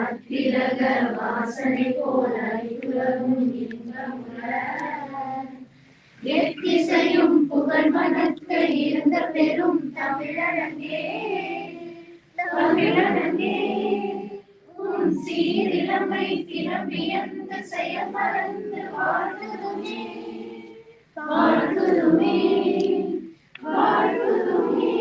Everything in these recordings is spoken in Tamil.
அத்திரக வாசனை போல எத்திசையும் புகழ் மனத்தை இருந்த பெரும் தமிழனே தமிழனே உன் சீரிழமை திறமியந்த செயல் மறந்து வாழ்த்துதுமே வாழ்த்துதுமே வாழ்த்துதுமே.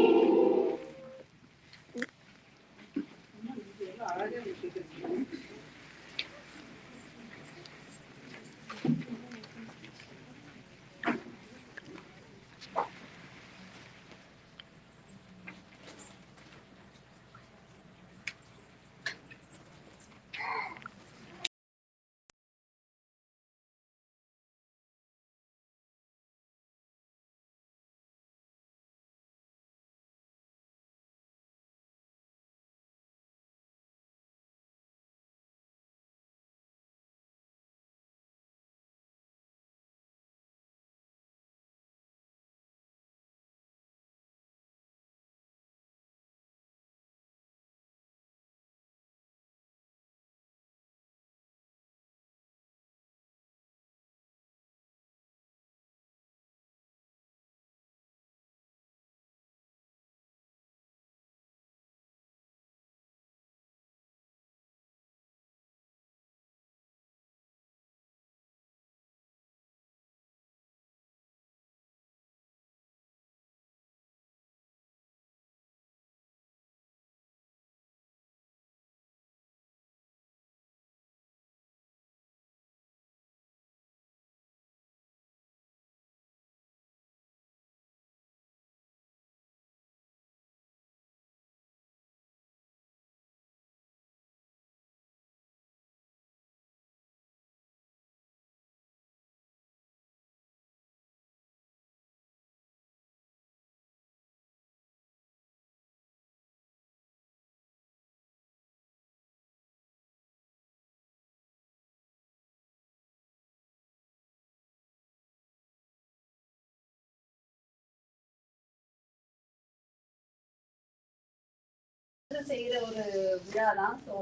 செய்யற ஒரு விழா தான். ஸோ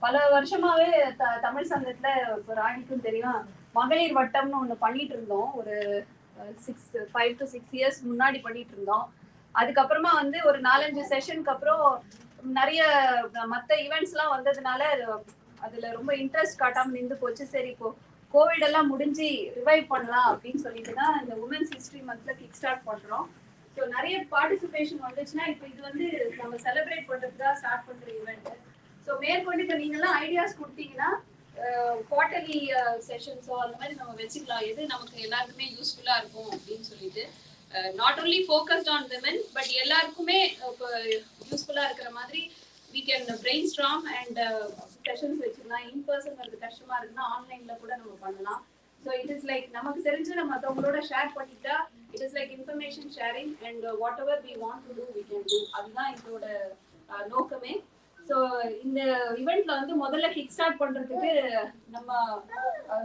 பல வருஷமாவே தமிழ் சங்கத்துல இப்போ ராணிக்கும் தெரியும், மகளிர் வட்டம்னு ஒண்ணு பண்ணிட்டு இருந்தோம். ஒரு 5 to 6 years முன்னாடி பண்ணிட்டு இருந்தோம். அதுக்கப்புறமா வந்து ஒரு 4-5 செஷனுக்கு அப்புறம் நிறைய மற்ற ஈவெண்ட்ஸ் எல்லாம் வந்ததுனால அதுல ரொம்ப இன்ட்ரெஸ்ட் காட்டாம நின்று போச்சு. சரி, இப்போ கோவிட் எல்லாம் முடிஞ்சு ரிவைவ் பண்ணலாம் அப்படின்னு சொல்லிட்டு தான் இந்த உமன்ஸ் ஹிஸ்டரி மந்த்ல கிக் ஸ்டார்ட் பண்றோம். ஸோ நிறைய பார்ட்டிசிபேஷன் வந்துச்சுன்னா இப்போ இது வந்து நம்ம செலிப்ரேட் பண்றதுக்காக ஸ்டார்ட் பண்ற ஈவெண்ட். ஸோ மேற்கொண்டு இப்போ நீங்கெல்லாம் ஐடியாஸ் கொடுத்தீங்கன்னா குவார்டர்லி செஷன்ஸோ அந்த மாதிரி நம்ம வச்சுக்கலாம், எது நமக்கு எல்லாருக்குமே யூஸ்ஃபுல்லா இருக்கும் அப்படின்னு சொல்லிட்டு. Not only focused on women, but எல்லாருக்குமே இப்போ யூஸ்ஃபுல்லா இருக்கிற மாதிரி we can brainstorm and sessions வச்சுக்கலாம். இன் பர்சன் அது கஷ்டமா இருக்குன்னா ஆன்லைன்ல கூட நம்ம பண்ணலாம். ஸோ இட் இஸ் லைக் நமக்கு தெரிஞ்சு நம்ம மற்றவங்களோட ஷேர் பண்ணிட்டா it is like information sharing and whatever we want to do we can do. அதுதான் இதோட நோக்கமே. ஸோ இந்த இவெண்ட்ல வந்து முதல்ல கிக் ஸ்டார்ட் பண்றதுக்கு நம்ம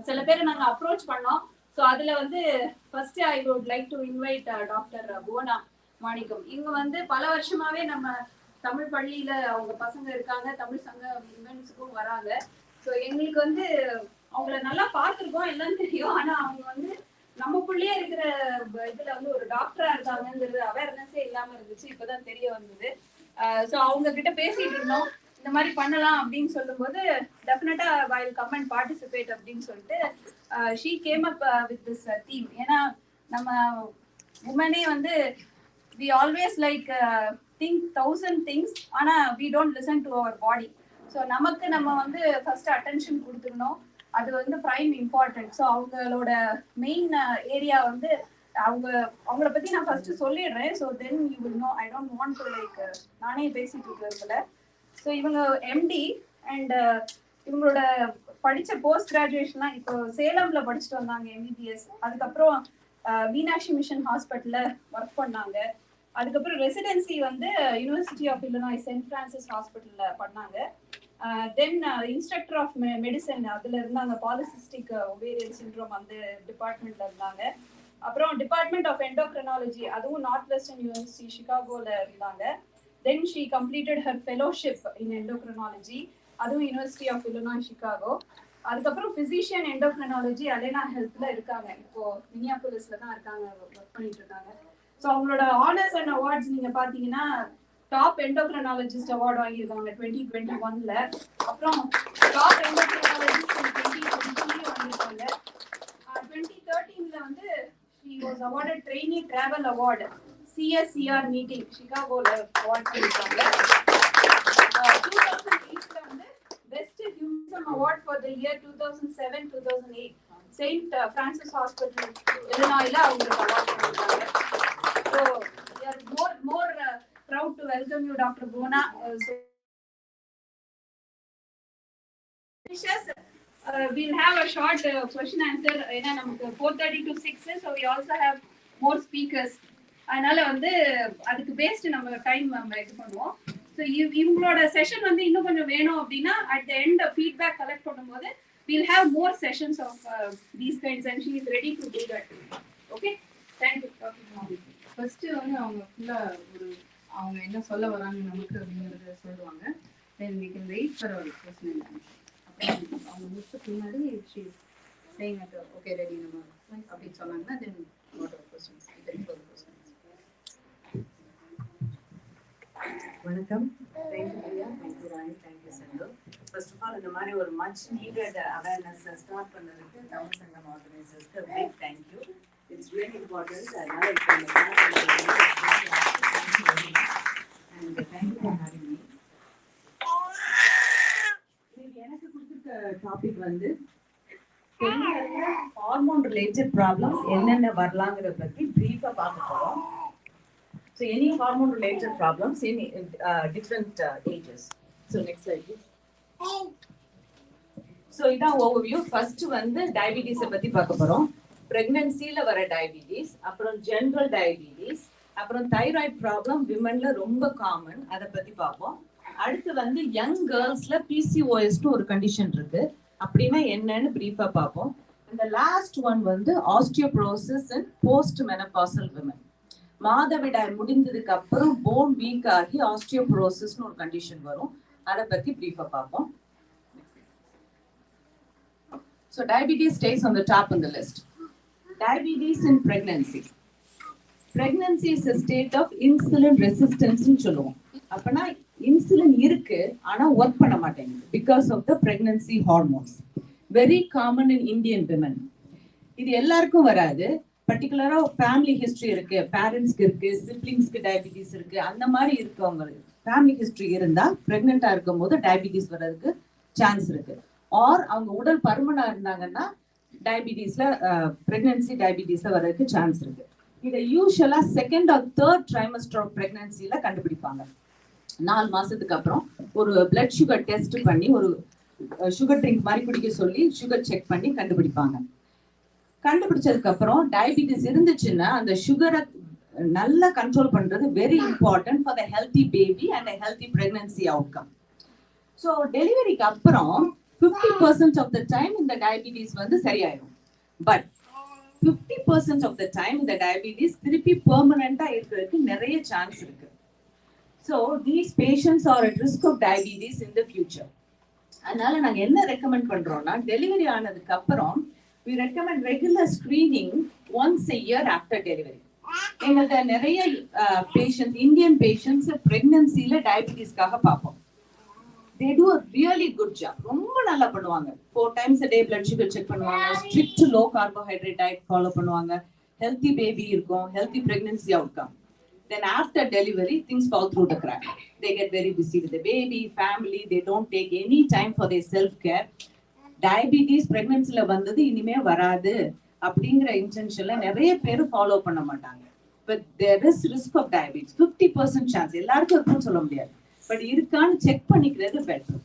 சில பேரை நாங்கள் அப்ரோச் பண்ணோம். ஸோ அதுல வந்து first I would like to invite doctor Bhuvana Manickam. இவங்க வந்து பல வருஷமாவே நம்ம தமிழ் பள்ளியில அவங்க பசங்க இருக்காங்க, தமிழ் சங்க இவெண்ட்ஸுக்கும் வராங்க. ஸோ எங்களுக்கு வந்து அவங்கள நல்லா பார்த்துருக்கோம், எல்லாம் தெரியும். ஆனா அவங்க வந்து நமக்குள்ளேயே இருக்கிற இதுல வந்து ஒரு டாக்டரா இருக்காங்கிறது அவேர்னஸே இல்லாம இருந்துச்சு. இப்பதான் தெரிய வந்தது. ஸோ அவங்க கிட்ட பேசிட்டு இருந்தோம், இந்த மாதிரி பண்ணலாம் அப்படின்னு சொல்லும்போது டெஃபினட்டா ஐ வில் கம் அண்ட் பார்ட்டிசிபேட் அப்படின்னு சொல்லிட்டு she came up with this team. ஏன்னா நம்ம உமனே வந்து we always like think 1000 things, ஆனா we don't listen to our body. So நமக்கு நம்ம வந்து ஃபர்ஸ்ட் அட்டென்ஷன் கொடுத்துக்கணும், அது வந்து பிரைம் இம்பார்ட்டன்ட். ஸோ அவங்களோட மெயின் ஏரியா வந்து அவங்கள பத்தி நான் ஃபர்ஸ்ட் சொல்லிடுறேன். So then you will know. I don't want to like நானே பேசிட்டு இருக்கிறதுல. ஸோ இவங்க எம்டி அண்ட் இவங்களோட படிச்ச போஸ்ட் கிராஜுவேஷன்லாம் இப்போ சேலம்ல படிச்சுட்டு வந்தாங்க MBBS. அதுக்கப்புறம் மீனாட்சி மிஷன் ஹாஸ்பிட்டல்ல ஒர்க் பண்ணாங்க. அதுக்கப்புறம் ரெசிடென்சி வந்து university of Illinois Saint Francis ஹாஸ்பிட்டல்ல பண்ணாங்க. தென் இன்ஸ்ட்ரக்டர் ஆஃப் மெடிசன் அதுல இருந்தாங்க, பாலிசிஸ்டிக் ஒவேரியன் சிண்ட்ரோம் அந்த டிபார்ட்மெண்ட்ல இருந்தாங்க. அப்புறம் டிபார்ட்மெண்ட் ஆஃப் எண்டோக்ரினாலஜி அதுவும் நார்த் வெஸ்டர்ன் யூனிவர்சிட்டி சிகாகோல இருந்தாங்க. Then she completed her fellowship in endocrinology, அதுவும் யூனிவர்சிட்டி ஆஃப் இல்லினாய்ஸ் சிகாகோ. அதுக்கப்புறம் பிசிஷியன் எண்டோக்ரினாலஜி அலேனா ஹெல்த்ல இருக்காங்க, இப்போ மினியாபோலிஸ்ல தான் இருக்காங்க, ஒர்க் பண்ணிட்டு இருக்காங்க. ஸோ அவங்களோட ஆனர்ஸ் அண்ட் அவார்ட்ஸ் நீங்க பாத்தீங்கன்னா டாப் எண்டோக்ரினாலஜிஸ்ட் அவார்டு வாங்கியிருக்காங்க 2021ல. அப்புறம் டாப் எண்டோக்ரினாலஜிஸ்ட் 2020 வாங்கியிருக்காங்க. 2013ல வந்து she was awarded trainee travel award CSCR meeting சிகாகோல அவார்ட் பண்ணிருக்காங்க. 2008ல வந்து best humanism award for the year 2007-2008 saint Francis hospital இல்லினாய்ல அவங்களுக்கு அவார்ட் பண்ணிருக்காங்க. So we are more proud to welcome you, Dr. Buvana. We'll have a short question answer. ஏன்னா நமக்கு 4:30 to 6, so we also have more speakers. அதனால வந்து அதுக்கு பேஸ்ட் நம்ம டைம் நம்ம இது பண்ணுவோம். ஸோ இவங்களோட செஷன் வந்து இன்னும் கொஞ்சம் வேணும் அப்படின்னா at the end feedback collect பண்ணும்போது we'll have more sessions of these kinds and she is ready to do that. Okay, thank you. First வந்து அவங்க ஃபுல்லா அவங்க என்ன சொல்ல வராங்க நமக்கு அப்படிங்கறத சொல்லுவாங்க. then we can wait for our question and answer. அவங்க முடிச்சதுக்கு முன்னாடி she saying that okay ready நம்ம அப்படி சொன்னாங்கன்னா then what are questions you can follow questions. வணக்கம். Thank you Rani, thank you Senthu. First of all இந்த மாதிரி ஒரு மச் நீடட் அவேர்னஸ் ஸ்டார்ட் பண்ணதுக்கு தமிழ் சங்கம் ஆர்கனைசர்ஸ்க்கு big thank you. It's really important. அதனால இப்போ and thank you for having me. எனக்கு கொடுத்துருக்க டாபிக் வந்து ஹார்மோன் ரிலேட்டட் ப்ராப்ளம்ஸ் என்னென்ன வரலாங்கிறத பற்றி ப்ரீஃபாக பார்க்க போகிறோம். So any hormone related problems in different ages. So next slide please. So இதான் overview. First வந்து diabetes பத்தி பார்க்க போறோம். Pregnancy-ல வர diabetes, அப்புறம் general diabetes, அப்புறம் thyroid problem womenல ரொம்ப காமன், அத பத்தி பார்ப்போம். அடுத்து வந்து young girls-ல PCOS னு ஒரு கண்டிஷன் இருக்கு. அப்படினா என்னன்னு பிரீஃபா பார்ப்போம். And the last one வந்து osteoporosis in post-menopausal women. மாதவிடாய் முடிந்ததுக்கு அப்புறம் போன் வீக் ஆகி ஆஸ்டியோபோரோசிஸ்னு ஒரு கண்டிஷன் வரும். அதை பத்தி பிரீஃபா பார்ப்போம். So diabetes stays on the top on the list. Diabetes in pregnancy. Pregnancy is a state of insulin resistance னு சொல்லுவோம். அப்பனா இன்சுலின் இருக்கு ஆனா ஒர்க் பண்ண மாட்டேங்குது because of the pregnancy hormones. Very common in Indian women. இது எல்லாருக்கும் வராது. பர்டிகுலரா ஃபேமிலி ஹிஸ்டரி இருக்கு, பேரண்ட்ஸ்க்கு இருக்கு, சிப்ளிங்ஸ்க்கு டயபிட்டிஸ் இருக்கு, அந்த மாதிரி இருக்கவங்களுக்கு ஃபேமிலி ஹிஸ்டரி இருந்தா பிரெக்னெண்டா இருக்கும் போது டயபிட்டிஸ் வர்றதுக்கு சான்ஸ் இருக்கு. ஆர் அவங்க உடல் பருமனா இருந்தாங்கன்னா டயபிட்டிஸ்ல பிரெக்னன்சி டயபிட்டிஸ்ல வர்றதுக்கு சான்ஸ் இருக்கு. இதை யூஸ்வலா second or third trimester of பிரெக்னன்சில கண்டுபிடிப்பாங்க. 4 மாசத்துக்கு அப்புறம் ஒரு பிளட் சுகர் டெஸ்ட் பண்ணி ஒரு சுகர் ட்ரிங்க் மாதிரி குடிக்க சொல்லி சுகர் செக் பண்ணி கண்டுபிடிப்பாங்க. கண்டுபிடிச்சதுக்கு அப்புறம் டயபிட்டிஸ் இருந்துச்சுன்னா அந்த சுகரை நல்லா கண்ட்ரோல் பண்றது very important for the healthy baby and healthy pregnancy outcome. So டெலிவரிக்கு அப்புறம் 50% ஆஃப் த டைம் இந்த டயபிட்டிஸ் வந்து சரியாயிடும். பட் 50% ஆஃப் த டைம் இந்த டயபிட்டிஸ் திருப்பி பெர்மனண்டா இருக்கிறதுக்கு நிறைய சான்ஸ் இருக்கு. So these patients are at risk of diabetes in the future. அதனால நாங்க என்ன ரெக்கமெண்ட் பண்றோம்னா டெலிவரி ஆனதுக்கு அப்புறம் we recommend regular screening once a year after delivery. எங்கள்ட்ட நிறைய patients, Indian patients pregnancy-ல டயபிட்டிஸ்க்காக பார்ப்போம். They do a really good job. ரொம்ப நல்லா பண்ணுவாங்க. 4 times a day blood sugar check பண்ணுவாங்க, strict low carbohydrate diet follow பண்ணுவாங்க, healthy baby இருக்கும், healthy pregnancy outcome. Then after delivery things fall through the crack. They get very busy with the baby, family, they don't take any time for their self care. Diabetes பிரெக்னன்சில வந்தது இனிமே வராது அப்படிங்கிற இன்டென்ஷன்ல நிறைய பேர் ஃபாலோ பண்ண மாட்டாங்க. But there is risk of diabetes 50% chance. எல்லாருக்கும் இருக்குன்னு சொல்ல முடியாது, பட் இருக்கான்னு செக் பண்ணிக்கிறது better.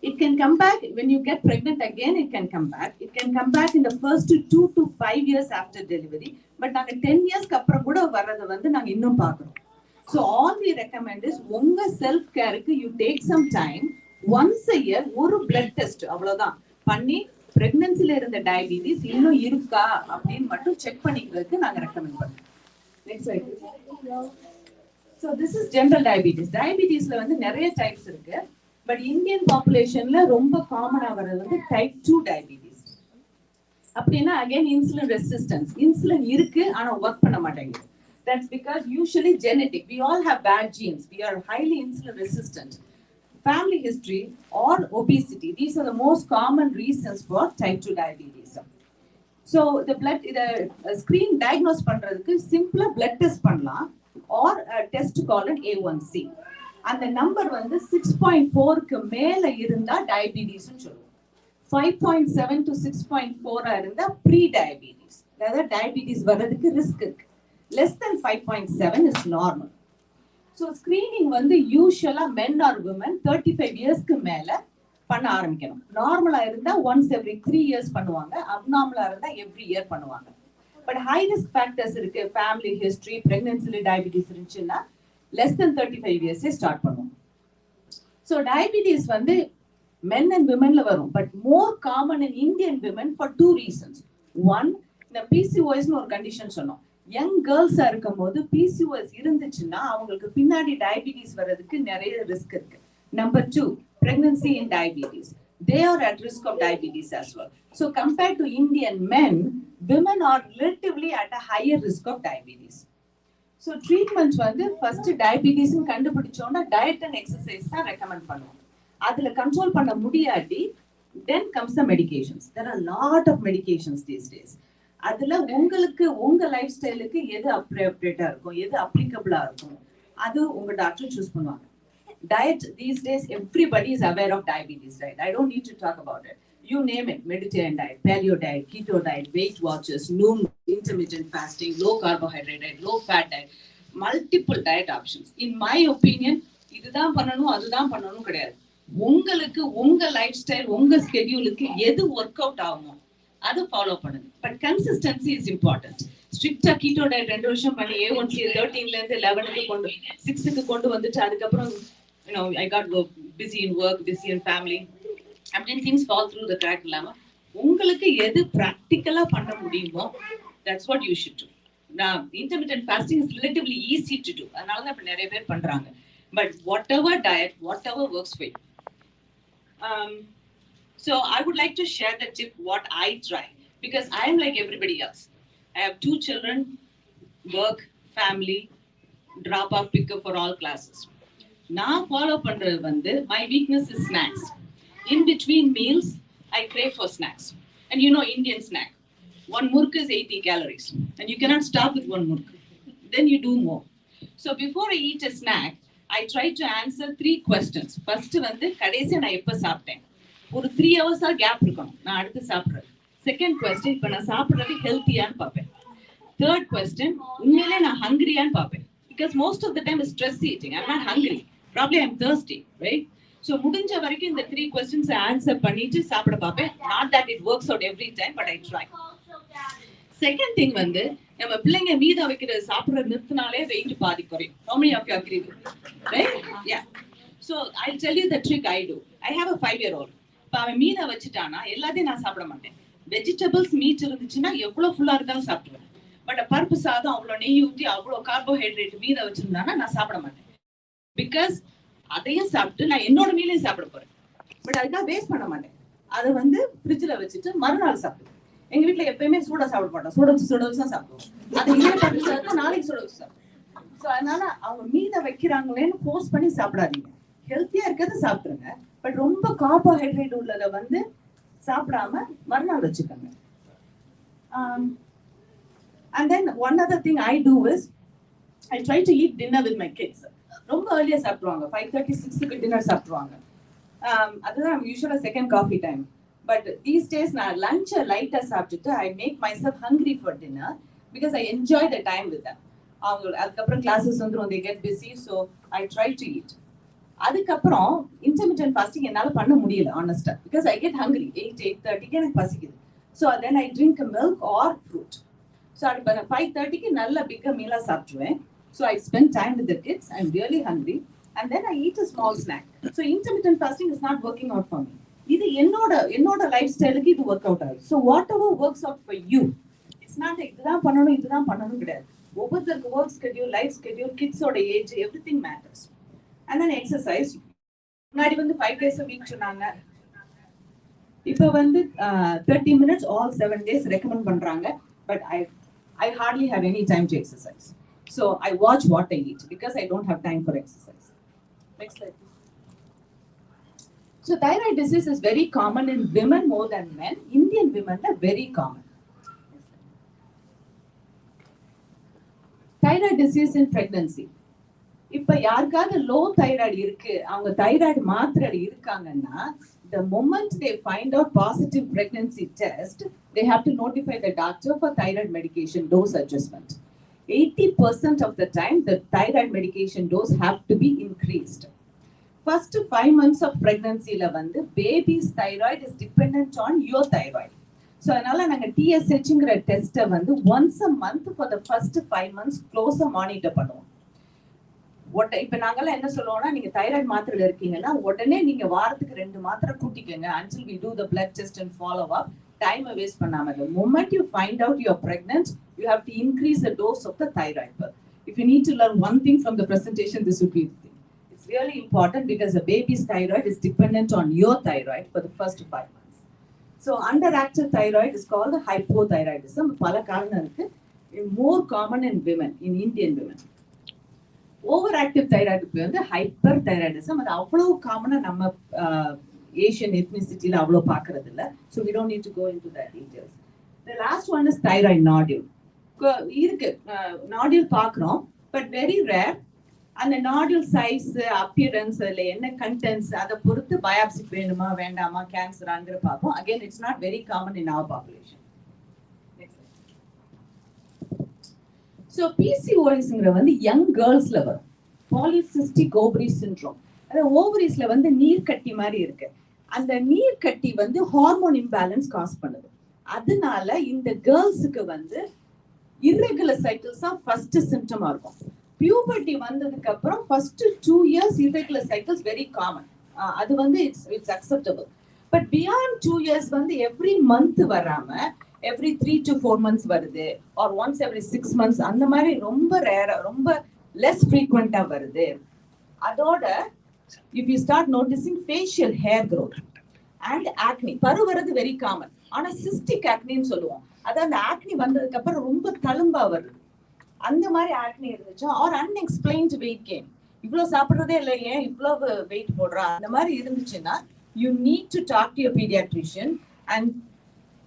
It can come back when you get pregnant again. It can come back. It can come back in the first 2 to 5 years after delivery. But நாங்க 10 yearsக்கு அப்புறம் கூட வர்றத வந்து நாங்க இன்னும் பார்க்கிறோம். So all we recommend is உங்க செல்ஃப் கேருக்கு you take some time once a year ஒரு பிளட் டெஸ்ட் அவ்வளவுதான் பண்ணி பிரெக்னன்சில இருந்த டயபிட்டிஸ் இன்னும் இருக்கா அப்படின்னு மட்டும் செக் பண்ணிக்கிறதுக்கு நாங்க ரெக்கமெண்ட் பண்றோம். Next slide. So this is general diabetes. Diabetesல வந்து நிறைய டைப்ஸ் இருக்கு. பட் இந்தியன் பாப்புலேஷன்ல ரொம்ப காமனா வர்றது வந்து டைப் 2 டயபிட்டிஸ். அப்படின்னா அகைன் இன்சுலின் ரெசிஸ்டன்ஸ். இன்சுலின் இருக்கு ஆனா ஒர்க் பண்ண மாட்டேங்குது. That's because usually genetic. We all have bad genes. We are highly insulin resistant. Family history or obesity. These are the most common reasons for type 2 diabetes. So the blood, the screen diagnose பண்றதுக்கு சிம்பிளா blood test பண்ணலாம் or a test called A1C. அந்த நம்பர் வந்து 6.4 க்கு மேல இருந்தா டயபிட்டிஸ் னு சொல்லுவோம். 5.7 to 6.4 இருந்தா ப்ரீ டயபிட்டிஸ். அதாவது டயபிட்டிஸ் வர்றதுக்கு ரிஸ்க் இருக்கு. Less than 5.7 is normal. So screening வந்து usually men or women 35 yearsக்கு மேல பண்ண ஆரம்பிக்கணும். நார்மலா இருந்தா once every 3 years பண்ணுவாங்க. abnormal இருந்தா every year பண்ணுவாங்க. But high risk factors இருக்கு. family history, pregnancy diabetes இருந்துச்சுன்னா less than 35 years ஸ்டார்ட் பண்ணுவோம். So diabetes வந்து men and womenல வரும். But more common in Indian women for two reasons. One, இந்த PCOS னு ஒரு கண்டிஷன் சொன்னோம். யங் கேர்ள்ஸா இருக்கும் போது PCOS இருந்துச்சுன்னா அவங்களுக்கு பின்னாடி டயபிட்டிஸ் வர்றதுக்கு நிறைய ரிஸ்க் இருக்கு. Number 2, pregnancy in diabetes. They are at risk of diabetes as well. So compared to Indian men, women are relatively at a higher risk of diabetes. So treatment வந்து first diabetes கண்டுபிடிச்சோம்னா diet and exercise தான் ரெக்கமெண்ட் பண்ணுவோம். அதுல கண்ட்ரோல் பண்ண முடியாட்டி then comes the medications. There are a lot of medications these days. அதுல உங்களுக்கு உங்க லைஃப் ஸ்டைலுக்கு எது அப்ரோப்ரியேட்டா இருக்கும், எது அப்ளிகபிளா இருக்கும், அது உங்க டாக்டர் சூஸ் பண்ணுவாங்க. Diet these days everybody is aware of diabetes, right? I don't need to talk about it. You name it, Mediterranean diet, paleo diet, keto diet, Weight Watchers, noon intermittent fasting, low carbohydrate diet, low fat diet, multiple diet options. In my opinion, இதுதான் பண்ணணும் அதுதான் பண்ணணும் கிடையாது. உங்களுக்கு உங்க லைஃப் ஸ்டைல் உங்க ஸ்கெட்யூலுக்கு எது ஒர்க் அவுட் ஆகுமோ அது ஃபாலோ பண்ணுங்க. But consistency is important. ஸ்ட்ரிக்டா கீட்டோ டயட் 2 வருஷம் பண்ணி A1C 13ல இருந்து 11க்கு கொண்டு 6க்கு கொண்டு வந்துட்டு அதுக்கப்புறம் I got busy in work, busy in family, அப்படின்னு things fall through the crack இல்லாம உங்களுக்கு எது ப்ராக்டிக்கலா பண்ண முடியுமோ that's what you should do. Now intermittent fasting is relatively easy to do. அதனால தான் இப்ப நிறைய பேர் பண்றாங்க. But whatever diet, whatever works for you. So I would like to share the tip what I try because I am like everybody else. I have 2 children, work, family, drop off, pick up for all classes. Now follow பண்றது வந்து my weakness is snacks. In between meals, I crave for snacks. And you know Indian snack. One murk is 80 calories and you cannot stop with one murk. Then you do more. So before I eat a snack, I try to answer 3 questions. First வந்து கடைசியா நான் எப்ப சாப்பிட்டேன், ஒரு 3 hours கேப் இருக்கணும் நான் அடுத்து சாப்பிடுறது. செகண்ட் கொஸ்டின் இப்ப நான் சாப்பிடுறது ஹெல்த்தியான்னு பார்ப்பேன். தேர்ட் கொஸ்டின் உண்மையிலே நான் ஹங்கிரியான்னு பார்ப்பேன். Because most of the time is stress eating. I am not hungry, probably I am thirsty, right? So முடிஞ்ச வரைக்கும் இந்த 3 questions ஆன்சர் பண்ணிட்டு சாப்பிட பார்ப்பேன். Not that it works out every time, but I try. Second thing வந்து நம்ம பிள்ளைங்க மீதம் வைக்கிறது சாப்பிடுறது நிறுத்தினாலே வெயிட் பாதி குறையும். How many of you agree with me? Right? Yeah. So I'll tell you the trick I do. I have a 5-year-old. இப்ப அவன் மீனை வச்சுட்டானா எல்லாத்தையும் நான் சாப்பிட மாட்டேன். வெஜிடபிள்ஸ் மீட் இருந்துச்சுன்னா எவ்வளவு ஃபுல்லா இருந்தாலும் சாப்பிடுவேன். பட் பருப்பு சாதம் அவ்வளவு நெய் ஊற்றி அவ்வளவு கார்போஹைட்ரேட் மீதை வச்சிருந்தானா நான் சாப்பிட மாட்டேன். பிகாஸ் அதையும் சாப்பிட்டு நான் என்னோட மீனையும் சாப்பிட போறேன். பட் அதுக்காக வேஸ்ட் பண்ண மாட்டேன். அதை வந்து ஃப்ரிட்ஜ்ல வச்சுட்டு மறுநாள் சாப்பிடுவேன். எங்க வீட்டுல எப்பயுமே சூடா சாப்பிட மாட்டோம். சுட வச்சு தான் சாப்பிடுவோம். அது இதே பண்ணி சாப்பிட்டு நாளைக்கு சுட வச்சு சாப்பிடுவோம். ஸோ அதனால அவங்க மீதை வைக்கிறாங்களேன்னு ஃபோர்ஸ் பண்ணி சாப்பிடாதீங்க. ஹெல்த்தியா இருக்கிறத சாப்பிடுங்க. பட் ரொம்ப கார்போஹைட்ரேட் உள்ளதை வந்து சாப்பிடாம மறுநாள் வச்சுக்கோங்க. And then one other thing I do is I try to eat dinner with my kids. ரொம்ப early சாப்பிடுவாங்க. 5:30, 6க்கு டின்னர் சாப்பிடுவாங்க. அதுதான் யூசுவலா second coffee time. But these days நான் லஞ்ச் லைட்டா சாப்பிட்டுட்டு I make myself hungry for dinner because I enjoy the time with them. அவங்க அதுக்கப்புறம் கிளாஸஸ் வந்துடும், they get busy, so I try to eat. அதுக்கப்புறம் intermittent fasting என்னால பண்ண முடியல honestly because I get hungry 8:30 எனக்கு பசிக்குது. So then I drink a milk or fruit. So at 5:30 நல்ல பிக்க மீலா சாப்பிடுவேன். So I spend time with the kids. I'm really hungry. and then I eat a small snack. So intermittent fasting is not working out for me. இது என்னோட லைஃப் ஸ்டைலுக்கு இது ஒர்க் அவுட் ஆகுது. So whatever works out for you, it's not இதுதான் பண்ணணும் கிடையாது. ஒவ்வொருத்தருக்கு ஒர்க் ஸ்கெடியூல், லைஃப் ஸ்கெடியூல், கிட்ஸோட age, everything matters. And then exercise. முன்னாடி 5 days a week சொன்னாங்க. இப்போ 30 minutes all 7 days ரெக்கமெண்ட் பண்றாங்க. But I hardly have any time to exercise. So I watch what I eat because I don't have time for exercise. Next slide. So thyroid disease is very common in women more than men. Indian women are very common. Thyroid disease in pregnancy. இப்ப யாருக்காவது லோ தைராய்டு இருக்கு, அவங்க தைராய்டு மாத்திரை இருக்காங்கன்னா, the moment they find out positive pregnancy test, they have to notify the doctor for thyroid medication dose adjustment. 80% of the time, the thyroid medication dose have to be increased. First 5 months of pregnancy la baby's thyroid is dependent on your thyroid. So அதனால நாங்க TSHங்கிற டெஸ்ட்டை once a month for the first 5 months closer monitor பண்ணுவோம். இப்ப நாங்கெல்லாம் என்ன சொல்லுவோம்னா, நீங்க தைராய்டு மாத்திரையில இருக்கீங்கன்னா உடனே நீங்க வாரத்துக்கு 2 மாத்திரை கூட்டிக்கங்க until we do the blood test and follow up. Time waste பண்ணாம. The moment you find out you're pregnant, you have to increase the dose of the thyroid. If you need to learn one thing from the presentation, this would be the thing. It's really important because the baby's thyroid is dependent on your thyroid for the first 5 months. So underactive thyroid is called hypothyroidism. பல காரணம் இருக்கு. More common in women, in Indian women. Overactive thyroid hyperthyroidism. அது அவ்வளவு காமனா நம்ம Asian ethnicity அவ்வளவு பார்க்கறது இல்ல. So we don't need to go into that details. The last one is thyroid nodule. இருக்கு nodule பார்க்கிறோம், but very rare. அந்த nodule size, appearance, அதுல என்ன contents அதை பொறுத்து biopsy வேணுமா வேண்டாமா, கேன்சராங்கிற பார்ப்போம். Again, it's not very common in our population. So PCOSங்கிற young girlsல வரும். Polycystic ovary syndrome. அது ஓவரிஸ்ல நீர் கட்டி மாதிரி இருக்கு. அந்த நீர் கட்டி ஹார்மோன் இம்பேலன்ஸ் காஸ் பண்ணுது. அதனால இந்த கேர்ள்ஸுக்கு irregular cycles தான் ஃபர்ஸ்ட் சிம்டமா இருக்கும். பியூபர்ட்டி வந்ததுக்கு அப்புறம் first 2 years irregular cycles very common. அது it's acceptable. But beyond 2 years every month வராம every 3 to 4 months வருது, or once every 6 months, அந்த மாதிரி ரொம்ப ரேரா, ரொம்ப less frequent-ஆ வருது. அதோட if you start noticing facial hair growth and acne, பரு வரது very common. ஆனா cystic acne ன்னு சொல்லுவோம். அதான் அந்த acne வந்ததுக்கு அப்புறம் ரொம்ப தழும்பா வருது. அந்த மாதிரி acne இருந்துச்சு, or unexplained weight gain. இவ்வளவு சாப்பிடுறதே இல்லை, ஏன் இவ்வளவு வெயிட் போடுறா, அந்த மாதிரி இருந்துச்சுன்னா you need to talk to your pediatrician and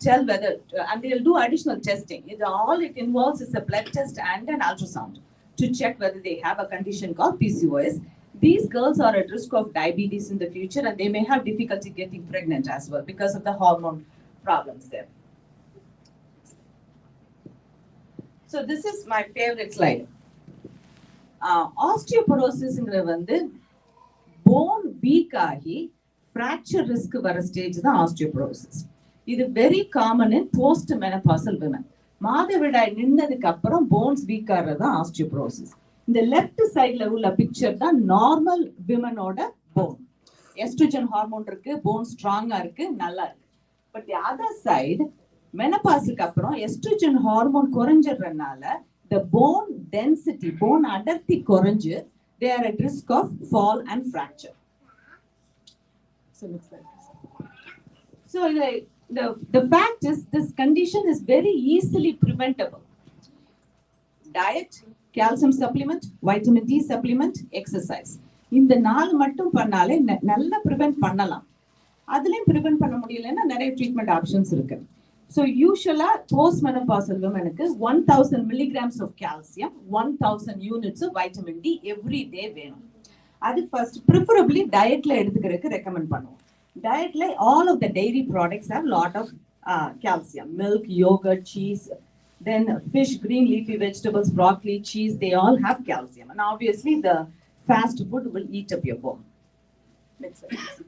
tell whether, and they'll do additional testing. All it involves is a blood test and an ultrasound to check whether they have a condition called PCOS. These girls are at risk of diabetes in the future, and they may have difficulty getting pregnant as well because of the hormone problems there. So this is my favorite slide. Osteoporosis bone weak ஆகி fracture risk வர ஸ்டேஜ் தான் osteoporosis. இது very common in post menopausal women. மாதவிடாய் நின்னதுக்கு அப்புறம் போன்ஸ் வீக் ஆகிறது தான் osteoporosis. இந்த லெஃப்ட் சைட்ல உள்ள பிக்சர் தான் நார்மல் விமனோட போன். எஸ்ட்ரோஜன் ஹார்மோன் இருக்கு, போன் ஸ்ட்ராங்கா இருக்கு, நல்லா இருக்கு. பட் தி அதர் சைடு மெனபாஸுக்கு அப்புறம் எஸ்ட்ரோஜன் ஹார்மோன் குறைஞ்சிடுறதுனால the bone density, bone அடர்த்தி குறைஞ்சு they are at risk of fall and fracture. So next slide. So the fact is this condition is very easily preventable. Diet, calcium supplement, vitamin D supplement, exercise. இந்த 4 மட்டும் பண்ணாலே நல்லா prevent பண்ணலாம். அதுலயும் prevent பண்ண முடியலன்னா நிறைய treatment options இருக்கு. So usually postmenopausal womenக்கு 1000 milligrams of calcium, 1000 units of vitamin D every day வேணும். அது first preferably dietல எடுத்துக்கிறதுக்கு recommend பண்ணுவோம். Dietல all of the dairy products have lot of calcium, milk, yogurt, cheese, then fish, green leafy vegetables, broccoli, cheese, they all have calcium. And obviously the fast food will eat up your bone. Next slide.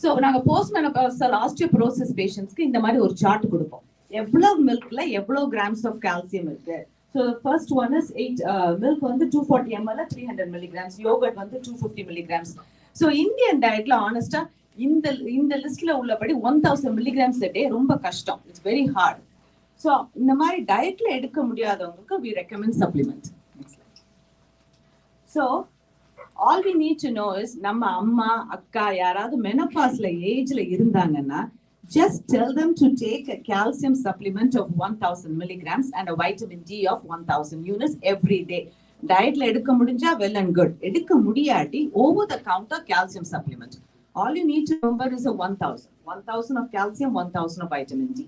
So நாங்க postmenopausal osteoporosis patientsக்கு இந்த மாதிரி ஒரு சார்ட் கொடுப்போம். எவ்வளவு மில்க்ல எவ்வளவு கிராம்ஸ் ஆஃப் கால்சியம் இருக்கு. So the first one is milk வந்து 240 ml 300 milligrams, yogurt வந்து 250 milligrams. So Indian dietல honestly இந்த லிஸ்ட்ல உள்ளபடி 1000 milligrams a day ரொம்ப கஷ்டம். It's very hard. So இந்த மாதிரி டயட்ல எடுக்க முடியாதவங்களுக்கு we recommend supplement. So all we need to know is நம்ம அம்மா அக்கா யாராவது மெனோபாஸ்ல ஏஜ்ல இருந்தாங்கன்னா just tell them to take a calcium supplement of 1000 milligrams and a vitamin D of 1000 units every day. Dietல எடுக்க முடிஞ்சா well and good. எடுக்க முடியாட்டி over the counter calcium supplement. All you need to remember is a 1000 of calcium, 1000 of vitamin D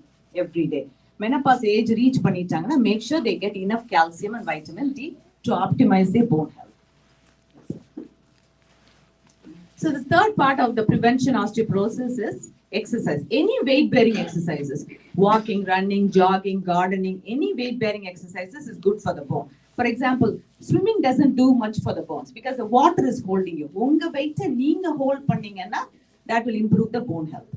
every day. Menopause age reach பண்ணிட்டாங்கன்னா make sure they get enough calcium and vitamin D to optimize their bone health. So the third part of the prevention osteoporosis is exercise. Any weight bearing exercises, walking, running, jogging, gardening, any weight bearing exercises is good for the bone. For example, swimming doesn't do much for the bones because the water is holding you. Unga weight neenga hold panningana, that will improve the bone health.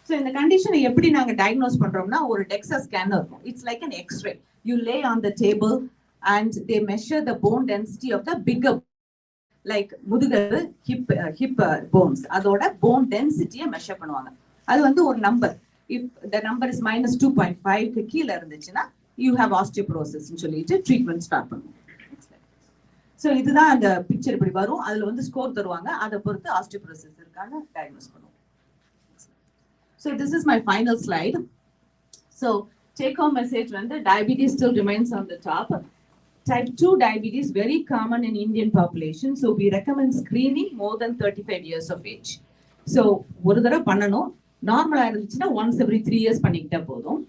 So in the condition eppadi naanga diagnose pandromna or DEXA scanner irukum. It's like an x-ray. You lay on the table and they measure the bone density of the bigger, like முதுகு hip bones, அதோட bone density measure பண்ணுவாங்க. அது வந்து ஒரு number. If the number is -2.5 க்கு கீழ இருந்துச்சுன்னா you have osteoporosis ன்னு சொல்லிட்டு ட்ரீட்மென்ட் ஸ்டார்ட் பண்ணுவோம். So இதுதான் அந்த பிக்சர் இப்படி வரும். அதுல வந்து ஸ்கோர் தருவாங்க. அதை பொறுத்து osteoporosis இருக்கான்னு டயக்னோஸ் பண்ணுவோம். So this is my final slide. So take home message வந்து diabetes still remains on the top. Type 2 diabetes very common in Indian population, so we recommend screening more than 35 years of age. So ஒரு தடவை பண்ணணும், நார்மலா இருந்துச்சுன்னா once every 3 years பண்ணிக்கிட்டா போதும்.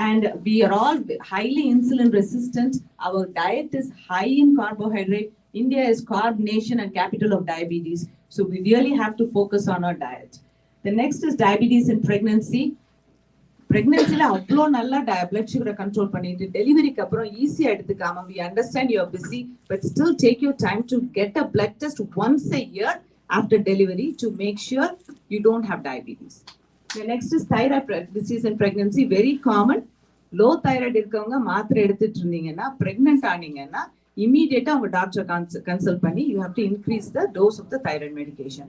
And we are all highly insulin resistant. Our diet is high in carbohydrate. India is carb nation and capital of diabetes, so we really have to focus on our diet. The next is diabetes in pregnancy. Pregnancy-ல அவ்வளோ நல்லா blood sugar control பண்ணிட்டு டெலிவரிக்கு அப்புறம் ஈஸியா எடுத்துக்காம we understand you are busy but still take your time to get a blood test once a year after delivery to make sure you don't have diabetes. The next is thyroid disease in pregnancy, very common. Low thyroid இருக்கவங்க மாத்திரை எடுத்துட்டு இருந்தீங்கன்னா pregnant ஆனீங்கன்னா immediately உங்க டாக்டர் consult பண்ணி you have to increase the dose of the thyroid medication.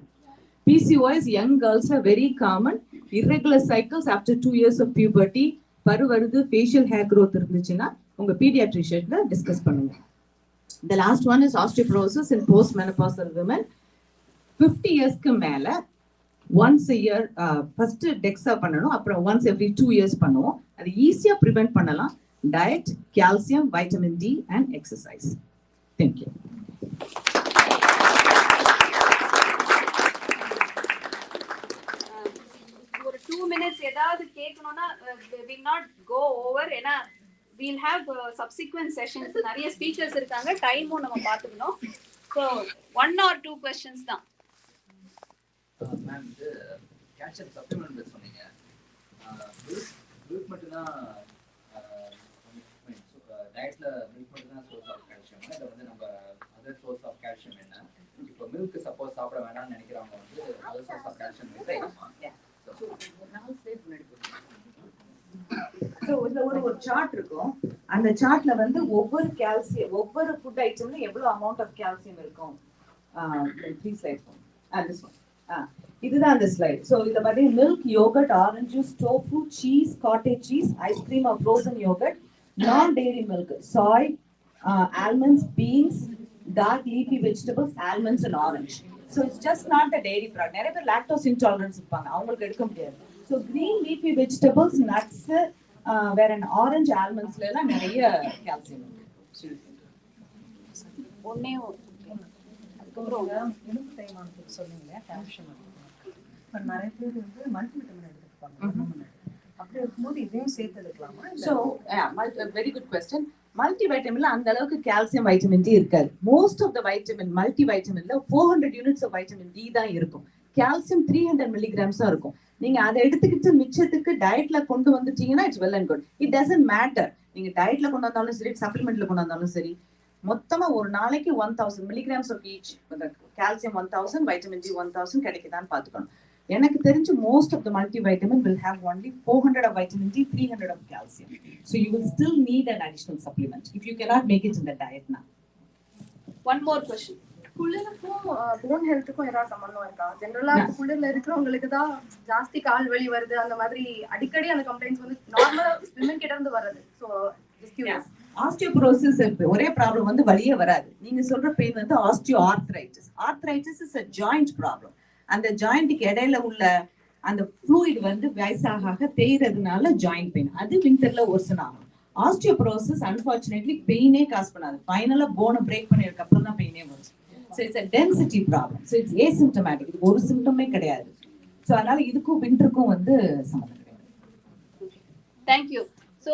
PCOS, young girls are very common. Irregular cycles after 2 years of puberty, பரு வருது, facial hair growth இருந்துச்சுன்னா உங்க pediatrician discuss பண்ணுங்க. The last one is osteoporosis in postmenopausal women. 50 yearsக்கு மேல once a year first DEXA பண்ணணும், அப்புறம் once every 2 years பண்ணுவோம். அது ஈஸியா prevent பண்ணலாம். Diet, calcium, vitamin D and exercise. Thank you. ஒரு 2 minutes ஏதாவது கேட்கணும்னா will not go over. ஏன்னா we'll have subsequent sessions. நிறைய ஸ்பீக்கர்ஸ் இருக்காங்க, டைமும் நம்ம பார்த்துக்கணும். So 1 or 2 questions தான். மேம், இது கால்சியம் சப்ளிமெண்ட் சொன்னீங்க. மில்க் மட்டும் தான் டயட்ல மில்க் மட்டும் தான் சோர்ஸ் ஆஃப் கால்சியம். இதை வந்து நம்ம அதர் சோர்ஸ் ஆஃப் கால்சியம் என்ன? இப்போ மில்க் சப்போஸ் சாப்பிட வேணாம்னு நினைக்கிறவங்க வந்து அதர் சோர்ஸ் ஆஃப் கால்சியம் எடுத்துக்கலாமா? So ஒரு சார்ட் இருக்கும். அந்த சார்ட்ல வந்து ஒவ்வொரு கால்சியம் ஒவ்வொரு ஃபுட் ஐட்டம்ல எவ்வளவு அமௌண்ட் ஆஃப் கால்சியம் இருக்கும். 3 slides. This one. இதுதான் அந்த ஸ்லைட். ஸோ இதை மாதிரி milk, yogurt, orange juice, tofu, cheese, cottage cheese, ice cream or frozen yogurt, non dairy milk, soy, almonds, beans, dark leafy vegetables, almonds and orange. So it's just not a dairy product. நிறைய பேர் லாக்டோஸ் இன்டாலரன்ஸ் இருப்பாங்க, அவங்களுக்கு எடுக்க முடியாது. So green leafy vegetables, nuts, வேற ஆரஞ்ச், ஆல்மண்ட்ஸ்ல எல்லாம் நிறைய கால்சியம் இருக்கு. ஒன்னே எலும்பு தேய்மானத்துக்கு சொன்னீங்க கால்சியம். இப்போ நிறைய பேர் வந்து மல்டிவிட்டமின் எடுத்துப்பாங்க. அப்படி இருக்கும்போது இதையும் சேர்த்து எடுக்கலாமா? So very good question. மல்டிவைட்டமின்ல அந்த அளவுக்கு கால்சியம், வைட்டமின் டி இருக்காது. மோஸ்ட் ஆஃப் த வைட்டமின் மல்டிவைட்டமின்ல 400 யூனிட்ஸ் ஆஃப் வைட்டமின் டி தான் இருக்கும். கால்சியம் 300 milligrams தான் இருக்கும். நீங்க அதை எடுத்துக்கிட்டு மிச்சத்துக்கு டயட்ல கொண்டு வந்துட்டீங்கன்னா it's well and good. It doesn't matter. நீங்க டயட்ல கொண்டு வந்தாலும் சரி, சப்ளிமெண்ட்ல கொண்டு வந்தாலும் சரி, மொத்தமா ஒரு நாளைக்கு 1000 milligrams of each, calcium 1000, vitamin D 1000 கிடைக்குதான்னு பாத்துக்கணும். எனக்கு தெரிஞ்சு most of the multivitamin will have only 400 of vitamin D, 300 of calcium. So you will still need an additional supplement if you cannot make it in the diet now. One more question. குளிருக்கும் போன் ஹெல்த்துக்கும் ஏதாவது சம்பந்தம் இருக்கா? ஜெனரலா குளிர்ல இருக்கிறவங்களுக்கு தான் ஜாஸ்தி கால் வலி வருது, அந்த மாதிரி அடிக்கடி அந்த கம்ப்ளைண்ட்ஸ் வந்து நார்மலா விமன் கிட்ட இருந்து வருது. So just curious. ஆஸ்டியோபோரோசிஸ் ஒரே ப்ராப்ளம் வந்து வலியே வராது. நீங்க சொல்ற பெயின் வந்து osteoarthritis. Arthritis is a joint problem. அந்த ஜாயிண்ட்க்கு இடையில உள்ள அந்த fluid வந்து வயசாக தேய்றதுனால ஜாயிண்ட் பெயின். அது விண்டர்ல worsen ஆகும். ஆஸ்டியோபோரோசிஸ் அன்பார்ச்சுனேட்லி பெயினே காஸ் பண்ணாது. ஃபைனலா போனை பிரேக் பண்ணிருக்க அப்புறம் தான் பெயினே வரும். So it's a density problem. So it's asymptomatic. இது ஒரு சிம்டமே கிடையாது. So அதனால இதுக்கும் விண்டருக்கும் வந்து சம்பந்தம் கிடையாது. Thank you. So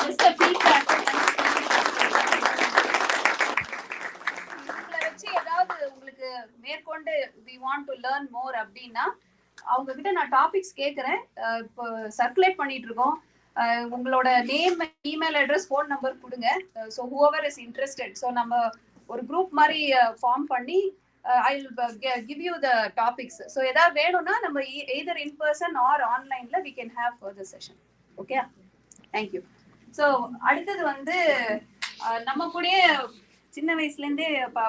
just a feedback. உங்களை வச்சு ஏதாவது உங்களுக்கு மேற்கொண்டு we want to learn more அப்படின்னா அவங்க கிட்ட நான் டாபிக்ஸ் கேட்குறேன். இப்போ சர்க்குலேட் பண்ணிட்டு இருக்கோம். உங்களோட name, email address, phone number கொடுங்க. So whoever is interested. So நம்ம ஒரு குரூப் மாதிரி ஃபார்ம் பண்ணி I will give you the topics. So ஏதாவது வேணும்னா நம்ம எய்தர் இன் பர்சன் ஆர் ஆன்லைன்ல we can have further session. Okay, thank you. So அடுத்தது வந்து நம்ம கூட சின்ன வயசுலேருந்தே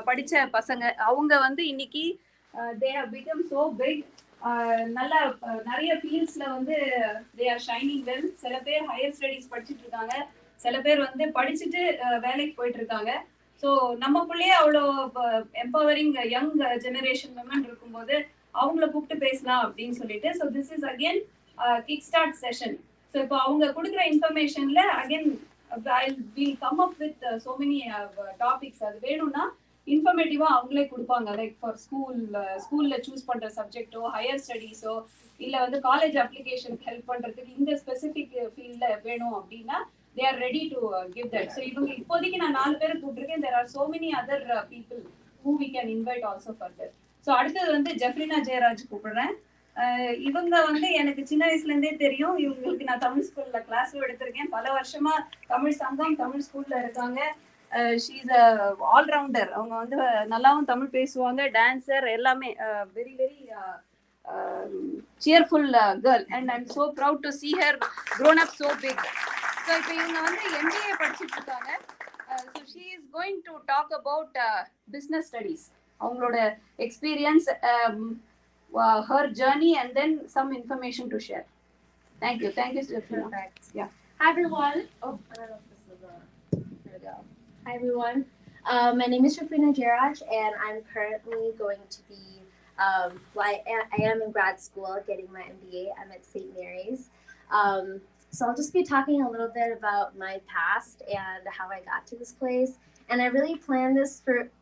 படித்த பசங்க, அவங்க வந்து இன்னைக்கு they have become so big. நல்லா நிறைய ஃபீல்ட்ஸ்ல வந்து தே ஆர் ஷைனிங் வெல். சில பேர் ஹையர் ஸ்டடீஸ் படிச்சுட்டு இருக்காங்க, சில பேர் வந்து படிச்சுட்டு வேலைக்கு போயிட்டு இருக்காங்க. ஸோ நமக்குள்ளேயே அவ்வளோ எம்பவரிங் யங் ஜெனரேஷன் விமன் இருக்கும்போது அவங்கள கூப்பிட்டு பேசலாம் அப்படின்னு சொல்லிட்டு. So this is again kick start session. So இப்போ அவங்க கொடுக்குற இன்ஃபர்மேஷன்ல again I will come up with so many topics. அது வேணும்னா இன்ஃபர்மேட்டிவா அவங்களே கொடுப்பாங்க. லைக் ஃபார் ஸ்கூல்ல சூஸ் பண்ற சப்ஜெக்டோ, ஹையர் ஸ்டடீஸோ, இல்லை வந்து காலேஜ் அப்ளிகேஷனுக்கு ஹெல்ப் பண்றதுக்கு இந்த ஸ்பெசிஃபிக் ஃபீல்ட்ல வேணும் அப்படின்னா they are ready to give that. So இவங்க இப்போதைக்கு நான் 4 பேரை கூப்பிட்டுருக்கேன். there are so many other people who we can invite also further. So அடுத்தது வந்து ஜெஃப்ரினா ஜெயராஜ் கூப்பிடுறேன். இவங்க வந்து எனக்கு சின்ன வயசுல இருந்தே தெரியும். இவங்களுக்கு நான் தமிழ் ஸ்கூல்ல கிளாஸும் எடுத்திருக்கேன். பல வருஷமா தமிழ் சங்கம், தமிழ் ஸ்கூல்ல இருக்காங்க. She is allrounder. அவங்க வந்து நல்லாவும் தமிழ் பேசுவாங்க, டான்சர், எல்லாமே. Very very cheerful girl and I'm so proud to see her grown up so big. So இப்போ இவங்க வந்து MBA படிச்சிட்டு இருக்காங்க. So she is going to talk about business studies, அவங்களோட experience, her journey and then some information to share. Thank you. Thank you, Jeffrey. Yeah. Hi everyone. Oh, I don't know if this is there we go. Hi everyone. My name is Jeffrey Jaraj and I'm currently going to be I am in grad school getting my MBA. I'm at St. Mary's. So I'll just be talking a little bit about my past and how I got to this place. And I really planned this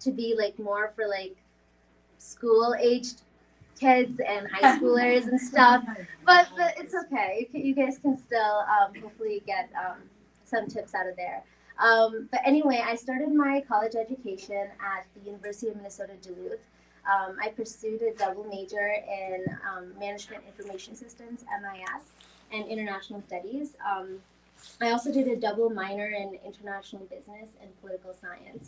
to be like more for like school-aged kids and high schoolers and stuff. But it's okay. You guys can still hopefully get some tips out of there. But anyway, I started my college education at the University of Minnesota Duluth. I pursued a double major in Management Information Systems, MIS, and International Studies. I also did a double minor in International Business and Political Science.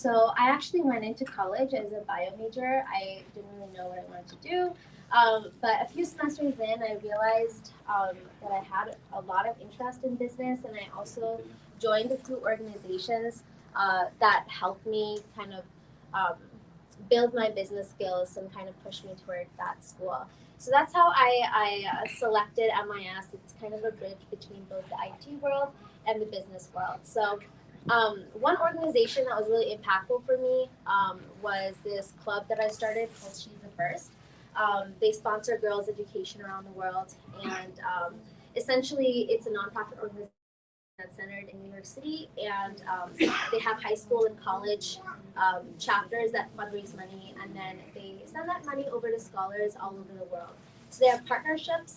So I actually went into college as a bio major. I didn't really know what I wanted to do. But a few semesters in, I realized that I had a lot of interest in business, and I also joined a few organizations that helped me kind of build my business skills and kind of push me toward that school. So that's how I selected MIS. It's kind of a bridge between both the IT world and the business world. So one organization that was really impactful for me was this club that I started called She's the First. They sponsor girls' education around the world, and essentially it's a nonprofit organization that's centered in New York City, and they have high school and college chapters that fundraise money, and then they send that money over to scholars all over the world. So they have partnerships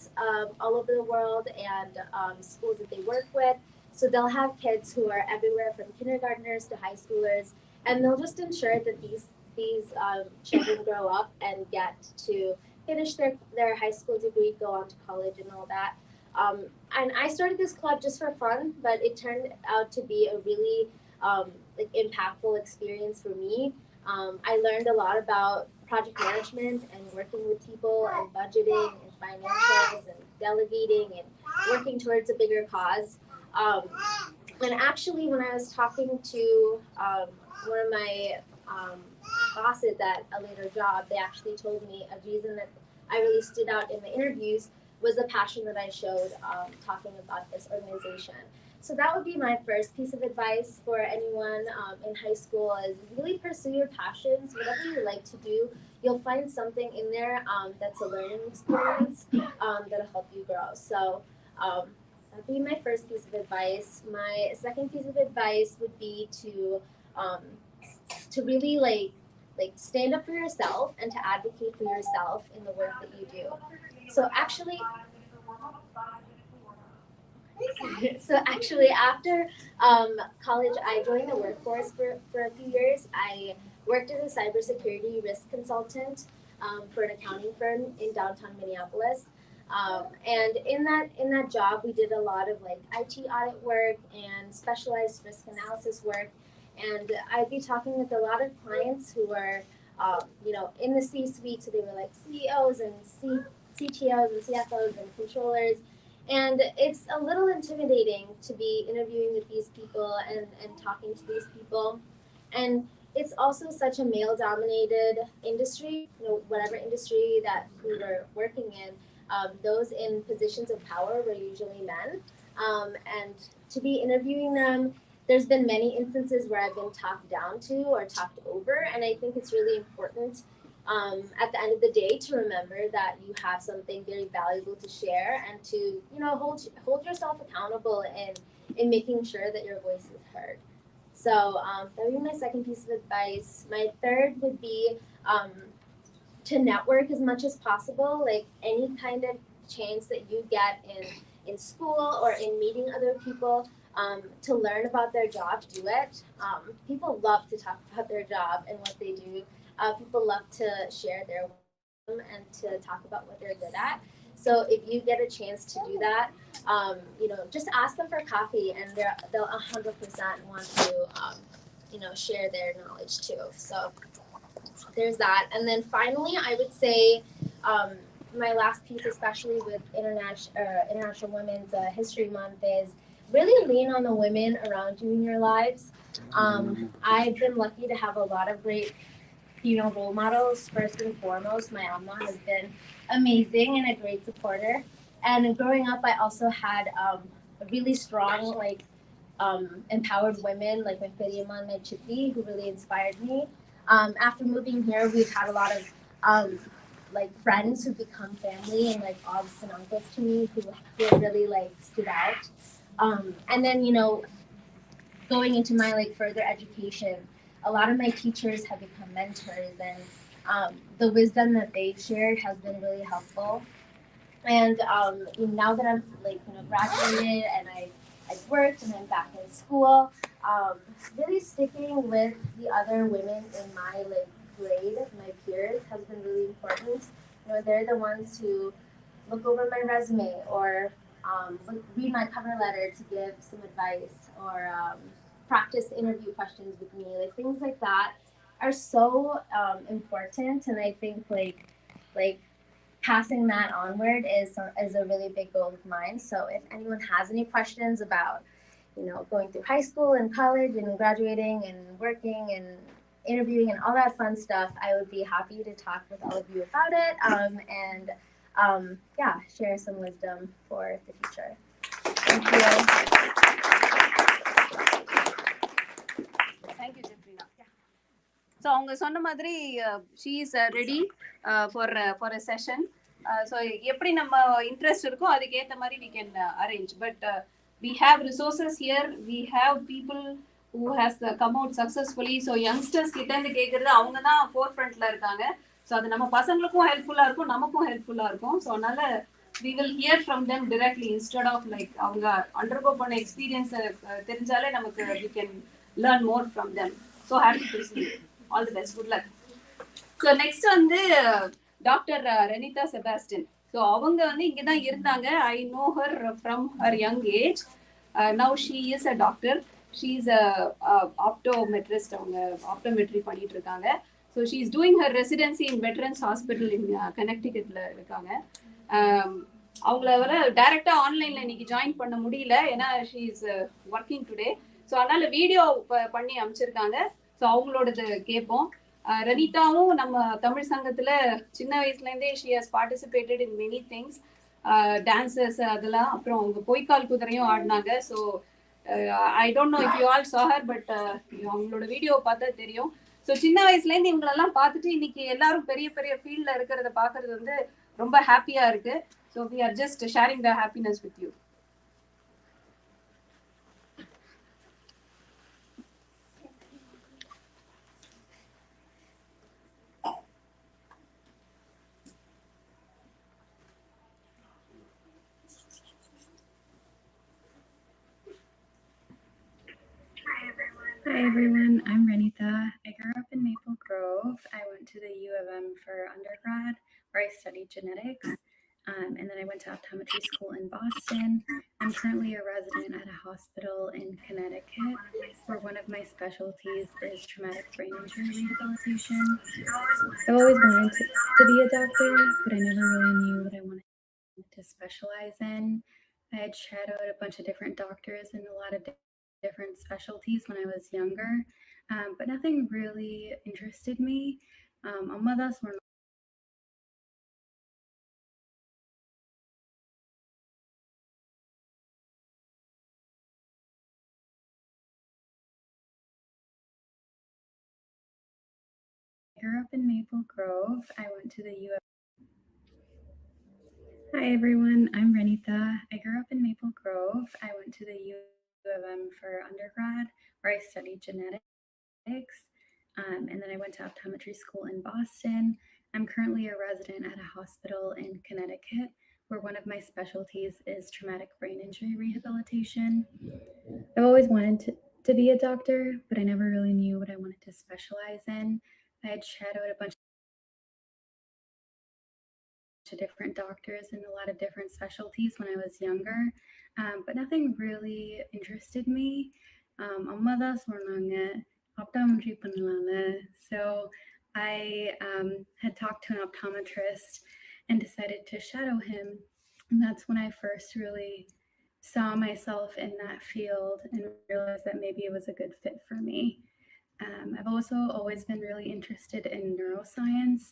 all over the world and schools that they work with. So they'll have kids who are everywhere from kindergartners to high schoolers, and they'll just ensure that these children grow up and get to finish their high school degree, go on to college and all that. And I started this club just for fun, but it turned out to be a really like impactful experience for me. I learned a lot about project management and working with people and budgeting and financials and delegating and working towards a bigger cause. And actually, when I was talking to one of my bosses at a later job, they actually told me a reason that I really stood out in the interviews was the passion that I showed talking about this organization. So that would be my first piece of advice for anyone in high school is really pursue your passions. Whatever you like to do, you'll find something in there that's a learning experience that'll help you grow. So that'd be my first piece of advice. My second piece of advice would be to really like stand up for yourself and to advocate for yourself in the work that you do. So actually after college, I joined the workforce for a few years. I worked as a cybersecurity risk consultant for an accounting firm in downtown Minneapolis. And in that job, we did a lot of like IT audit work and specialized risk analysis work. And I'd be talking with a lot of clients who were, in the C-suite. So they were like CEOs and CTOs and CFOs and controllers. And it's a little intimidating to be interviewing with these people and talking to these people. And it's also such a male-dominated industry, whatever industry that we were working in. Those in positions of power were usually men. And to be interviewing them, there's been many instances where I've been talked down to or talked over. And I think it's really important at the end of the day to remember that you have something very valuable to share and to hold yourself accountable in making sure that your voice is heard. So that would be my second piece of advice. My third would be to network as much as possible. Like any kind of chance that you get in school or in meeting other people to learn about their job, do it. People love to talk about their job and what they do. People love to share their wisdom and to talk about what they're good at. So if you get a chance to do that, just ask them for coffee, and they'll 100% want to, share their knowledge too. So there's that. And then finally, I would say my last piece, especially with International Women's History Month, is really lean on the women around you in your lives. I've been lucky to have a lot of great female role models. First and foremost, my alma has been amazing and a great supporter. And growing up, I also had a really strong, empowered women like my Periama and my Chitti, who really inspired me. After moving here, we've had a lot of friends who become family and aunts and uncles to me who really stood out. And then going into my further education, a lot of my teachers have become mentors, and the wisdom that they've shared has been really helpful. And now that I'm graduated and I've worked and I'm back in school, really sticking with the other women in my grade, my peers, has been really important. They're the ones who look over my resume or read my cover letter to give some advice or practice interview questions with me. Things like that are so important, and I think passing that onward is a really big goal of mine. So if anyone has any questions about going through high school and college and graduating and working and interviewing and all that fun stuff, I would be happy to talk with all of you about it and share some wisdom for the future. Thank you. Thank you, Jeffrina. So அவங்க சொன்ன மாதிரி she is ready for a session. So எப்படி நம்ம இன்ட்ரெஸ்ட் இருக்கோ அதுக்கு ஏத்த மாதிரி we can arrange, but we have resources here, we have people who has come out successfully. So youngsters கிட்ட இருந்து கேக்குறது அவங்க தான் forefrontல இருக்காங்க. So அது நம்ம பசங்களுக்கும் ஹெல்ப்ஃபுல்லா இருக்கும், நமக்கும் ஹெல்ப்ஃபுல்லா இருக்கும். So அதனால we will hear from them directly instead of அவங்க undergo பண்ண experience தெரிஞ்சாலே நமக்கு we can learn more from them. So happy to see you. All the best. Good luck. So next வந்து Dr. Renita Sebastian. So அவங்க வந்து இங்க தான் இருந்தாங்க. I know her from her young age. Now she is a doctor. She's optometrist, அவங்க ஆப்டோமெட்ரி பண்ணிட்டு இருக்காங்க. So she is doing her residency in veterans hospital in கனெக்டிகட்ல இருக்காங்க. அவங்கள வர டைரெக்டாக ஆன்லைனில் இன்னைக்கு ஜாயின் பண்ண முடியல, ஏன்னா she is working today. So அதனால வீடியோ பண்ணி அமைச்சிருக்காங்க. ஸோ அவங்களோடது கேட்போம். ரனிதாவும் நம்ம தமிழ் சங்கத்தில் சின்ன வயசுலேருந்தே she has participated in many things, dances அதெல்லாம். அப்புறம் அவங்க பொய்க்கால் குதிரையும் ஆடினாங்க. So I don't know if you all saw her, but அவங்களோட வீடியோ பார்த்தா தெரியும். ஸோ சின்ன வயசுலேருந்து இவங்களெல்லாம் பார்த்துட்டு இன்னைக்கு எல்லாரும் பெரிய பெரிய ஃபீல்டில் இருக்கிறத பார்க்கறது வந்து ரொம்ப ஹாப்பியாக இருக்கு. So we are just sharing the happiness with you. Hi everyone, I'm Renita. I grew up in Maple Grove. I went to the U of M for undergrad, where I studied genetics, and then I went to optometry school in Boston. I'm currently a resident at a hospital in Connecticut, where one of my specialties is traumatic brain injury rehabilitation. I've always wanted to be a doctor, but I never really knew what I wanted to specialize in. I had shadowed a bunch of different doctors in a lot of different specialties when I was younger, but nothing really interested me. Ammadas were I grew up in Maple Grove. I went to the U of Hi everyone, I'm Renita. I grew up in Maple Grove. I went to the U of M for undergrad, where I studied genetics, and then I went to optometry school in Boston. I'm currently a resident at a hospital in Connecticut, where one of my specialties is traumatic brain injury rehabilitation. I've always wanted to be a doctor, but I never really knew what I wanted to specialize in. I had shadowed a bunch of different doctors in a lot of different specialties when I was younger, but nothing really interested me. Ammadas சொன்னாங்க optometry பண்ணலாம்னு. So I had talked to an optometrist and decided to shadow him, and that's when I first really saw myself in that field and realized that maybe it was a good fit for me. I've also always been really interested in neuroscience,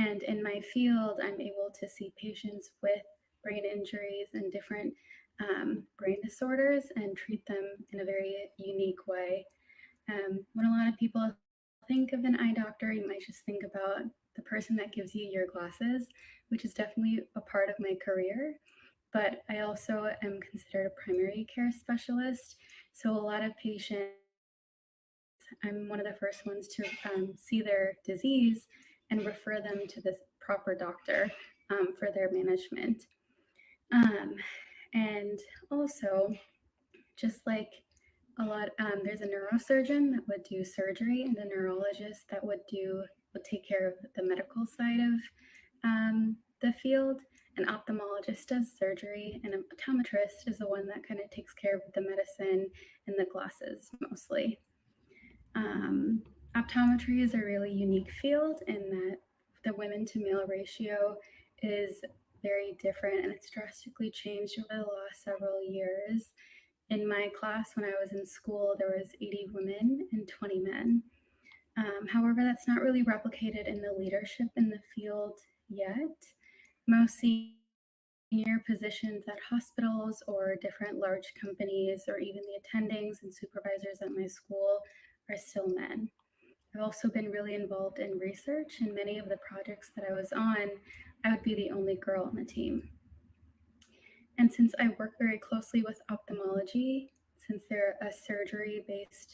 and in my field, I'm able to see patients with brain injuries and different brain disorders and treat them in a very unique way. When a lot of people think of an eye doctor, you might just think about the person that gives you your glasses, which is definitely a part of my career. But I also am considered a primary care specialist. So a lot of patients, I'm one of the first ones to see their disease and refer them to the proper doctor for their management. And also, just like a lot, there's a neurosurgeon that would do surgery, and a neurologist that would take care of the medical side of the field. An ophthalmologist does surgery, and an optometrist is the one that kind of takes care of the medicine and the glasses mostly. Optometry is a really unique field in that the women to male ratio is very different, and it's drastically changed over the last several years. In my class when I was in school, there was 80 women and 20 men. However, that's not really replicated in the leadership in the field yet. Most senior positions at hospitals or different large companies, or even the attendings and supervisors at my school, are still men. I've also been really involved in research, and many of the projects that I was on, I would be the only girl on the team. And since I work very closely with ophthalmology, since they're a surgery-based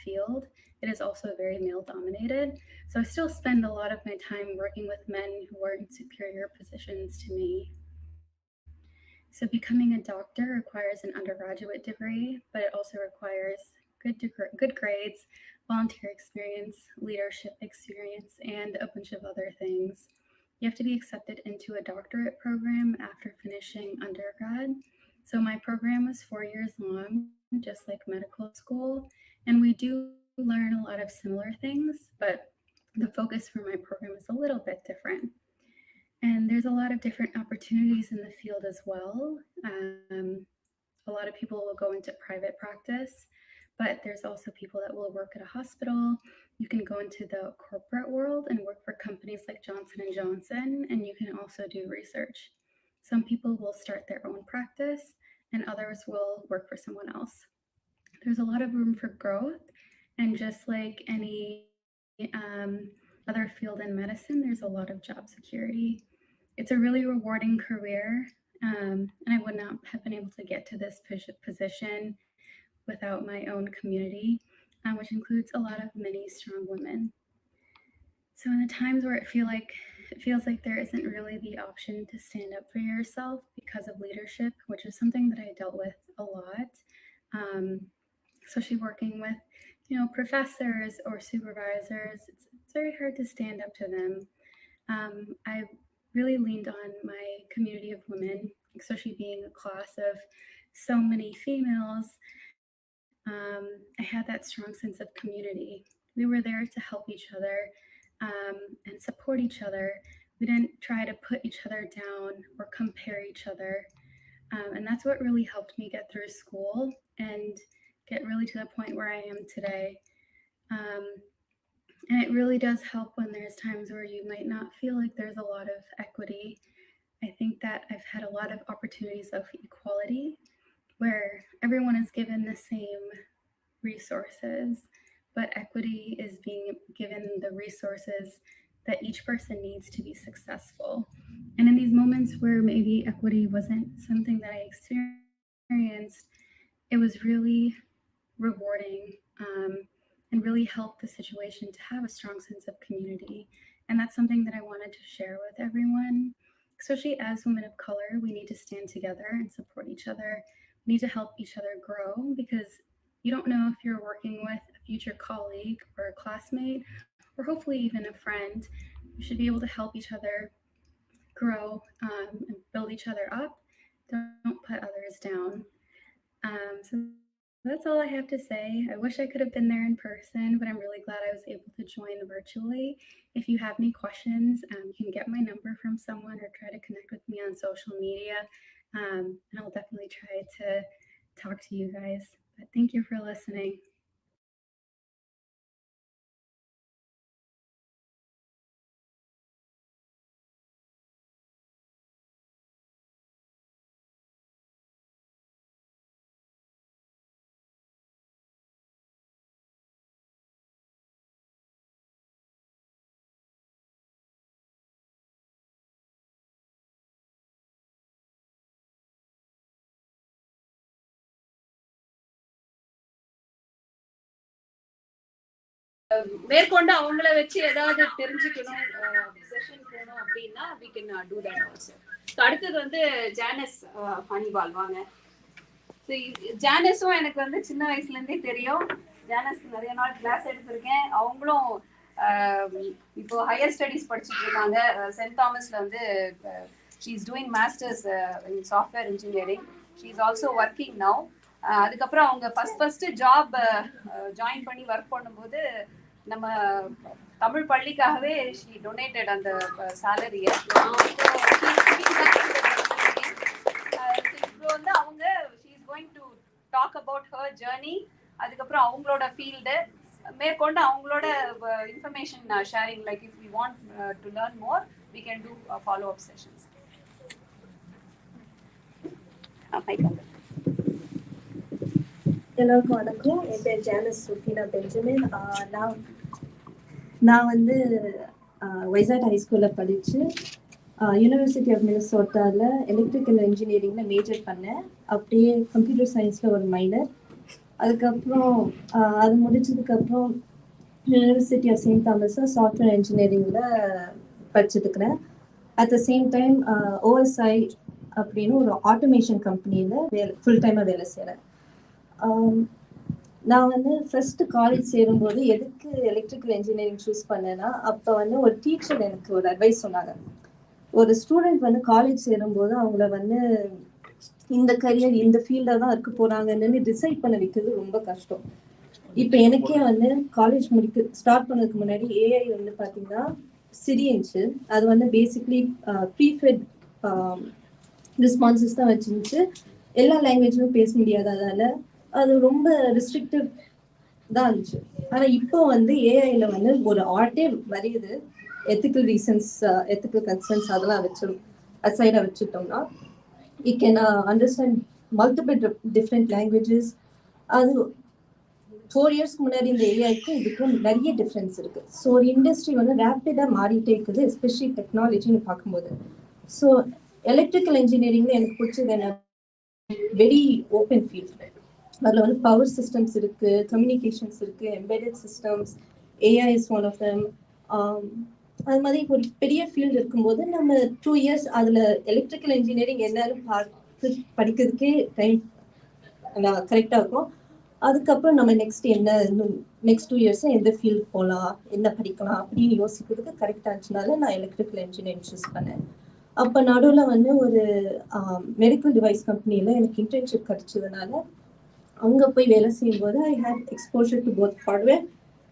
field, it is also very male-dominated. So I still spend a lot of my time working with men who are in superior positions to me. So becoming a doctor requires an undergraduate degree, but it also requires good grades, volunteer experience, leadership experience, and a bunch of other things. You have to be accepted into a doctorate program after finishing undergrad. So my program was 4 years long, just like medical school, and we do learn a lot of similar things, but the focus for my program is a little bit different. And there's a lot of different opportunities in the field as well. A lot of people will go into private practice, but there's also people that will work at a hospital. You can go into the corporate world and work for companies like Johnson & Johnson, and you can also do research. Some people will start their own practice, and others will work for someone else. There's a lot of room for growth, and just like any other field in medicine, there's a lot of job security. It's a really rewarding career, and I would not have been able to get to this position without my own community, which includes a lot of many strong women. So in the times where it feels like there isn't really the option to stand up for yourself because of leadership, which is something that I dealt with a lot, especially working with professors or supervisors, it's very hard to stand up to them. I really leaned on my community of women, especially being a class of so many females. I had that strong sense of community. We were there to help each other and support each other. We didn't try to put each other down or compare each other. And that's what really helped me get through school and get really to the point where I am today. And it really does help when there's times where you might not feel like there's a lot of equity. I think that I've had a lot of opportunities of equality where everyone is given the same resources, but equity is being given the resources that each person needs to be successful. And in these moments where maybe equity wasn't something that I experienced, it was really rewarding and really helped the situation to have a strong sense of community. And that's something that I wanted to share with everyone. Especially as women of color, we need to stand together and support each other. We need to help each other grow, because you don't know if you're working with a future colleague or a classmate, or hopefully even a friend. You should be able to help each other grow and build each other up. Don't put others down. So that's all I have to say. I wish I could have been there in person, but I'm really glad I was able to join virtually. If you have any questions, you can get my number from someone or try to connect with me on social media, and I'll definitely try to talk to you guys. But thank you for listening. மேற்கொண்டு அவங்கள வச்சு ஏதாவது தெரிஞ்சுக்கணும், செஷன் போகணும் அப்படின்னா we can do that also. அடுத்தது வந்து ஜானஸ் ஹனிபால் வாங்க. ஜானஸும் எனக்கு வந்து சின்ன வயசுல இருந்தே தெரியும். ஜானஸ் நிறைய நாள் கிளாஸ் எடுத்திருக்கேன். அவங்களும் இப்போ ஹையர் ஸ்டடீஸ் படிச்சுட்டு இருக்காங்க. சென்ட் தாமஸ்ல வந்து she is doing masters in software engineering. She is also working now. அதுக்கப்புறம் அவங்க ஃபர்ஸ்ட் ஜாப் ஜாயின் பண்ணி ஒர்க் பண்ணும்போது நம்ம தமிழ் பள்ளிக்காகவே she donated அந்த salary-ய. இப்போ வந்து அவங்க she is going to talk about her journey. அதுக்கப்புறம் அவங்களோட ஃபீல்டு மேற்கொண்டு அவங்களோட information sharing, like if we want to learn more we can do follow up sessions. எல்லாருக்கும் வணக்கம். என் பேர் ஜானஸ் சுஃபினா பெஞ்சமின். நான் வந்து வைசாட் ஹைஸ்கூலில் படித்து யூனிவர்சிட்டி ஆஃப் மினசோட்டாவில் எலக்ட்ரிக்கல் இன்ஜினியரிங்கில் மேஜர் பண்ணேன். அப்படியே கம்ப்யூட்டர் சயின்ஸில் ஒரு மைனர். அதுக்கப்புறம் அது முடிச்சதுக்கப்புறம் யூனிவர்சிட்டி ஆஃப் செயின்ட் தாமஸில் சாஃப்ட்வேர் இன்ஜினியரிங்கில் படிச்சுட்டுருக்கிறேன். At the same time OSI அப்படின்னு ஒரு ஆட்டோமேஷன் கம்பெனியில் ஃபுல் டைமாக வேலை செய்கிறேன். நான் வந்து ஃபர்ஸ்ட்டு காலேஜ் சேரும்போது எதுக்கு எலக்ட்ரிக்கல் இன்ஜினியரிங் சூஸ் பண்ணேன்னா, அப்போ வந்து ஒரு டீச்சர் எனக்கு ஒரு அட்வைஸ் சொன்னாங்க. ஒரு ஸ்டூடெண்ட் வந்து காலேஜ் சேரும்போது அவங்கள வந்து இந்த கரியர் இந்த ஃபீல்டாக தான் இருக்க போகிறாங்கன்னு டிசைட் பண்ண வைக்கிறது ரொம்ப கஷ்டம். இப்போ எனக்கே வந்து காலேஜ் ஸ்டார்ட் பண்ணதுக்கு முன்னாடி ஏஐ வந்து பார்த்தீங்கன்னா சிரிஞ்சி, அது வந்து பேசிக்லி ப்ரீஃபெட் ரெஸ்பான்சஸ் தான் வச்சுருந்துச்சு. எல்லா லாங்குவேஜும் பேச முடியாததால அது ரொம்ப ரெஸ்ட்ரிக்டிவ் தான் இருந்துச்சு. ஆனால் இப்போ வந்து ஏஐல வந்து ஒரு ஆர்ட்டே வரையுது. எத்திக்கல் ரீசன்ஸ், எத்திக்கல் கன்சர்ன்ஸ் அதெல்லாம் அசைடாக வச்சுட்டோம்னா it can understand multiple different languages. அது 4 இயர்ஸ்க்கு முன்னாடி இந்த ஏஐக்கும் இதுக்கும் நிறைய டிஃப்ரென்ஸ் இருக்கு. ஸோ ஒரு இண்டஸ்ட்ரி வந்து ரேப்பிடாக மாறிட்டே இருக்குது, எஸ்பெஷலி டெக்னாலஜின்னு பார்க்கும்போது. ஸோ எலக்ட்ரிக்கல் இன்ஜினியரிங்ல எனக்கு பிடிச்சது என்ன, வெரி ஓப்பன் ஃபீல்ட். அதில் வந்து பவர் சிஸ்டம்ஸ் இருக்கு, கம்யூனிகேஷன்ஸ் இருக்கு, embedded systems, AI is one of them. அது மாதிரி ஒரு பெரிய ஃபீல்டு இருக்கும்போது நம்ம 2 இயர்ஸ் அதில் எலக்ட்ரிக்கல் இன்ஜினியரிங் என்னன்னு பார்த்து படிக்கிறதுக்கே டைம் கரெக்டாக இருக்கும். அதுக்கப்புறம் நம்ம நெக்ஸ்ட் 2 இயர்ஸ் எந்த ஃபீல்டு போகலாம், என்ன படிக்கலாம் அப்படின்னு யோசிக்கிறதுக்கு கரெக்டாக இருந்துச்சுனால நான் எலக்ட்ரிக்கல் இன்ஜினியரிங் சூஸ் பண்ணேன். அப்போ நடுவில் வந்து ஒரு மெடிக்கல் டிவைஸ் கம்பெனியில் எனக்கு இன்டர்ன்ஷிப் கிடைச்சதுனால அங்கே போய் வேலை செய்யும்போது I had exposure to both hardware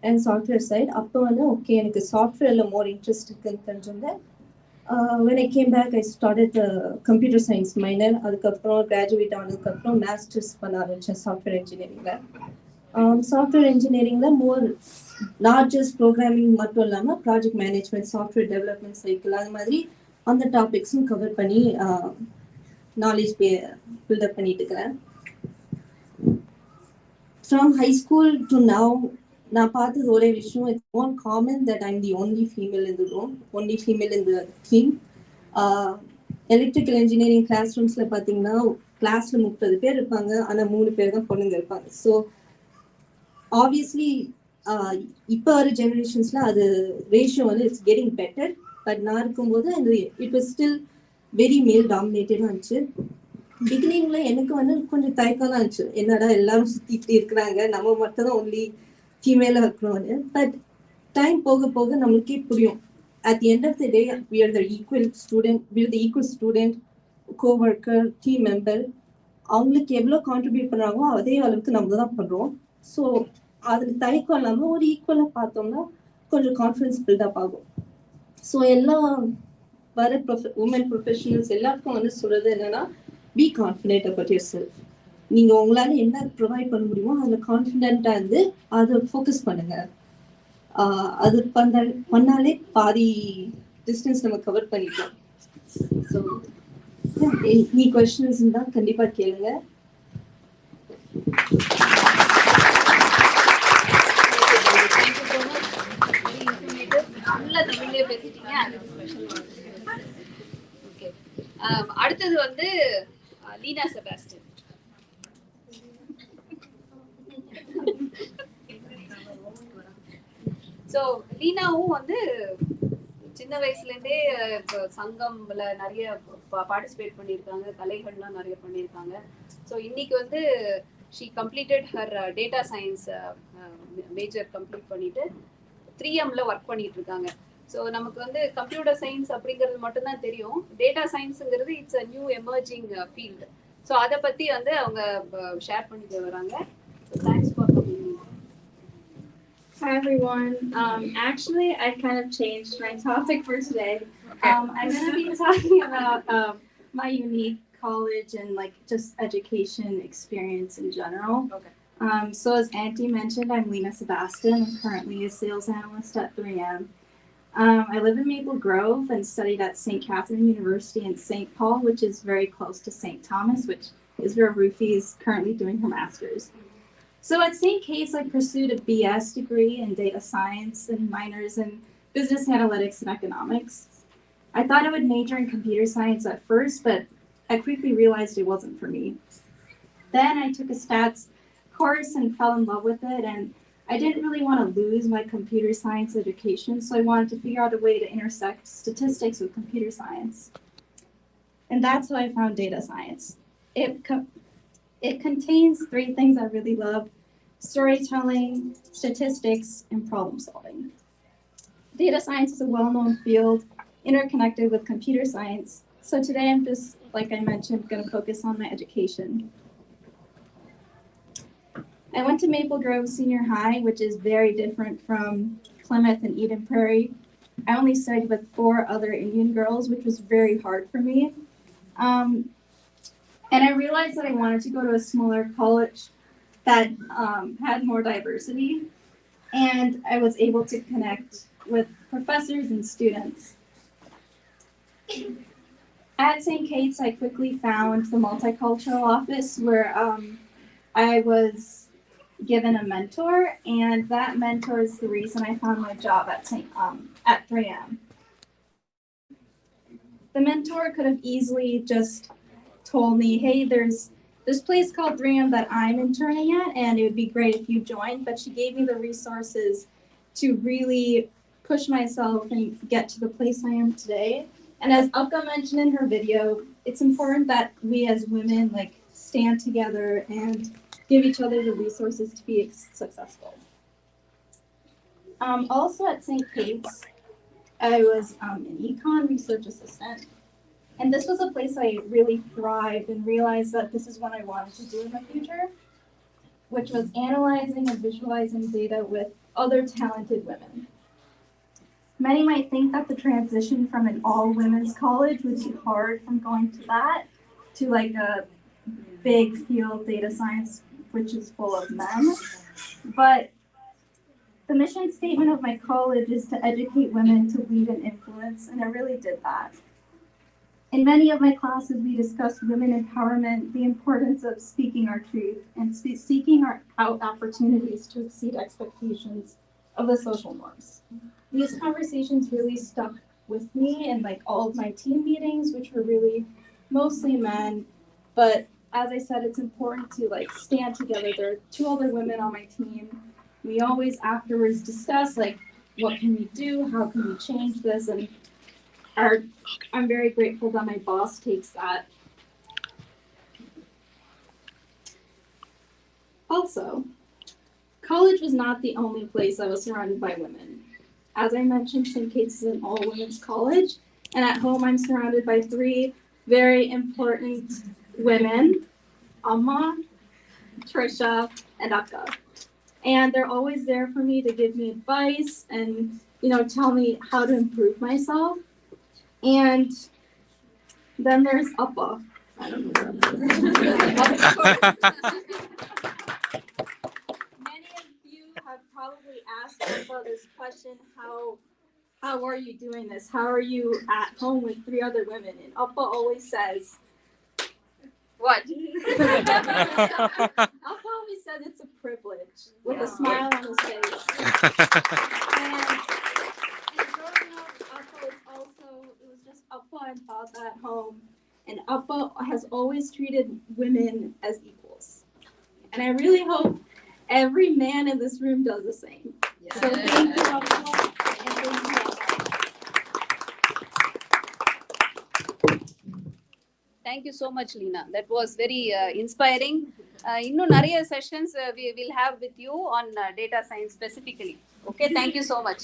and software side. அப்போ வந்து ஓகே எனக்கு சாஃப்ட்வேரில் மோர் இன்ட்ரெஸ்ட் இருக்குன்னு தெரிஞ்சிருந்தேன். when I came back, I started the computer science minor. அதுக்கப்புறம் கிராஜுவேட் ஆனதுக்கப்புறம் மாஸ்டர்ஸ் பண்ண ஆரம்பித்தேன் சாஃப்ட்வேர் இன்ஜினியரிங்கில். சாஃப்ட்வேர் இன்ஜினியரிங்கில் மோர் நாட் ஜஸ்ட் ப்ரோக்ராமிங் மட்டும் இல்லாமல் project management, software development cycle, அது மாதிரி அந்த டாபிக்ஸும் கவர் பண்ணி நாலேஜ் பில்டப் பண்ணிட்டு இருக்கிறேன். From high school to now, நான் பார்த்தது ஒரே விஷயம், it's more common that I'm the only female in the room, only female in the team. Electrical engineering class ரூம்ஸில் பார்த்தீங்கன்னா கிளாஸில் 30 பேர் இருப்பாங்க, ஆனால் 3 பேர் தான் பொண்ணுங்க இருப்பாங்க. ஸோ ஆப்வியஸ்லி இப்போ வர ஜெனரேஷன்ஸில் அது ரேஷியோ வந்து இட்ஸ் கெட்டிங் பெட்டர். பட் நான் இருக்கும்போது அது இட் வாஸ் ஸ்டில் வெரி மேல் டாமினேட்டடாக இருந்துச்சு. பிகினிங்ல எனக்கு வந்து கொஞ்சம் தயக்கம் தான் இருந்துச்சு, என்னடா எல்லாரும் சுத்திட்டு இருக்கிறாங்க, நம்ம மட்டும் தான் ஒன்லி ஃபீமேலா இருக்கணும்னு. பட் டைம் போக போக நம்மளுக்கே புரியும், at the end of the day we are the equal student, co-worker, team member. அவங்களுக்கு எவ்வளோ கான்ட்ரிபியூட் பண்ணுறாங்களோ அதே அளவுக்கு நம்ம தான் பண்ணுறோம். ஸோ அதில் தயக்கம் இல்லாமல் ஒரு ஈக்குவலாக பார்த்தோம்னா கொஞ்சம் கான்ஃபிடன்ஸ் பில்டப் ஆகும். ஸோ எல்லா வர உமன் ப்ரொஃபஷனல்ஸ் எல்லாருக்கும் வந்து சொல்கிறது என்னன்னா, be confident about yourself. நீங்கள் உங்களால் என்ன ப்ரொவைட் பண்ண முடியுமோ அதில் கான்ஃபிடென்ட்டாக இருந்து அதை ஃபோக்கஸ் பண்ணுங்க. அது பண்ணாலே பாதி டிஸ்டன்ஸ் நம்ம கவர் பண்ணிக்கலாம். ஸோ நீ கொஸ்டின்ஸ் இருந்தால் கண்டிப்பாக கேளுங்க. அடுத்தது வந்து லீனா செபாஸ்டியன். ஸோ லீனாவும் வந்து சின்ன வயசுலேருந்தே சங்கம்ல நிறைய பார்ட்டிசிபேட் பண்ணியிருக்காங்க, கலைகள்லாம் நிறைய பண்ணியிருக்காங்க. ஸோ இன்னைக்கு வந்து she completed her data science major complete பண்ணிட்டு 3Mல ஒர்க் பண்ணிட்டு இருக்காங்க. ஸோ நமக்கு வந்து கம்ப்யூட்டர் சயின்ஸ் அப்படிங்கிறது மட்டும்தான் தெரியும், டேட்டா சயின்ஸுங்கிறது it's a new emerging field. So அதை பற்றி வந்து அவங்க ஷேர் பண்ணிட்டு வராங்க. So thanks for coming. Hi everyone. Actually, I kind of changed my topic for today. I'm going to be talking about my unique college and like just education experience in general. Okay. So as Auntie mentioned, I'm Lena Sebastian. I'm currently a sales analyst at 3M. I live in Maple Grove and studied at St. Catherine University in St. Paul, which is very close to St. Thomas, which is where Rufy is currently doing her master's. So at St. Kate's, I pursued a BS degree in data science and minors in business analytics and economics. I thought I would major in computer science at first, but I quickly realized it wasn't for me. Then I took a stats course and fell in love with it, and I didn't really want to lose my computer science education, so I wanted to figure out a way to intersect statistics with computer science. And that's how I found data science. It contains 3 things I really love: storytelling, statistics, and problem solving. Data science is a well-known field interconnected with computer science, So today I'm just, like I mentioned, going to focus on my education. I went to Maple Grove Senior High, which is very different from Plymouth and Eden Prairie. I only studied with 4 other Indian girls, which was very hard for me. And I realized that I wanted to go to a smaller college that had more diversity, and I was able to connect with professors and students. At St. Kate's, I quickly found the multicultural office where I was given a mentor, and that mentor is the reason I found my job at 3M. The mentor could have easily just told me, hey, there's this place called 3M that I'm interning at, and it would be great if you joined, but she gave me the resources to really push myself and get to the place I am today. And as Upka mentioned in her video, it's important that we as women stand together and give each other the resources to be successful. Also at St. Kate's, I was an econ research assistant. And this was a place I really thrived and realized that this is what I wanted to do in the future, which was analyzing and visualizing data with other talented women. Many might think that the transition from an all-women's college would be hard from going to that to a big field data science, which is full of men. But the mission statement of my college is to educate women to lead and influence, and I really did that. In many of my classes, we discussed women empowerment, the importance of speaking our truth, and seeking out opportunities to exceed expectations of the social norms. These conversations really stuck with me in all of my team meetings, which were really mostly men. But as I said, it's important to stand together. There are 2 other women on my team. We always afterwards discuss what can we do, how can we change this, and I'm very grateful that my boss takes that. Also, college was not the only place I was surrounded by women. As I mentioned, St. Kate's is an all-women's college, and at home I'm surrounded by 3 very important women, Amma, Trisha, and Akka. And they're always there for me to give me advice and tell me how to improve myself. And then there's Appa. I don't know where that is. Many of you have probably asked Appa this question, how are you doing this? How are you at home with 3 other women? And Appa always says, what? Appa always said it's a privilege with a smile on his face. And growing up, Appa it was just Appa and Tata at home. And Appa has always treated women as equals. And I really hope every man in this room does the same. Yeah. So thank you, Appa, and thank you, Appa. Thank you so much, Leena. That was very inspiring. Nariya sessions we will have with you on data science specifically. Okay, thank you so much.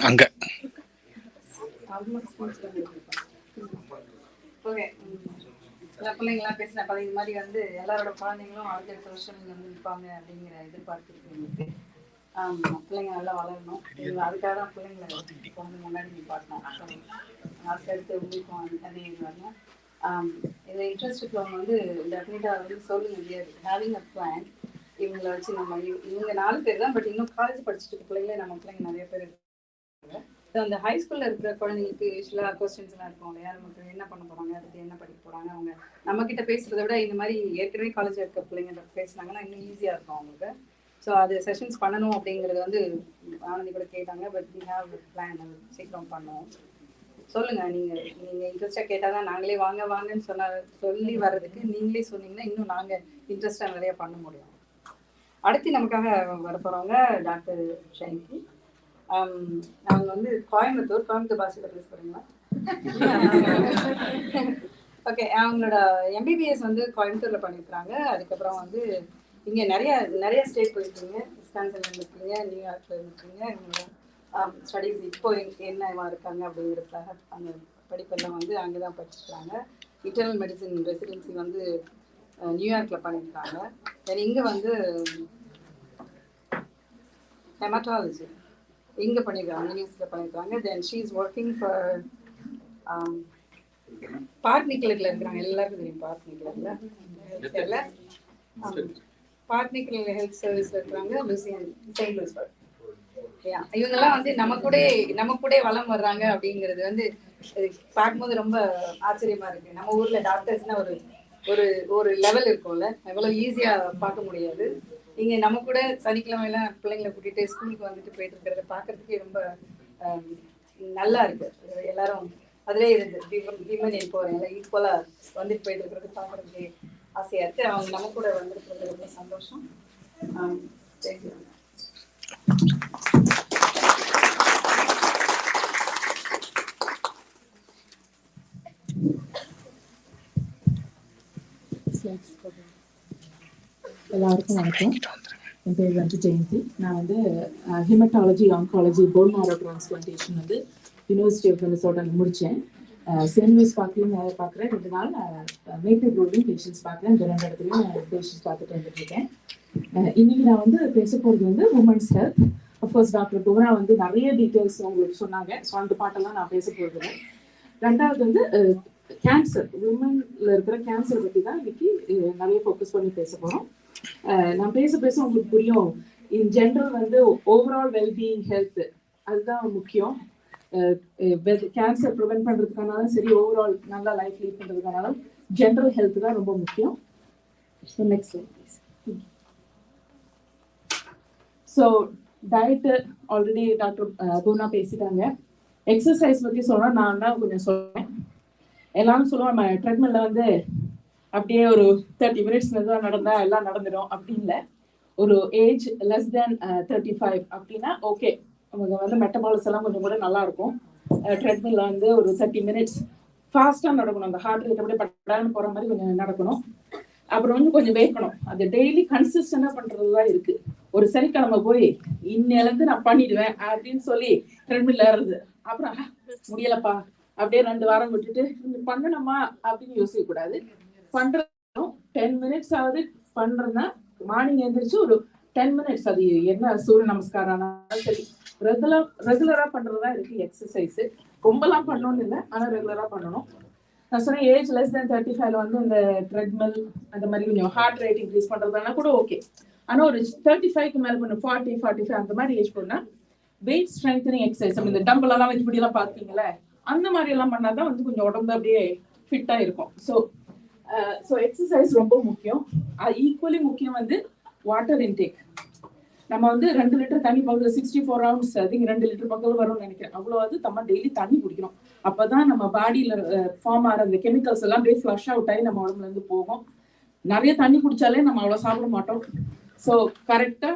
அங்க ஓகே எல்லா பிள்ளைங்களாம் பேசின கதை இது மாதிரி எல்லாரோட குழந்தைங்களும் அடுத்தடுத்த வருஷம் இங்கே நிற்பாங்க அப்படிங்கிற எதிர்பார்ப்பு இருக்கு எங்களுக்கு. பிள்ளைங்க நல்லா வளரணும். அதுக்காக தான் பிள்ளைங்களை குழந்தை முன்னாடி நிப்பாட்டணும். அடுத்தடுத்து உங்களுக்கும் அதே இது வரணும். இதில் இன்ட்ரெஸ்ட் இருக்கிறவங்க டெஃபினட்டாக சொல்லுங்க, ஹேவிங் அ பிளான். இவங்களை வச்சு நம்ம இவங்க 4 பேர் தான், பட் இன்னும் காலேஜ் படிச்சுட்டு இருக்க பிள்ளைங்களே நம்ம பிள்ளைங்க நிறைய பேர் இருக்காங்க. அந்த ஹை ஸ்கூல்ல இருக்கிற குழந்தைங்களுக்கு யூஸ்வலாக கொஸ்டின்ஸ் எல்லாம் இருக்கும் இல்லையா, நமக்கு என்ன பண்ண போறாங்க, அதுக்கு என்ன படிக்க போறாங்க, அவங்க நம்ம கிட்ட பேசுறதை விட இந்த மாதிரி ஏற்கனவே காலேஜ் இருக்க பிள்ளைங்க பேசினாங்கன்னா இன்னும் ஈஸியா இருக்கும் அவங்களுக்கு. ஸோ அது செஷன்ஸ் பண்ணணும் அப்படிங்கிறது ஆனந்தி கூட கேட்டாங்க. பட் வி ஹேவ் பிளான், அது சீக்கிரம் பண்ணுவோம். சொல்லுங்க, நீங்க இன்ட்ரெஸ்டா கேட்டாதான் நாங்களே வாங்கன்னு சொல்லி வர்றதுக்கு நீங்களே சொன்னீங்கன்னா இன்னும் நாங்க இன்ட்ரெஸ்டா நிறைய பண்ண முடியும். அடுத்து நமக்காக வரப்போறவங்க டாக்டர் ஜெயந்தி. அவங்க கோயம்புத்தூர் பாஷையில பேச போறீங்களா? ஓகே, அவங்களோட MBBS கோயம்புத்தூர்ல பண்ணியிருக்கிறாங்க. அதுக்கப்புறம் இங்கே நிறைய ஸ்டேட் போயிருக்கீங்க, விஸ்கான்சன்ல இருந்திருக்கீங்க, நியூயார்க்ல இருந்திருக்கீங்க. ஸ்டடீஸ் இப்போ என்னவா இருக்காங்க அப்படிங்கிறதுக்காக அந்த படிப்பெல்லாம் வந்து அங்கே தான் படிச்சுக்கிறாங்க. இன்டர்னல் மெடிசன் ரெசிடென்சி வந்து நியூயார்க்கில் பண்ணியிருக்காங்க. தென் இங்கே வந்து ஹெமட்டாலஜி இங்கே பண்ணியிருக்காங்க, யூனிவர்சிட்டியில் பண்ணியிருக்காங்க. Then she is working for பார்ட்னிக்கலில் இருக்கிறாங்க. எல்லாருக்கும் தெரியும் பார்ட்னிக்கலில் பார்ட்னிக்கல் ஹெல்த் சர்வீஸில் இருக்கிறாங்க. லூசியன் செயின்ட் லூயிஸ்பர்க். இவங்கெல்லாம் வந்து நம்ம கூட வளம் வர்றாங்க அப்படிங்கிறது வந்து பார்க்கும்போது ரொம்ப ஆச்சரியமா இருக்கு. நம்ம ஊர்ல டாக்டர்ஸ்னா ஒரு ஒரு லெவல் இருக்கும்ல, எவ்வளவு ஈஸியா பார்க்க முடியாது. இங்க நம்ம கூட சனிக்கிழமையெல்லாம் பிள்ளைங்களை கூட்டிட்டு ஸ்கூலுக்கு வந்துட்டு போயிட்டு இருக்கிறத பார்க்கறதுக்கே ரொம்ப நல்லா இருக்கு. எல்லாரும் அதுலேயே இருந்து விமன் எம்பவரிங் ஈக்குவலா வந்துட்டு போயிட்டு இருக்கிறது பார்க்கறதுக்கு ஆசையா இருக்கு. அவங்க நம்ம கூட வந்துருக்கிறது ரொம்ப சந்தோஷம். தேங்க்யூ. எல்லாருக்கும் வணக்கம். என் பேர் வந்து ஜெயந்தி. நான் வந்து ஹெமட்டாலஜி ஆன்காலஜி போன் மேரோ டிரான்ஸ்பிளான்டேஷன் வந்து யூனிவர்சிட்டி ஆஃப் மினசோட்டாவில் முடித்தேன். செயின்ட் லூயிஸ் பார்க்கலையும் பார்க்குறேன், 2 நாள் மேப்பிள் ரோட்லையும் பேஷண்ட்ஸ் பார்க்குறேன். இந்த 2 இடத்துலையும் பேஷண்ட்ஸ் பார்த்துட்டு வந்துட்டுருக்கேன். இன்னைக்கு நான் வந்து பேச போகிறது வந்து women's health. Of course doctor Bhuvana வந்து நிறைய டீட்டெயில்ஸ் உங்களுக்கு சொன்னாங்க. ஸோ அந்த பாட்டெல்லாம் நான் பேச போகிறது. 2வது வந்து கேன்சர், விமன்ல இருக்கிற கேன்சர் பற்றி தான் இன்னைக்கு நிறைய ஃபோக்கஸ் பண்ணி பேச போகிறோம். நான் பேச உங்களுக்கு புரியும். இன் ஜென்ரல் வந்து ஓவரால் வெல்பீயிங் ஹெல்த் அதுதான் முக்கியம். கேன்சர் ப்ரிவென்ட் பண்ணுறதுக்கானாலும் சரி, ஓவரால் நல்லா லைஃப் லீட் பண்ணுறதுக்கானாலும் ஜென்ரல் ஹெல்த் தான் ரொம்ப முக்கியம். So next slide please. So diet already doctor Poona பேசிட்டாங்க. எக்ஸசைஸ் பற்றி சொல்லணும், நான் தான் கொஞ்சம் சொல்றேன். எல்லாரும் சொல்லுவோம் நம்ம ட்ரெட்மில்ல வந்து அப்படியே ஒரு 30 மினிட்ஸ் மெதுவாக நடந்தா எல்லாம் நடந்துடும் அப்படி இல்லை. ஒரு ஏஜ் லெஸ் தேன் 35 அப்படின்னா ஓகே, அவங்க வந்து மெட்டபாலிஸ் எல்லாம் கொஞ்சம் கூட நல்லா இருக்கும். ட்ரெட்மில்ல வந்து ஒரு 30 மினிட்ஸ் ஃபாஸ்ட்டாக நடக்கணும். அந்த ஹார்ட் ரேட் அப்படியே பட்டான்னு போகிற மாதிரி கொஞ்சம் நடக்கணும். அப்புறம் வந்து கொஞ்சம் வேக்கணும். அது டெய்லி கன்சிஸ்டண்டாக பண்ணுறது தான் இருக்குது. ஒரு சனிக்கிழமை போய் இன்னிலேருந்து நான் பண்ணிடுவேன் அப்படின்னு சொல்லி ட்ரெட்மில்ல ஏறுறது, அப்புறம் முடியலப்பா அப்படியே 2 வாரம் விட்டுட்டு பண்ணணுமா அப்படின்னு யோசிக்க கூடாது. பண்றதும் 10 மினிட்ஸ் ஆகுது பண்றதுன்னா மார்னிங் எழுந்திரிச்சு ஒரு 10 மினிட்ஸ், அது என்ன சூரிய நமஸ்காரம் சரி, ரெகுலரா பண்றதா இருக்கு எக்ஸசைஸ். ரொம்பலாம் பண்ணணும்னு இல்லை, ஆனா ரெகுலரா பண்ணணும். நான் சொன்னேன் ஏஜ் லெஸ் தேன் 35 வந்து இந்த ட்ரெட்மில் அந்த மாதிரி கொஞ்சம் ஹார்ட் ரேட் இன்க்ரீஸ் பண்றதுனா கூட ஓகே. ஆனா ஒரு 35க்கு மேல பண்ணும் 40, 45 அந்த மாதிரி ஏஜ் போனா வெயிட் ஸ்ட்ரெங்தனிங் எக்ஸசைஸ், இந்த டம்பிள் எல்லாம் வச்சு இப்படி எல்லாம் பாத்தீங்களே அந்த மாதிரி எல்லாம் பண்ணாதான் வந்து கொஞ்சம் உடம்பு அப்படியே ஃபிட்டா இருக்கும். ஸோ எக்ஸசைஸ் ரொம்ப முக்கியம். ஈக்குவலி முக்கியம் வந்து வாட்டர் இன்டேக். நம்ம வந்து 2 லிட்டர் தண்ணி பக்கத்தில் 64 ounce அதுங்க 2 லிட்டர் பக்கத்தில் வரும்னு நினைக்கிறேன். அவ்வளோவது நம்ம டெய்லி தண்ணி குடிக்கணும். அப்போதான் நம்ம பாடியில் ஃபார்ம் ஆகிற அந்த கெமிக்கல்ஸ் எல்லாம் அப்படியே ஃப்ளஷ் அவுட் ஆகி நம்ம உடம்புல இருந்து போகும். நிறைய தண்ணி குடிச்சாலே நம்ம அவ்வளோ சாப்பிட மாட்டோம். ஸோ கரெக்டாக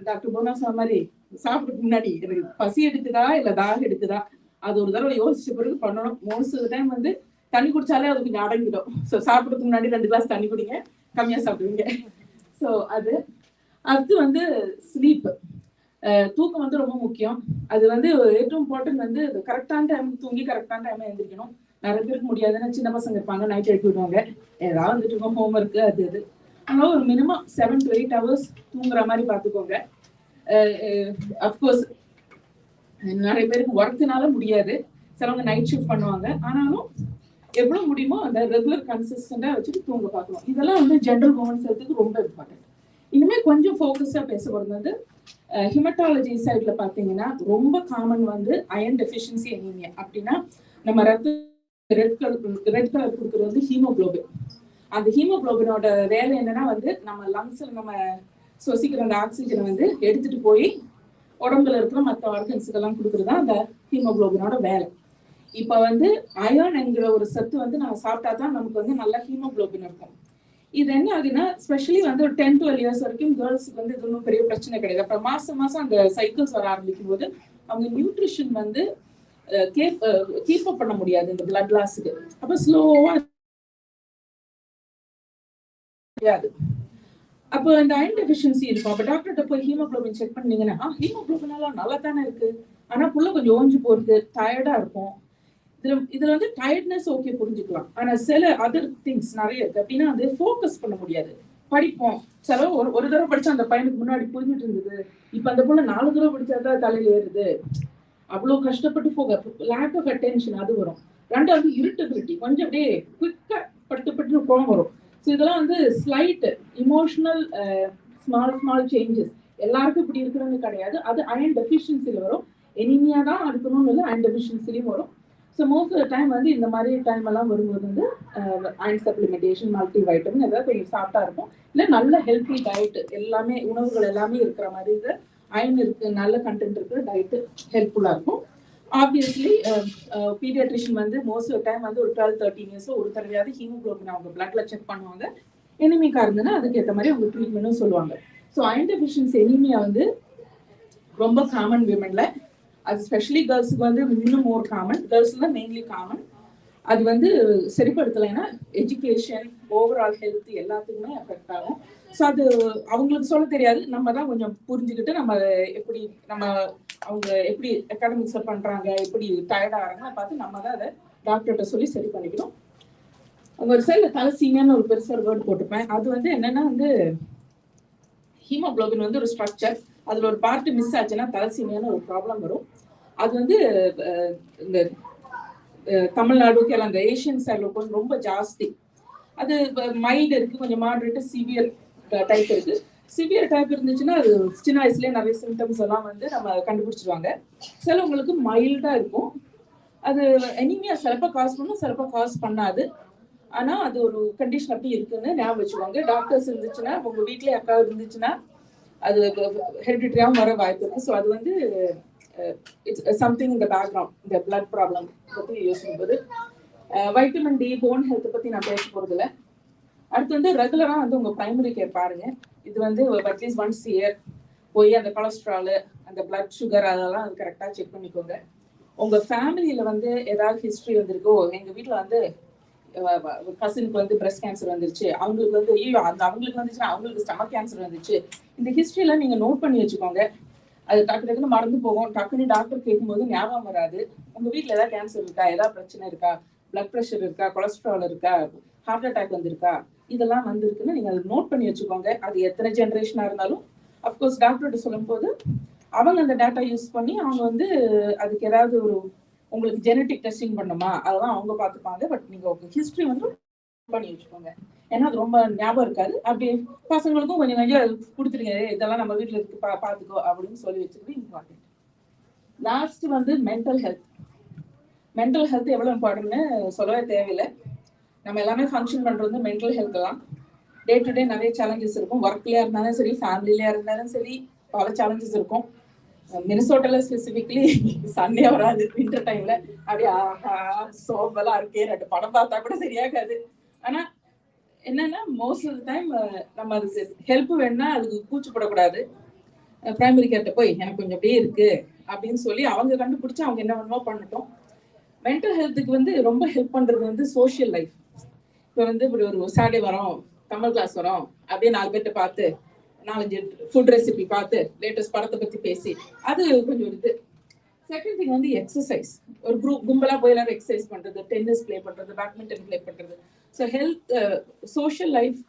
டாக்டர் போனா சொன்ன மாதிரி சாப்பிட்றதுக்கு முன்னாடி எனக்கு பசி எடுக்குதா இல்லை தாகம் எடுக்குதா அது ஒரு தடவை யோசிச்ச பிறகு பண்ணணும். மோஸ்ட் ஆஃப் டைம் வந்து தண்ணி குடிச்சாலே அது கொஞ்சம் அடங்கிடும். ஸோ சாப்பிட்றதுக்கு முன்னாடி 2 கிளாஸ் தண்ணி குடிங்க, கம்மியாக சாப்பிடுவீங்க. ஸோ அடுத்து வந்து ஸ்லீப், தூக்கம் வந்து ரொம்ப முக்கியம். அது வந்து ഏറ്റവും இம்பார்ட்டன்ட் வந்து கரெக்டான டைம் தூங்கி கரெக்டான டைம் எழுந்திரிக்கணும். நிறைய பேருக்கு முடியாதுன்னா சின்ன பசங்க இருப்பாங்க, நைட் எழுப்பி விடுவாங்க, ஏதாவது வந்துட்டு இருக்கோம் ஹோம் ஒர்க்கு அது அதனால ஒரு மினிமம் 7 to 8 hours தூங்குற மாதிரி பார்த்துக்கோங்க. அஃப்கோர்ஸ் நிறைய பேருக்கு ஒர்க்குனால முடியாது, சிலவங்க நைட் ஷிஃப்ட் பண்ணுவாங்க. ஆனாலும் எவ்வளவு முடியுமோ அந்த ரெகுலர் கன்சிஸ்டண்டா வச்சுட்டு தூங்க பார்க்கணும். இதெல்லாம் வந்து ஜென்ரல் உமன்ஸ் ஹெல்த்துக்கு ரொம்ப இம்பார்ட்டன்ட். இனிமே கொஞ்சம் ஃபோக்கஸ்டா பேச போறது ஹிமட்டாலஜி சைட்ல பாத்தீங்கன்னா ரொம்ப காமன் வந்து அயன் டெஃபிஷியன்சி அனீமியா. அப்படின்னா நம்ம ரெட் கலர் கொடுக்குறது வந்து ஹீமோகுளோபின். அந்த ஹீமோகுளோபினோட வேலை என்னன்னா வந்து நம்ம லங்ஸ்ல நம்ம சுவாசிக்கிற அந்த ஆக்சிஜனை வந்து எடுத்துட்டு போய் உடம்புல இருக்கிற மற்ற ஆர்கன்ஸுக்கெல்லாம் கொடுக்குறது தான் அந்த ஹீமோகுளோபினோட வேலை. இப்ப வந்து அயர்ன் என்கிற ஒரு சத்து வந்து நம்ம சாப்பிட்டா தான் நமக்கு வந்து நல்ல ஹீமோகுளோபின் இருக்கும். இது என்ன ஆகுதுன்னா ஸ்பெஷலி வந்து ஒரு 10 to 12 years வரைக்கும் கேர்ள்ஸுக்கு வந்து இது ஒன்றும் பெரிய பிரச்சனை கிடையாது. அப்புறம் மாசம் அந்த சைக்கிள்ஸ் வர ஆரம்பிக்கும் போது அவங்க நியூட்ரிஷன் வந்து கீப் அப் பண்ண முடியாது இந்த பிளட் லாஸுக்கு. அப்ப ஸ்லோவா முடியாது. அப்போ இந்த அயன் டெஃபிஷியன்சி இருக்கும். அப்போ டாக்டர்கிட்ட போய் ஹீமோகுளோபின் செக் பண்ணீங்கன்னா ஹீமோகுளோபின் எல்லாம் நல்லா தானே இருக்கு, ஆனா புள்ள கொஞ்சம் ஓஞ்சு போறது, டயர்டா இருக்கும். இதுல வந்து டயர்ட்னஸ் ஓகே புரிஞ்சுக்கலாம். ஆனா சில அதர் திங்ஸ் நிறைய இருக்கு. அப்படின்னா வந்து ஃபோக்கஸ் பண்ண முடியாது. படிப்போம், சில ஒரு தடவை படிச்சா அந்த பையனுக்கு முன்னாடி புரிஞ்சுட்டு இருந்தது, இப்ப அந்த புள்ள 4 தடவை படிச்சாதான் தலையில ஏறுது. அவ்வளவு கஷ்டப்பட்டு போக லேக் ஆஃப் அட்டென்ஷன் அது வரும். ரெண்டாவது இரிட்டபிலிட்டி, கொஞ்சம் அப்படியே குவிக்கா பட்டு கோவம் வரும். ஸோ இதெல்லாம் வந்து ஸ்லைட் இமோஷனல் ஸ்மால் சேஞ்சஸ். எல்லாருக்கும் இப்படி இருக்கிறவங்க கிடையாது. அது அயன் டெஃபிஷியன்சில வரும். எனிமியா தான் இருக்கணும்னு இல்லை, அயன் டெஃபிஷியன்சிலையும் வரும். ஸோ மோஸ்ட் ஆஃப் டைம் வந்து இந்த மாதிரி டைம் எல்லாம் வரும்போது வந்து அயன் சப்ளிமெண்டேஷன், மல்டி வைட்டமின் ஏதாவது கொஞ்சம் சாப்பிட்டா இருக்கும். இல்லை நல்ல ஹெல்த்தி டயட், எல்லாமே உணவுகள் எல்லாமே இருக்கிற மாதிரி இது அயன் இருக்கு, நல்ல கண்டென்ட் இருக்கிற டயட்டு ஹெல்ப்ஃபுல்லாக இருக்கும். ஆப்வியஸ்லி பீடியாட்ரிஷியன் வந்து மோஸ்ட் ஆஃப் டைம் வந்து ஒரு 12-13 இயர்ஸ் ஒரு தடவையாவது ஹீமோகுளோபின் அவங்க பிளட்ல செக் பண்ணுவாங்க. எனிமிக்கா இருந்ததுன்னா அதுக்கேற்ற மாதிரி அவங்க ட்ரீட்மெண்ட்டும் சொல்லுவாங்க. ஸோ அயன் டெஃபிஷியன்சி எனிமியா வந்து ரொம்ப காமன் விமென்ல, அது ஸ்பெஷலி கேர்ள்ஸுக்கு வந்து இன்னும் மோர் காமன். கேர்ள்ஸ் தான் மெயின்லி காமன். அது வந்து சரிப்படுத்தலைன்னா எஜுகேஷன், ஓவரால் ஹெல்த் எல்லாத்துக்குமே அஃபெக்ட் ஆகும். ஸோ அது அவங்களுக்கு சொல்ல தெரியாது, நம்ம தான் கொஞ்சம் புரிஞ்சுக்கிட்டு நம்ம எப்படி அவங்க எப்படி அகாடமிக்ஸை பண்றாங்க, எப்படி டயர்டாகிறாங்கன்னு பார்த்து நம்ம தான் அதை டாக்டர்கிட்ட சொல்லி சரி பண்ணிக்கணும். அவங்க ஒரு சைடில் தலசீமியான்னு ஒரு பெருசாக வேர்டு போட்டிருப்பேன். அது வந்து என்னன்னா வந்து ஹீமோகுளோபின் வந்து ஒரு ஸ்ட்ரக்சர், அதுல ஒரு பார்ட் மிஸ் ஆச்சுன்னா தலசீமியான ஒரு ப்ராப்ளம் வரும். அது வந்து இந்த தமிழ்நாடு கேரளா அந்த ஏஷியன் சைடில் கொஞ்சம் ரொம்ப ஜாஸ்தி. அது மைல்டு இருக்கு, கொஞ்சம் மாடரேட்டு, சிவியர் டைப் இருக்கு. சிவியர் டைப் இருந்துச்சுன்னா அது சின்ன வயசுலேயே நிறைய சிம்டம்ஸ் எல்லாம் வந்து நம்ம கண்டுபிடிச்சிருவாங்க. சிலவங்களுக்கு மைல்டா இருக்கும். அது எனிமியா சிலப்போ காஸ் பண்ணும், சிலப்போ காஸ் பண்ணாது. ஆனா அது ஒரு கண்டிஷன் அப்படி இருக்குன்னு ஞாபகம் வச்சுக்கோங்க. டாக்டர்ஸ் இருந்துச்சுன்னா, உங்க வீட்லயே அக்கா இருந்துச்சுன்னா அது ஹெரிடிட்டரியாகவும் வர வாய்ப்பு இருக்கு. ஸோ அது வந்து இட்ஸ் சம்திங் இந்த பேக்ரவுண்ட், இந்த பிளட் ப்ராப்ளம் பற்றி யோசிக்கும்போது வைட்டமின் டி, போன் ஹெல்த் பற்றி நான் பேச போகிறது இல்லை. அடுத்து வந்து ரெகுலராக வந்து உங்கள் ப்ரைமரி கேர் பாருங்க. இது வந்து அட்லீஸ்ட் ஒன்ஸ் இயர் போய் அந்த கொலஸ்ட்ராலு, அந்த பிளட் சுகர் அதெல்லாம் அது கரெக்டாக செக் பண்ணிக்கோங்க. உங்கள் ஃபேமிலியில் வந்து ஏதாவது ஹிஸ்ட்ரி வந்திருக்கோ, எங்கள் வீட்டில் வந்து கசினுக்கு வந்து பிரஸ்ட் கேன்சர் வந்துருச்சு, அவங்களுக்கு வந்து அவங்களுக்கு வந்துச்சுன்னா அவங்களுக்கு ஸ்டமக் கேன்சர் வந்துச்சு, இந்த ஹிஸ்ட்ரியெல்லாம் நீங்கள் நோட் பண்ணி வச்சுக்கோங்க. அது டக்குன்னு மறந்து போகும். டக்குன்னு டாக்டர் கேட்கும்போது ஞாபகம் வராது. உங்கள் வீட்டில் ஏதாவது கேன்சர் இருக்கா, ஏதாவது பிரச்சனை இருக்கா, பிளட் ப்ரெஷர் இருக்கா, கொலஸ்ட்ரால் இருக்கா, ஹார்ட் அட்டாக் வந்திருக்கா, இதெல்லாம் வந்திருக்குன்னு நீங்கள் அதை நோட் பண்ணி வச்சுக்கோங்க. அது எத்தனை ஜென்ரேஷனாக இருந்தாலும் அஃப்கோர்ஸ் டாக்டர்கிட்ட சொல்லும் போது அவங்க அந்த டேட்டா யூஸ் பண்ணி அவங்க வந்து அதுக்கு ஏதாவது ஒரு உங்களுக்கு ஜெனட்டிக் டெஸ்டிங் பண்ணுமா அதெல்லாம் அவங்க பார்த்துப்பாங்க. பட் நீங்கள் உங்கள் ஹிஸ்ட்ரி வந்து பண்ணி வச்சுக்கோங்க. ஏன்னா அது ரொம்ப ஞாபகம் இருக்காது. அப்படி பசங்களுக்கும் கொஞ்சம் கொஞ்சம் கொடுத்துருங்க, இதெல்லாம் நம்ம வீட்டில் இருக்கு பார்த்துக்கோ அப்படின்னு சொல்லி வச்சுக்கிறது இம்பார்ட்டன்ட். லாஸ்ட் வந்து மென்டல் ஹெல்த். மென்டல் ஹெல்த் எவ்வளோ இம்பார்ட்டன்ட்னு சொல்லவே தேவையில்லை. நம்ம எல்லாமே ஃபங்க்ஷன் பண்ணுறது மென்டல் ஹெல்த் தான். டே டு டே நிறைய சேலஞ்சஸ் இருக்கும். ஒர்க்லேயே இருந்தாலும் சரி, ஃபேமிலியிலே இருந்தாலும் சரி, பல சேலஞ்சஸ் இருக்கும். மினிசோட்டால ஸ்பெசிஃபிக்லி சண்டே வராது வின்டர் டைம்ல. அப்படியே சோம்பெல்லாம் இருக்கே, 2 படம் பார்த்தா கூட சரியாகாது. ஆனா என்னன்னா மோஸ்ட் ஆஃப் த டைம் நம்ம அதுக்கு ஹெல்ப் வேணும்னா அதுக்கு கூச்சப்படக்கூடாது. பிரைமரி கேர்ட்ட போய் எனக்கு கொஞ்சம் அப்படியே இருக்கு அப்படின்னு சொல்லி அவங்க கண்டுபிடிச்சு அவங்க என்ன வேணுமோ பண்ணட்டும். மென்டல் ஹெல்த்துக்கு வந்து ரொம்ப ஹெல்ப் பண்றது வந்து சோஷியல் லைஃப். இப்போ வந்து இப்படி ஒரு சாட்டர்டே வரோம், தமிழ் கிளாஸ் வரோம், அப்படியே 4 பேர்ட்ட பார்த்து 4-5 ஃபுட் ரெசிபி பார்த்து லேட்டஸ்ட் படத்தை பற்றி பேசி அது கொஞ்சம் இது. செகண்ட் திங் வந்து எக்ஸசைஸ். ஒரு கும்பலாக போய் எல்லாரும் எக்ஸசைஸ் பண்ணுறது, டென்னிஸ் ப்ளே பண்ணுறது, பேட்மிண்டன் ப்ளே பண்ணுறது. So health, social life,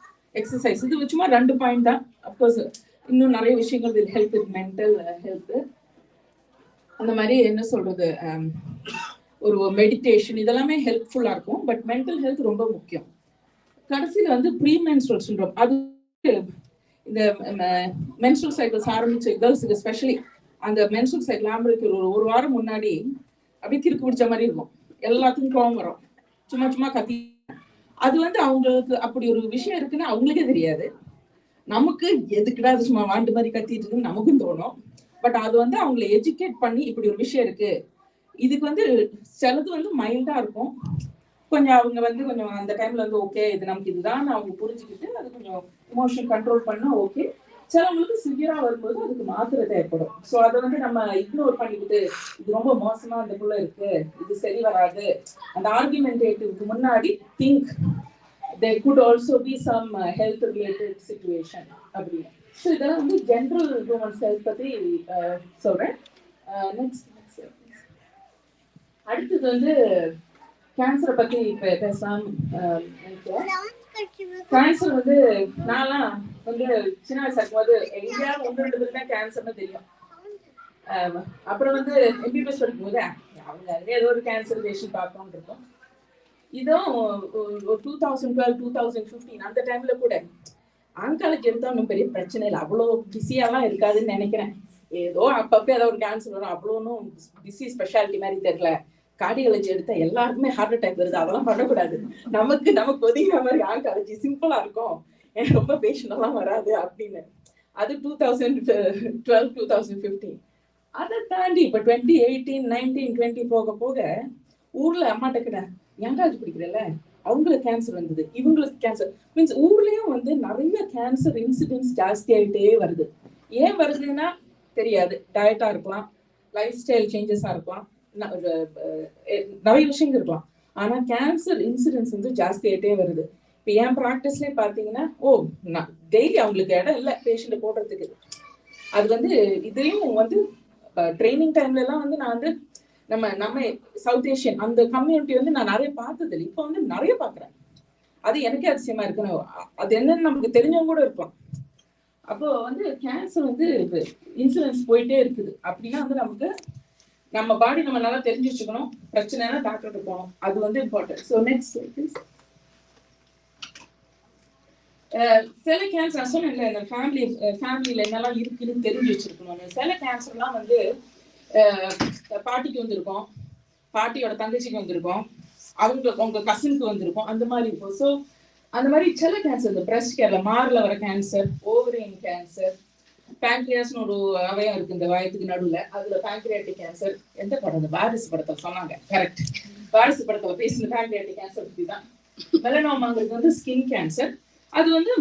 exercise, இது சும்மா 2 பாயிண்ட் தான். அஃப்கோர்ஸ் இன்னும் நிறைய விஷயங்கள் will help with mental health. அந்த மாதிரி என்ன சொல்றது, ஒரு மெடிடேஷன் இதெல்லாமே ஹெல்ப்ஃபுல்லாக இருக்கும். பட் மென்டல் ஹெல்த் ரொம்ப முக்கியம். கடைசியில் வந்து ப்ரீ மென்ஸ்ட்ரல் சிண்ட்ரோம். அது இந்த மென்ஸ்ட்ரல் சைக்கிள்ஸ் ஆரம்பிச்சு கேர்ள்ஸுக்கு ஸ்பெஷலி அந்த மென்ஸ்ட்ரல் சைக்கிள் ஆரம்பிக்கு ஒரு வாரம் முன்னாடி அப்படியே கிறுக்கு பிடிச்ச மாதிரி இருக்கும். எல்லாத்துக்கும் கோவம் வரும், சும்மா கத்தி. அது வந்து அவங்களுக்கு அப்படி ஒரு விஷயம் இருக்குன்னு அவங்களுக்கே தெரியாது. நமக்கு எதுக்குடா அது சும்மா வாண்டு மாதிரி கத்திட்டு இருக்குன்னு நமக்கும் தோணும். பட் அது வந்து அவங்களை எஜுகேட் பண்ணி இப்படி ஒரு விஷயம் இருக்கு, இதுக்கு வந்து சிலது வந்து மைல்டா இருக்கும். கொஞ்சம் அவங்க வந்து கொஞ்சம் அந்த டைம்ல வந்து ஓகே இது நமக்கு இதுதான் அவங்க புரிஞ்சுக்கிட்டு அது கொஞ்சம் இமோஷன் கண்ட்ரோல் பண்ணா ஓகே. சிலவங்களுக்கு சிவியரா வரும்போது அதுக்கு மாத்திரை தேவைப்படும். ஸோ அதை வந்து நம்ம இக்னோர் பண்ணிக்கிட்டு இது ரொம்ப மோசமா அதுக்குள்ள இருக்கு, இது சரி வராது, அந்த ஆர்குமெண்டேட்டிவ்க்கு முன்னாடி think there could also be some health related situation அப்படின்னு. ஸோ இதெல்லாம் வந்து ஜென்ரல் உமன்ஸ் ஹெல்த் பற்றி சொல்கிறேன். நெக்ஸ்ட் அடுத்தது வந்து கேன்சரை பற்றி இப்போ பேசலாம் நினைக்கிறேன். கேன்சர் வந்து நான்லாம் வந்து சின்ன வயசா இருக்கும்போது எங்கேயாவது 1-2 பேருக்கு தான் கேன்சர்னு தெரியும். அப்புறம் வந்து எம்பிபிஎஸ் படிக்கும்போது அவங்க ஏதோ ஒரு கேன்சர் பேஷண்ட் பார்க்கணும்னு இருக்கும். இதுவும் ஒரு 2012-2015 அந்த டைம்ல கூட ஆன்காலஜி எடுத்தா ஒன்றும் பெரிய பிரச்சனை இல்லை, அவ்வளோ பிஸியாலாம் இருக்காதுன்னு நினைக்கிறேன். ஏதோ அப்பப்போ ஏதோ ஒரு கேன்சர் வரும், அவ்வளோ ஒன்றும் பிஸி ஸ்பெஷாலிட்டி மாதிரி தெரியல. கார்டியாலஜி எடுத்தா எல்லாருக்குமே ஹார்ட் அட்டாக் வருது, அதெல்லாம் பண்ணக்கூடாது, நமக்கு ஒதுங்கிற மாதிரி ஆன்காலஜி சிம்பிளா இருக்கும், ரொம்ப பேஷண்ட் எல்லாம் வராது அப்படின்னு. அது 2012-2015. அதை தாண்டி இப்போ 2018, 19, 20 போக போக ஊர்ல அம்மாட்ட கிட்ட யங்காஜ் பிடிக்கிறல்ல அவங்களுக்கு கேன்சர் வந்தது, இவங்களுக்கு கேன்சர் மீன்ஸ் ஊர்லயும் வந்து நிறைய கேன்சர் இன்சிடென்ட்ஸ் ஜாஸ்தி ஆகிட்டே வருது. ஏன் வருதுன்னா தெரியாது, டயட்டா இருக்கலாம், லைஃப் ஸ்டைல் சேஞ்சஸா இருக்கலாம், நிறைய விஷயங்கள் இருக்கலாம். ஆனா கேன்சர் இன்சிடென்ட்ஸ் வந்து ஜாஸ்தி ஆகிட்டே வருது. இப்போ என் ப்ராக்டிஸ்லேயே பார்த்தீங்கன்னா டெய்லி அவங்களுக்கு இடம் இல்லை பேஷண்ட் போடுறதுக்கு. அது வந்து இதையும் வந்து ட்ரைனிங் டைம்ல எல்லாம் வந்து நான் வந்து நம்ம சவுத் ஏஷியன் அந்த கம்யூனிட்டி வந்து நான் நிறைய பார்த்தது இல்லை, இப்போ வந்து நிறைய பார்க்குறேன். அது எனக்கே அதிசயமா இருக்கு, அது என்னன்னு நமக்கு தெரிஞ்சவங்க கூட இருக்கலாம். அப்போ வந்து கேன்சர் வந்து இன்சூரன்ஸ் போயிட்டே இருக்குது அப்படின்னா வந்து நமக்கு நம்ம பாடி நம்ம நல்லா தெரிஞ்சு வச்சுக்கணும், பிரச்சனைனா டாக்டர்கிட்ட போகணும், அது வந்து இம்பார்ட்டன்ட். ஸோ நெக்ஸ்ட் சில கேன்சர் சொன்ன இந்த ஃபேமிலியில என்னெல்லாம் இருக்குன்னு தெரிஞ்சு வச்சிருக்கணும். சில கேன்சர்லாம் வந்து பாட்டிக்கு வந்திருக்கும், பாட்டியோட தங்கச்சிக்கு வந்திருக்கும், உங்க கசினுக்கு வந்திருக்கும், அந்த மாதிரி இருக்கும். ஸோ அந்த மாதிரி சில கேன்சர், இந்த பிரஸ்ட் கேர்ல மார்ல வர கேன்சர், ஓவரியன் கேன்சர், பேங்க்ரியாஸ்னு ஒரு அவயம் இருக்கு இந்த வயத்துக்கு நடுவில், அதுல பேங்க்ரியாட்டிக் கேன்சர். எந்த படம்? இந்த வாரிசு படத்தில் சொன்னாங்க, கரெக்ட், வாரிசு படத்துல பேசின பேங்க்ரியாட்டிக் கேன்சர் பத்தி தான். மெலனோமாங்கிறது வந்து ஸ்கின் கேன்சர். அது வந்து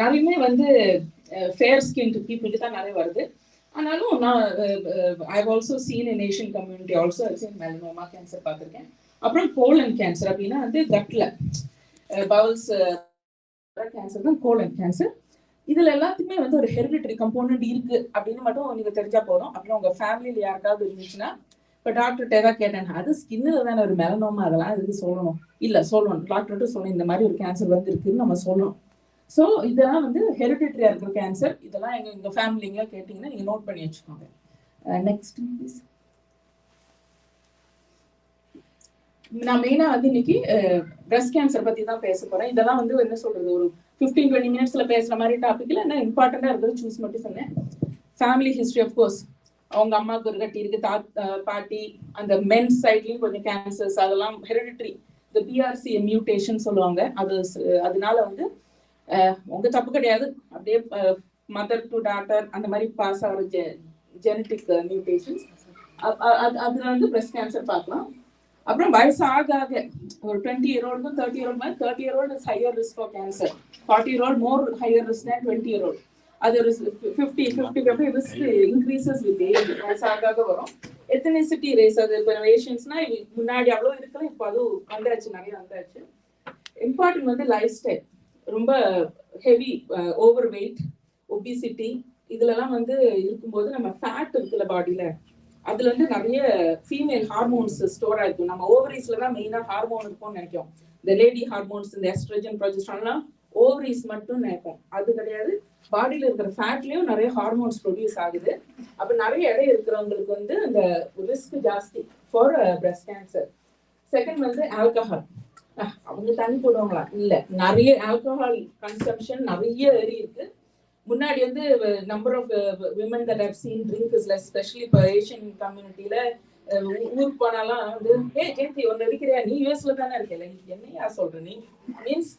நிறையமே வந்து ஃபேர் ஸ்கின் பீப்புளுக்கு தான் நிறைய வருது. ஆனாலும் நான் I've also seen in Asian community also seen melanoma cancer பார்த்துருக்கேன். அப்புறம் கோலன் கேன்சர் அப்படின்னா வந்து கட்ல பவுல்ஸ் கேன்சர் தான் கோலன் கேன்சர். இதுல எல்லாத்துக்குமே வந்து ஒரு ஹெரிடிட்டரி கம்போனன்ட் இருக்கு அப்படின்னு மட்டும் நீங்க தெரிஞ்சா போதும். அப்புறம் உங்க ஃபேமிலியில யாருக்காவது இருந்துச்சுன்னா இப்போ டாக்டர்கிட்ட ஏதாவது கேட்டேன், அது ஸ்கின்னில் தானே ஒரு மெலனோமா, அதெல்லாம் எதுக்கு சொல்லணும்? இல்லை சொல்லணும், டாக்டர்கிட்ட சொல்லணும் இந்த மாதிரி ஒரு கேன்சர் வந்து இருக்குன்னு நம்ம சொல்லணும். ஸோ இதெல்லாம் வந்து ஹெரிடிட்டரியா இருக்கிற கேன்சர். இதெல்லாம் எங்க ஃபேமிலிங்க கேட்டிங்கன்னா நீங்க நோட் பண்ணி வச்சுக்கோங்க. Next please. நான் மெயினாக வந்து இன்னைக்கு பிரஸ்ட் கேன்சர் பற்றி தான் பேச போகிறேன். இதெல்லாம் வந்து என்ன சொல்கிறது, ஒரு 15-20 மினிட்ஸில் பேசுகிற மாதிரி டாப்பிக்கில் என்ன இம்பார்ட்டண்ட்டாக இருக்கிறது சூஸ் மட்டும் சொன்னேன். ஃபேமிலி ஹிஸ்ட்ரி ஆஃப்கோர்ஸ், அவங்க அம்மாவுக்கு ஒரு கட்டி இருக்கு, பாட்டி, அந்த மென்ஸ் சைட்லேயும் கொஞ்சம் கேன்சர்ஸ், அதெல்லாம் ஹெரிடிட்டரி, இந்த பிஆர்சி மியூட்டேஷன் சொல்லுவாங்க. அதனால வந்து உங்கள் தப்பு கிடையாது, அப்படியே மதர் டு டாட்டர் அந்த மாதிரி பாஸ் ஆகிற ஜெனட்டிக் மியூட்டேஷன்ஸ், அதுல வந்து பிரஸ்ட் கேன்சர் பார்க்கலாம். அப்புறம் வயசு ஆக ஆக ஒரு 20-year-old 30-year-old மாதிரி 30-year-old is higher risk for cancer, 40-year-old more higher risk than 20-year-old. அது 50 risk increases with age. வயசு ஆக ஆக வரும். எத்தனிசிட்டி ரேஸ், அது இப்போ ஏஷியன்ஸ்னா முன்னாடி அவ்வளோ இருக்கலாம், இப்போ அது வந்தாச்சு, நிறைய வந்தாச்சு. இம்பார்ட்டன்ட் வந்து லைஃப் ஸ்டைல், ரொம்ப ஹெவி ஓவர் வெயிட், ஒபிசிட்டி, இதுலலாம் வந்து இருக்கும்போது நம்ம ஃபேட் இருக்குல்ல பாடியில, அதுல வந்து நிறைய ஃபீமேல் ஹார்மோன்ஸ் ஸ்டோர் ஆயிருக்கும். நம்ம ஓவரீஸ்ல தான் மெயினா ஹார்மோன் இருக்கும்னு நினைக்கும். இந்த லேடி ஹார்மோன்ஸ், இந்த எஸ்ட்ரோஜன், ப்ரொஜெஸ்டரான்லாம் ஓவரீஸ் மட்டும் நினைப்போம், அது கிடையாது. பாடியில இருக்கிற ஃபேட்லயும் நிறைய ஹார்மோன்ஸ் ப்ரொடியூஸ் ஆகுது. அப்ப நிறைய எடை இருக்கிறவங்களுக்கு வந்து அந்த ரிஸ்க் ஜாஸ்தி ஃபார் பிரஸ்ட் கேன்சர். செகண்ட் வந்து ஆல்கஹால். அவங்க தண்ணி போடுவாங்களா? இல்ல, நிறைய ஆல்கஹால் கன்சம்ஷன் நிறைய இருக்கு. முன்னாடி வந்து number of women that have seen drink is less, especially இப்போ ஏஷியன் கம்யூனிட்டியில. ஊருக்கு போனாலாம் வந்து ஜெயந்தி ஒன்று இருக்கிறியா, நீ யூஎஸ்ல தானே இருக்கல, என்னையா சொல்ற நீ, மீன்ஸ்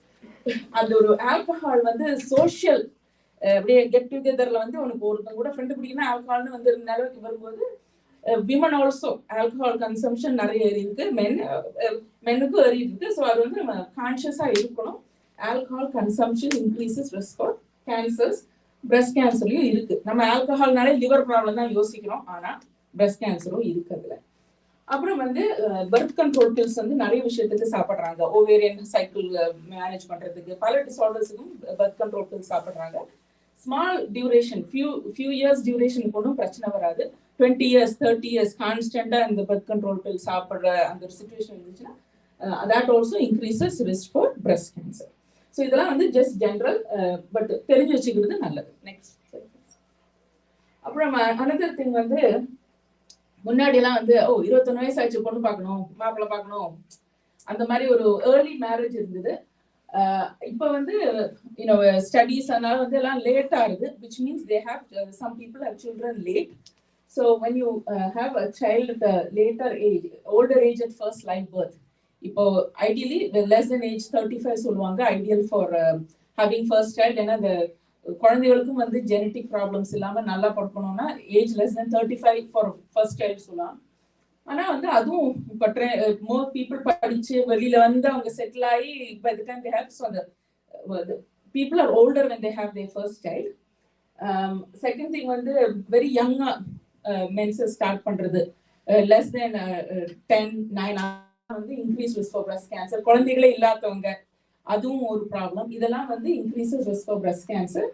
அந்த ஒரு ஆல்கஹால் வந்து சோஷியல் அப்படியே கெட் டுகெதர்ல வந்து உனக்கு ஒருத்தங்க கூட ஃப்ரெண்டு பிடிக்குன்னா ஆல்கஹால்னு வந்து நிலவுக்கு வரும்போது விமன் ஆல்சோ ஆல்கஹால் கன்சம்ஷன் நிறைய இருக்கு, மென்னுக்கும் ஏறி இருக்கு. ஸோ அது வந்து நம்ம கான்சியஸா இருக்கணும். Alcohol consumption increases risk for cancers. Breast கேன்சர்லயும் இருக்கு. நம்ம ஆல்கஹால்னாலே லிவர் ப்ராப்ளம் தான் யோசிக்கிறோம், ஆனா பிரஸ்ட் கேன்சரும் இருக்கு அதுல. அப்புறம் வந்து பர்த் கண்ட்ரோல் பில்ஸ் வந்து நிறைய விஷயத்துக்கு சாப்பிட்றாங்க. ஓவேரியன் சைக்கிள் மேனேஜ் பண்றதுக்கு பல டிசார்டர்ஸுக்கும் பர்த் கண்ட்ரோல் பில்ஸ் சாப்பிட்றாங்க. ஸ்மால் டியூரேஷன் ஃபியூ இயர்ஸ் டியூரேஷனுக்கு ஒன்றும் பிரச்சனை வராது. 20 years 30 years கான்ஸ்டன்டா இந்த பர்த் கண்ட்ரோல் பில் சாப்பிட்ற அந்த ஒரு சுச்சுவேஷன் இருந்துச்சுன்னா that also increases risk for breast cancer. So இதெல்லாம் வந்து ஜஸ்ட் ஜென்ரல், பட் தெரிஞ்சு வச்சுக்கிறது நல்லது. நெக்ஸ்ட். அப்புறம் another thing வந்து முன்னாடியெல்லாம் வந்து 21 வயசு ஆச்சு பொண்ணு பார்க்கணும் மாப்பிள்ளை பார்க்கணும் அந்த மாதிரி ஒரு ஏர்லி மேரேஜ் இருந்தது. இப்போ வந்து ஸ்டடீஸ் அதனால வந்து எல்லாம் லேட் ஆகுது, which means they have some people have children late. So when you have a child at a later age, older age at first live birth, இப்போ ideally less than age 35 சொல்லுவாங்க ideal for having first child. ஏன்னா the குழந்தைகளுக்கும் வந்து ஜெனட்டிக் ப்ராப்ளம்ஸ் இல்லாம நல்லா படுக்கணும்னா age less then 35 for first child சொல்லலாம். ஆனா வந்து அதுவும் இப்போ மோர் பீப்புள் படிச்சு வெளியில வந்து அவங்க செட்டில் ஆகி by the time they have so அந்த people are older when they have their first child. Second thing வந்து வெரி யங்கா மென்சஸ் ஸ்டார்ட் பண்றது லெஸ் தென் 10-9 வந்து increase risk for breast cancer. குழந்தைகளே இல்லாதவங்க அதுவும் ஒரு ப்ராப்ளம். இதெல்லாம் வந்து increases risk for breast cancer.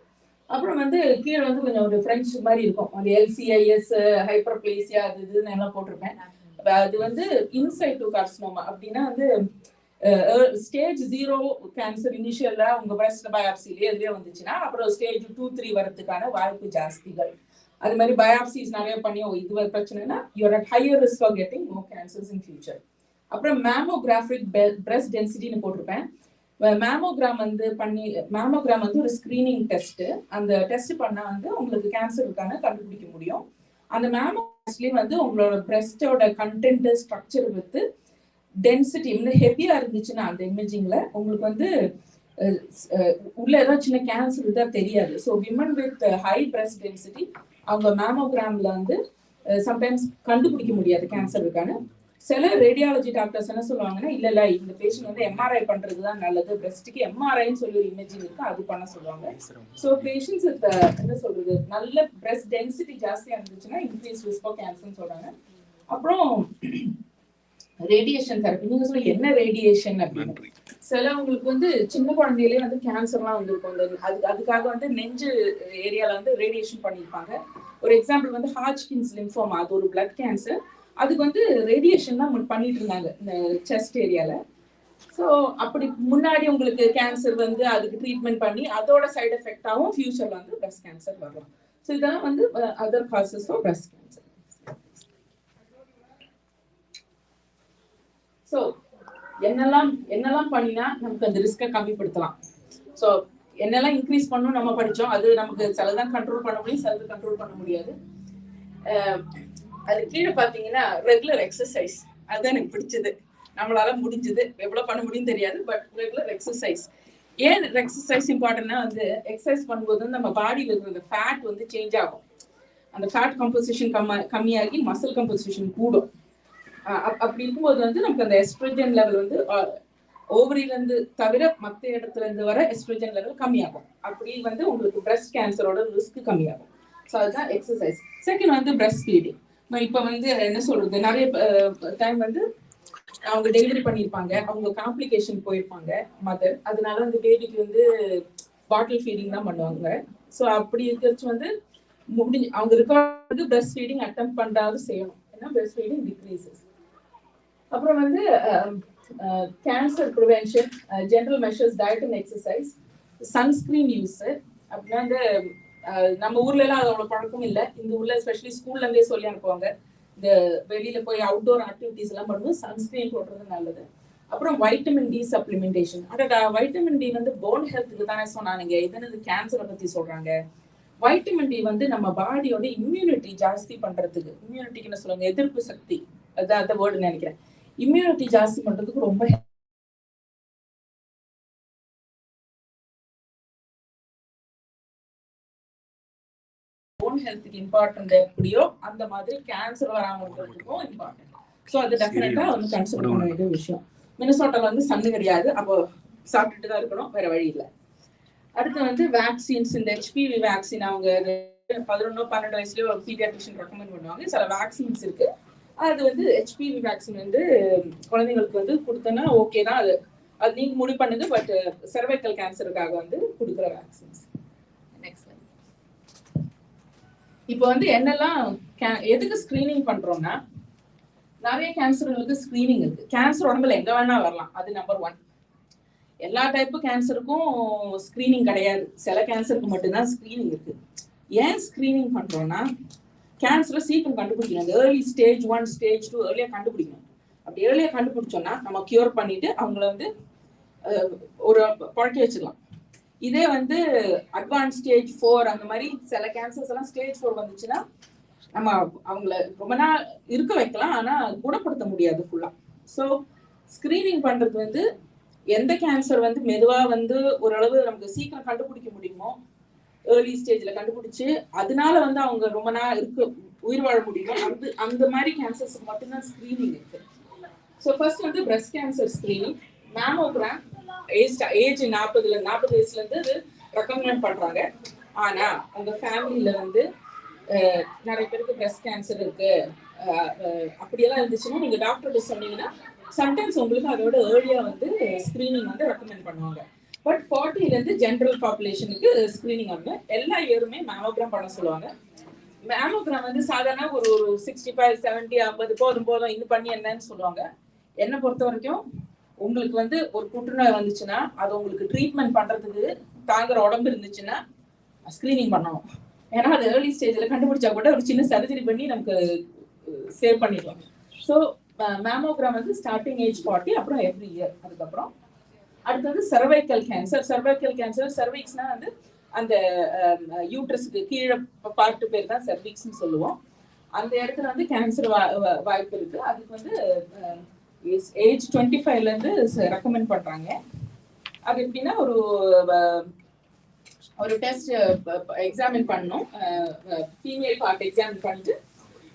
அப்புறம் வந்து கீழே வந்து கொஞ்சம் ஒரு ஃப்ரெஞ்ச் மாதிரி இருக்கும், அந்த LCIS ஹைப்பர்பிளேசியா அது இதுன்னு எல்லாம் போட்டிருப்பேன். அது வந்து இன்சைட்டோ கார்சினோமா அப்படின்னா வந்து ஸ்டேஜ் 0 கேன்சர் இனிஷியலா உங்க பிரஸ்ட் பயாப்சிலே இதுலயே வந்துச்சுன்னா அப்புறம் ஸ்டேஜ் 2-3 வரதுக்கான வாய்ப்பு ஜாஸ்திகள். அது மாதிரி பயாப்சிஸ் நிறைய பண்ணி இது ஒரு பிரச்சனைனா you're at higher risk for getting more cancers in future. அப்புறம் மேமோகிராஃபிக் பிரஸ்ட் டென்சிட்டின்னு போட்டிருப்பேன். மேமோகிராம் வந்து ஒரு ஸ்கிரீனிங் டெஸ்ட். அந்த டெஸ்ட் பண்ணா வந்து உங்களுக்கு கேன்சருக்கான கண்டுபிடிக்க முடியும். அந்த மேமோகிராம்லயே வந்து உங்களோட பிரஸ்டோட கண்டென்ட் ஸ்ட்ரக்சர் வித் டென்சிட்டி வந்து ஹெவியா இருந்துச்சுன்னா அந்த இமேஜிங்ல உங்களுக்கு வந்து உள்ள ஏதாவது சின்ன கேன்சர் இருந்தா தெரியாது. So women with high breast density அவங்க மேமோகிராம்ல வந்து சம்டைம்ஸ் கண்டுபிடிக்க முடியாது கேன்சருக்கான. சில ரேடியாலஜி டாக்டர்ஸ் என்ன சொல்லுவாங்கன்னா இல்ல இந்த பேஷண்ட் வந்து MRI பண்றதுதான் நல்லது, பிரஸ்ட்டுக்கு MRIன்னு சொல்லி ஒரு இமேஜிங் இருக்கு அது பண்ண சொல்லுவாங்க. ஸோ பேஷண்ட்ஸ் என்ன சொல்றது நல்ல பிரஸ்ட் டென்சிட்டி ஜாஸ்தியா இருந்துச்சுன்னா இன்க்ரீஸ் ரிஸ்க் ஃபார் கேன்சர்னு சொல்றாங்க. அப்புறம் ரேடியேஷன் தெரப்பி. நீங்க சொல்ல என்ன ரேடியேஷன் அப்படின்னு சிலவங்களுக்கு வந்து சின்ன குழந்தையிலேயே வந்து கேன்சர்லாம் வந்துருக்கும். அதுக்காக வந்து நெஞ்சு ஏரியால வந்து ரேடியேஷன் பண்ணியிருப்பாங்க. ஒரு எக்ஸாம்பிள் வந்து ஹாட்ச்கின்ஸ் லிம்ஃபோமா, அது ஒரு பிளட் கேன்சர். அதுக்கு வந்து ரேடியேஷன் தான் பண்ணிட்டு இருந்தாங்க இந்த செஸ்ட் ஏரியால. ஸோ அப்படி முன்னாடி உங்களுக்கு கேன்சர் வந்து அதுக்கு ட்ரீட்மெண்ட் பண்ணி அதோட சைடு எஃபெக்டாகவும் ஃபியூச்சர்ல வந்து பிரஸ்ட் கேன்சர் வரலாம். ஸோ இதெல்லாம் வந்து other causes of breast cancer. So என்னெல்லாம் பண்ணினா நமக்கு அந்த ரிஸ்கை கம்மிப்படுத்தலாம். ஸோ என்னெல்லாம் இன்க்ரீஸ் பண்ணணும் நம்ம படித்தோம். அது நமக்கு சிலதான் கண்ட்ரோல் பண்ண முடியும், சிலது கண்ட்ரோல் பண்ண முடியாது. அது கீழே பார்த்தீங்கன்னா ரெகுலர் எக்ஸசைஸ் அதுதான் எனக்கு பிடிச்சது. நம்மளால முடிஞ்சது எவ்வளவு பண்ண முடியும் தெரியாது, பட் ரெகுலர் எக்ஸசைஸ். ஏன் எக்ஸசைஸ் இம்பார்ட்டன்ட்னா வந்து எக்ஸசைஸ் பண்ணும்போது நம்ம பாடியில் இருக்கிற ஃபேட் வந்து சேஞ்ச் ஆகும். அந்த ஃபேட் கம்போசிஷன் கம்மியாகி மசில் கம்போசிஷன் கூடும். அப்படி இருக்கும்போது வந்து நமக்கு அந்த எஸ்ட்ரோஜன் லெவல் வந்து ஓவரியில இருந்து தவிர மற்ற இடத்துல இருந்து வர எஸ்ட்ரோஜன் லெவல் கம்மியாகும். அப்படி வந்து உங்களுக்கு பிரஸ்ட் கேன்சரோட ரிஸ்க் கம்மியாகும். ஸோ அதுதான் எக்ஸசைஸ். செகண்ட் வந்து பிரஸ்ட் ஃபீடிங். இப்போ வந்து என்ன சொல்றது நிறைய டைம் வந்து அவங்க டெலிவரி பண்ணியிருப்பாங்க, அவங்க காம்ப்ளிகேஷன் போயிருப்பாங்க மதர். அதனால வந்து பேபிக்கு வந்து பாட்டில் ஃபீடிங் தான் பண்ணுவாங்க. ஸோ அப்படி இருக்கிறது வந்து அவங்க இருக்க பிரஸ்ட் ஃபீடிங் அட்டெம்ப்ட் பண்றாது செய்யணும். ஏன்னா பிரஸ்ட் ஃபீடிங் டிக்ரீசஸ். அப்புறம் வந்து cancer prevention, general measures, diet and exercise, sunscreen use. அப்படின்னா வந்து நம்ம ஊர்ல எல்லாம் அதோட பழக்கம் இல்லை. இந்த ஊர்ல எஸ்பெஷலி ஸ்கூல்ல இருந்தே சொல்லி அனுப்புவாங்க, இந்த வெளியில போய் அவுட்டோர் ஆக்டிவிட்டிஸ் எல்லாம் பண்ணும்போது சன்ஸ்கிரீன் போடுறது நல்லது. அப்புறம் vitamin D supplementation. Vitamin D வந்து போன் ஹெல்த்துக்கு தானே சொன்னாங்க, இதனது கேன்சரை பத்தி சொல்றாங்க. வைட்டமின் டி வந்து நம்ம பாடியோட இம்யூனிட்டி ஜாஸ்தி பண்றதுக்கு, இம்யூனிட்டிக்கு என்ன சொல்லுவாங்க எதிர்ப்பு சக்தி, அதான் அந்த வேர்டு நினைக்கிறேன், இம்யூனிட்டி ஜாஸ்தி பண்றதுக்கு ரொம்ப போன் ஹெல்த்துக்கு இம்பார்ட்டன்ட் எப்படியோ அந்த மாதிரி கேன்சர் வராம இருக்கிறதுக்கும் இம்பார்ட்டன்ட். ஸோ அது டெஃபினட்டா வந்து கன்சிடர் பண்ண வேண்டிய விஷயம். மினசோட்டால வந்து சன்னு கிடையாது, அப்போ சாப்பிட்டுட்டு தான் இருக்கணும், வேற வழி இல்லை. அடுத்து வந்து வேக்சின்ஸ். இந்த HPV வேக்சின் அவங்க 11-12 வயசுலயே ஒரு பீடியாட்ரிஷியன் ரெக்கமெண்ட் பண்ணுவாங்க. சில வேக்சின்ஸ் இருக்கு. அது வந்து ஹெச்பிவி வேக்சின் வந்து குழந்தைங்களுக்கு வந்து கொடுத்தோன்னா ஓகே தான். அது அது நீங்கள் முடிவு பண்ணுங்க. பட் செர்வைக்கல் கேன்சருக்காக வந்து கொடுக்குற வேக்சின்ஸ். Next line. இப்போ வந்து என்னெல்லாம் எதுக்கு ஸ்க்ரீனிங் பண்ணுறோம்னா, நிறைய கேன்சர்களுக்கு ஸ்க்ரீனிங் இருக்கு. கேன்சர் உடம்புல எங்கே வேணா வரலாம், அது நம்பர் 1. எல்லா டைப்பு கேன்சருக்கும் ஸ்க்ரீனிங் கிடையாது. சில கேன்சருக்கு மட்டும்தான் ஸ்க்ரீனிங் இருக்கு. ஏன் ஸ்க்ரீனிங் பண்ணுறோம்னா, கேன்சரை சீக்கிரம் கண்டுபிடிக்கணும். அந்த ஏர்லி ஸ்டேஜ் 1 ஸ்டேஜ் 2 ஏர்லியாக கண்டுபிடிக்கணும். அப்படி ஏர்லியாக கண்டுபிடிச்சோன்னா நம்ம கியூர் பண்ணிட்டு அவங்கள வந்து ஒரு பழக்கி வச்சிடலாம். இதே வந்து அட்வான்ஸ் ஸ்டேஜ் 4 அந்த மாதிரி சில கேன்சர்ஸ் எல்லாம் ஸ்டேஜ் 4 வந்துச்சுன்னா நம்ம அவங்கள ரொம்ப நாள் இருக்க வைக்கலாம், ஆனால் குணப்படுத்த முடியாது ஃபுல்லாக. ஸோ ஸ்க்ரீனிங் பண்ணுறது வந்து எந்த கேன்சர் வந்து மெதுவாக வந்து ஓரளவு நமக்கு சீக்கிரம் கண்டுபிடிக்க முடியுமோ, ஏர்லி ஸ்டேஜில் கண்டுபிடிச்சு அதனால வந்து அவங்க ரொம்ப நாள் உயிர் வாழ முடியுமோ அந்த மாதிரி கேன்சர்ஸுக்கு மட்டும்தான் ஸ்க்ரீனிங் இருக்கு. ஸோ ஃபர்ஸ்ட் வந்து breast cancer screening. Mammogram age 40 வயசுலேருந்து அது ரெக்கமெண்ட் பண்ணுறாங்க. ஆனால் உங்கள் ஃபேமிலியில் வந்து நிறைய பேருக்கு பிரஸ்ட் கேன்சர் இருக்கு அப்படியெல்லாம் இருந்துச்சுன்னா நீங்கள் டாக்டர்கிட்ட சொன்னீங்கன்னா சம்டைம்ஸ் உங்களுக்கு அதோட ஏர்லியாக வந்து ஸ்க்ரீனிங் வந்து ரெக்கமெண்ட் பண்ணுவாங்க. பட் 40லேருந்து ஜென்ரல் பாப்புலேஷனுக்கு ஸ்க்ரீனிங் வந்து எல்லா இயருமே மேமோகிராம் பண்ண சொல்லுவாங்க. மேமோகிராம் வந்து சாதாரண ஒரு 65, 70, 50 போதும் இன்னும் பண்ணி என்னன்னு சொல்லுவாங்க. என்னை பொறுத்த வரைக்கும் உங்களுக்கு வந்து ஒரு புற்றுநோய் வந்துச்சுன்னா அது உங்களுக்கு ட்ரீட்மெண்ட் பண்ணுறதுக்கு தாங்குற உடம்பு இருந்துச்சுன்னா ஸ்க்ரீனிங் பண்ணணும். ஏன்னா அது ஏர்லி ஸ்டேஜில் கண்டுபிடிச்சா கூட ஒரு சின்ன சர்ஜரி பண்ணி நமக்கு சேவ் பண்ணிடுவாங்க. ஸோ மேமோகிராம் வந்து ஸ்டார்டிங் ஏஜ் 40, அப்புறம் எவ்ரி இயர். அதுக்கப்புறம் அடுத்தது சர்வைக்கல் கேன்சர். சர்வைக்கல் கேன்சர், சர்விக்ஸ்னா வந்து அந்த யூட்ரஸுக்கு கீழே பார்ட்டு பேர் தான் சர்விக்ஸ்ன்னு சொல்லுவோம். அந்த இடத்துல வந்து கேன்சர் வாய்ப்பு இருக்கு. அதுக்கு வந்து ஏஜ் 25லேருந்து ரெக்கமெண்ட் பண்ணுறாங்க. அது எப்படின்னா ஒரு டெஸ்ட் எக்ஸாமின் பண்ணணும். ஃபீமேல் பார்ட் எக்ஸாமின் பண்ணிட்டு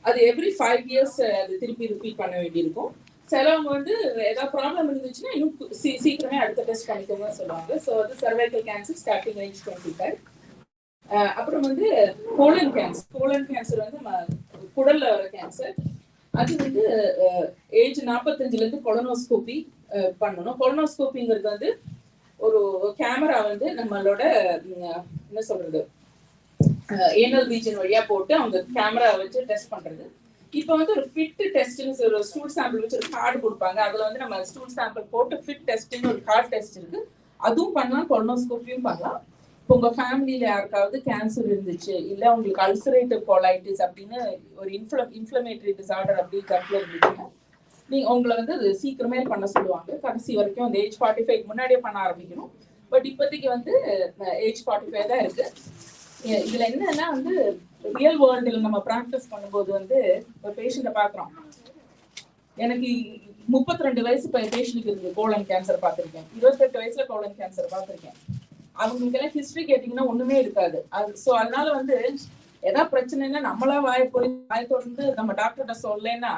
அது எவ்ரி 5 இயர்ஸ் அது திருப்பி ரிப்பீட் பண்ண வேண்டியிருக்கும். சிலவங்க வந்து ஏதாவது ப்ராப்ளம் இருந்துச்சுன்னா இன்னும் சீக்கிரமே அடுத்த டெஸ்ட் பண்ணிக்கோங்க சொல்லுவாங்க. ஸோ அது சர்வைக்கல் கேன்சர் ஸ்டார்டிங் ஏஜ் 25. அப்புறம் வந்து கோலன் கேன்சர் வந்து குடல்ல வர கேன்சர். அது வந்து ஏஜ் 45லேருந்து கொலனோஸ்கோபி பண்ணணும். கொலனோஸ்கோபிங்கிறது வந்து ஒரு கேமரா வந்து நம்மளோட என்ன சொல்றது ஏனல் ரீஜன் வழியா போட்டு அவங்க கேமரா வச்சு டெஸ்ட் பண்றது. இப்போ வந்து ஒரு ஃபிட் டெஸ்ட்னு ஒரு ஸ்டூல் சாம்பிள் வச்சு ஒரு கார்டு கொடுப்பாங்க. அதுல வந்து நம்ம ஸ்டூல் சாம்பிள் போட்டு ஃபிட் டெஸ்ட்னு ஒரு கார்டு டெஸ்ட் இருக்கு. அதுவும் பண்ணலாம், கொலனோஸ்கோப்பியும் பண்ணலாம். இப்போ உங்க ஃபேமிலியில யாருக்காவது கேன்சர் இருந்துச்சு, இல்ல உங்களுக்கு அல்சரேட்டிவ் கோலைட்டிஸ் அப்படின்னு ஒரு இன்ஃப்ளமேட்டரி டிசார்டர் அப்படி கட்ல இருந்துச்சுன்னா நீங்க உங்களை வந்து அது சீக்கிரமே பண்ண சொல்லுவாங்க. கடைசி வரைக்கும் அந்த ஏஜ் 45 முன்னாடியே பண்ண ஆரம்பிக்கணும். பட் இப்போதைக்கு வந்து ஏஜ் 45 தான் இருக்கு. இதுல என்னன்னா வந்து ரியல் வேர்ல்டில் நம்ம ப்ராக்டிஸ் பண்ணும்போது வந்து ஒரு பேஷண்ட்டை பார்க்குறோம். எனக்கு 32 வயசு பேஷண்ட்டுக்கு இருக்கு கோலன் கேன்சர் பார்த்துருக்கேன். 28 வயசுல கோலன் கேன்சர் பார்த்துருக்கேன். அவங்களுக்கெல்லாம் ஹிஸ்ட்ரி கேட்டிங்கன்னா ஒண்ணுமே இருக்காது. ஸோ அதனால வந்து ஏதாவது பிரச்சனைன்னா நம்மளா வாயை தொடர்ந்து நம்ம டாக்டர்கிட்ட சொல்லலைன்னா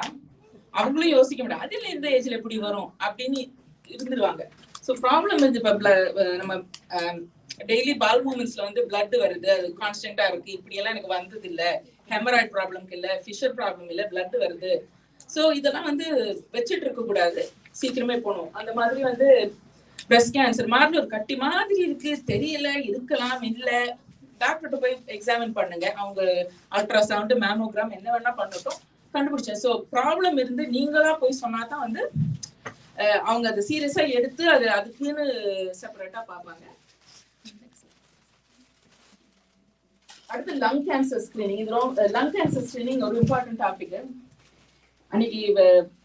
அவங்களும் யோசிக்க முடியாது. அதுல இந்த ஏஜ்ல எப்படி வரும் அப்படின்னு இருந்துருவாங்க. ஸோ ப்ராப்ளம் வந்து இப்போ நம்ம டெய்லி பால் மூமெண்ட்ஸ்ல வந்து பிளட் வருது, அது கான்ஸ்டன்டா இருக்கு. இப்படி எல்லாம் எனக்கு வந்தது இல்லை. ஹெமராய்ட் ப்ராப்ளம்க்கு இல்லை, ஃபிஷர் ப்ராப்ளம் இல்லை, பிளட் வருது. ஸோ இதெல்லாம் வந்து வச்சுட்டு இருக்க கூடாது, சீக்கிரமே போகணும். அந்த மாதிரி வந்து பிரஸ்ட் கேன்சர் மாதிரி ஒரு கட்டி மாதிரி இருக்கு, தெரியல, இருக்கலாம், இல்லை, டாக்டர்கிட்ட போய் எக்ஸாமின் பண்ணுங்க. அவங்க அல்ட்ராசவுண்ட், மேமோகிராம் என்ன வேணா பண்ணட்டும், கண்டுபிடிச்சேன். ஸோ ப்ராப்ளம் இருந்து நீங்களா போய் சொன்னா தான் வந்து அவங்க அதை சீரியஸா எடுத்து அதுக்குன்னு செப்பரேட்டா பார்ப்பாங்க. அடுத்து லங் கேன்சர் ஸ்கிரீனிங். இது லங் கேன்சர் ஸ்கிரீனிங் ஒரு இம்பார்ட்டன்ட் டாபிக். அன்னைக்கு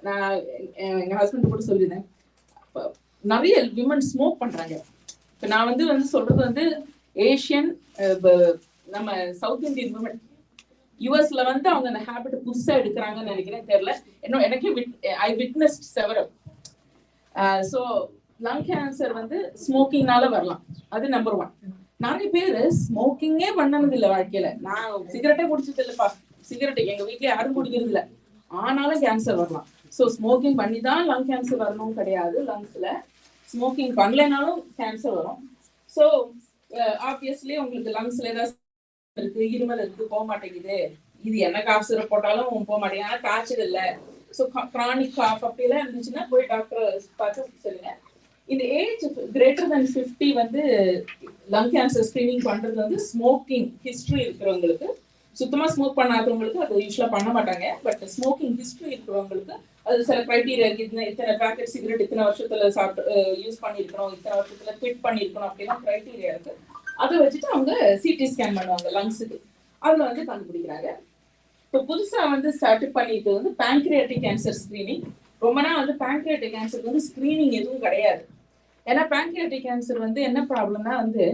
நான் எங்க ஹஸ்பண்ட் கூட சொல்லியிருந்தேன், நிறைய விமன் ஸ்மோக் பண்றாங்க. இப்போ நான் வந்து சொல்றது வந்து ஏஷியன், நம்ம சவுத் இந்தியன் விமன். யூஎஸ்ல வந்து அவங்க அந்த ஹேபிட் புதுசா எடுக்கிறாங்கன்னு நினைக்கிறேன், தெரியல. எனக்கே I witnessed several. So lung cancer வந்து ஸ்மோக்கிங்னால வரலாம், அது நம்பர் 1. நிறைய பேரு ஸ்மோக்கிங்கே பண்ணது இல்லை வாழ்க்கையில. நான் சிகரெட்டே குடிச்சது இல்லைப்பா, சிகரெட் எங்க வீட்டுல யாரும் குடிக்கிறது இல்லை, ஆனாலும் கேன்சர் வரலாம். ஸோ ஸ்மோக்கிங் பண்ணி தான் லங் கேன்சர் வரணும் கிடையாது. லங்ஸ்ல ஸ்மோக்கிங் பண்ணலைனாலும் கேன்சர் வரும். ஸோ ஆப்வியஸ்லி உங்களுக்கு லங்ஸ்ல ஏதாவது இருக்கு, இருமல் இருக்கு, போக மாட்டேங்குது, இது என்ன காஃப் சிரப் போட்டாலும் போக மாட்டேங்க, ஆனால் காய்ச்சல் இல்லை. ஸோ கிரானிக் காஃப் அப்படிலாம் இருந்துச்சுன்னா போய் டாக்டர் பார்த்து சொல்லுங்க. இந்த ஏஜ் கிரேட்டர் தென் 50 வந்து லங் கேன்சர் ஸ்க்ரீனிங் பண்றது வந்து ஸ்மோக்கிங் ஹிஸ்டரி இருக்கிறவங்களுக்கு, சுத்தமா ஸ்மோக் பண்ணாதவங்களுக்கு அது யூஸ்வலா பண்ண மாட்டாங்க. பட் ஸ்மோக்கிங் ஹிஸ்டரி இருக்கிறவங்களுக்கு அது சில கிரைட்டீரியா இருக்கு. இத்தனை பேக்கெட் சிகரெட் இத்தனை வருஷத்துல சாப்பிட்டு யூஸ் பண்ணிருக்கணும், இத்தனை வருஷத்துல குவிட் பண்ணிருக்கணும் அப்படின்னா கிரைட்டீரியா இருக்கு. அதை வச்சுட்டு அவங்க சிடி ஸ்கேன் பண்ணுவாங்க லங்ஸுக்கு. அதுல வந்து கண்டுபிடிக்கிறாங்க. இப்போ புதுசா வந்து ஸ்டார்ட் பண்ணிட்டு வந்து பேங்க்ரியாட்டிக் கேன்சர் ஸ்கிரீனிங். ரொம்ப நாள் வந்து பேங்க்ரியாட்டிக் கேன்சருக்கு வந்து ஸ்கிரீனிங் எதுவும் கிடையாது. ஏன்னா பேங்க்ரியாட்டிக் கேன்சர் வந்து என்ன ப்ராப்ளம்னா வந்து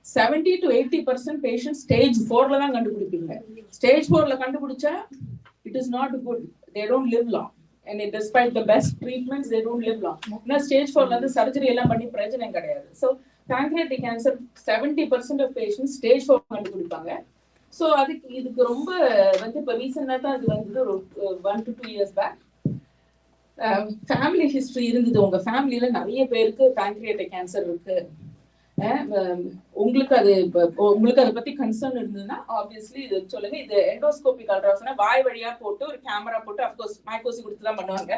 70 to 80% பேஷண்ட் ஸ்டேஜ் 4ல தான் கண்டுபிடிப்பீங்க. ஸ்டேஜ் 4ல கண்டுபிடிச்சா it is not good, they don't live long. And despite the best treatments, they don't live long. ஏன்னா ஸ்டேஜ் 4ல வந்து சர்ஜரி எல்லாம் பண்ணி பிரச்சனை கிடையாது. So pancreatic cancer 70% of patient stage 4 கண்டுபிடிப்பாங்க. ஸோ இதுக்கு ரொம்ப வந்து இப்போ ரீசெண்டாக தான் அது வந்து ஒரு 1 to 2 years back family history இருந்தது. உங்க ஃபேமிலியில நிறைய பேருக்கு பேங்க்ரியாட்டிக் கேன்சர் இருக்கு, உங்களுக்கு அதை பத்தி கன்சர்ன் இருந்ததுன்னா ஆப்வியஸ்லி இது சொல்லுங்க. இது எண்டோஸ்கோபிக் அல்ட்ராசவுண்ட் வாய் வழியா போட்டு ஒரு கேமரா போட்டு, அஃப்கோர்ஸ் மைக்கோசி கொடுத்து தான் பண்ணுவாங்க,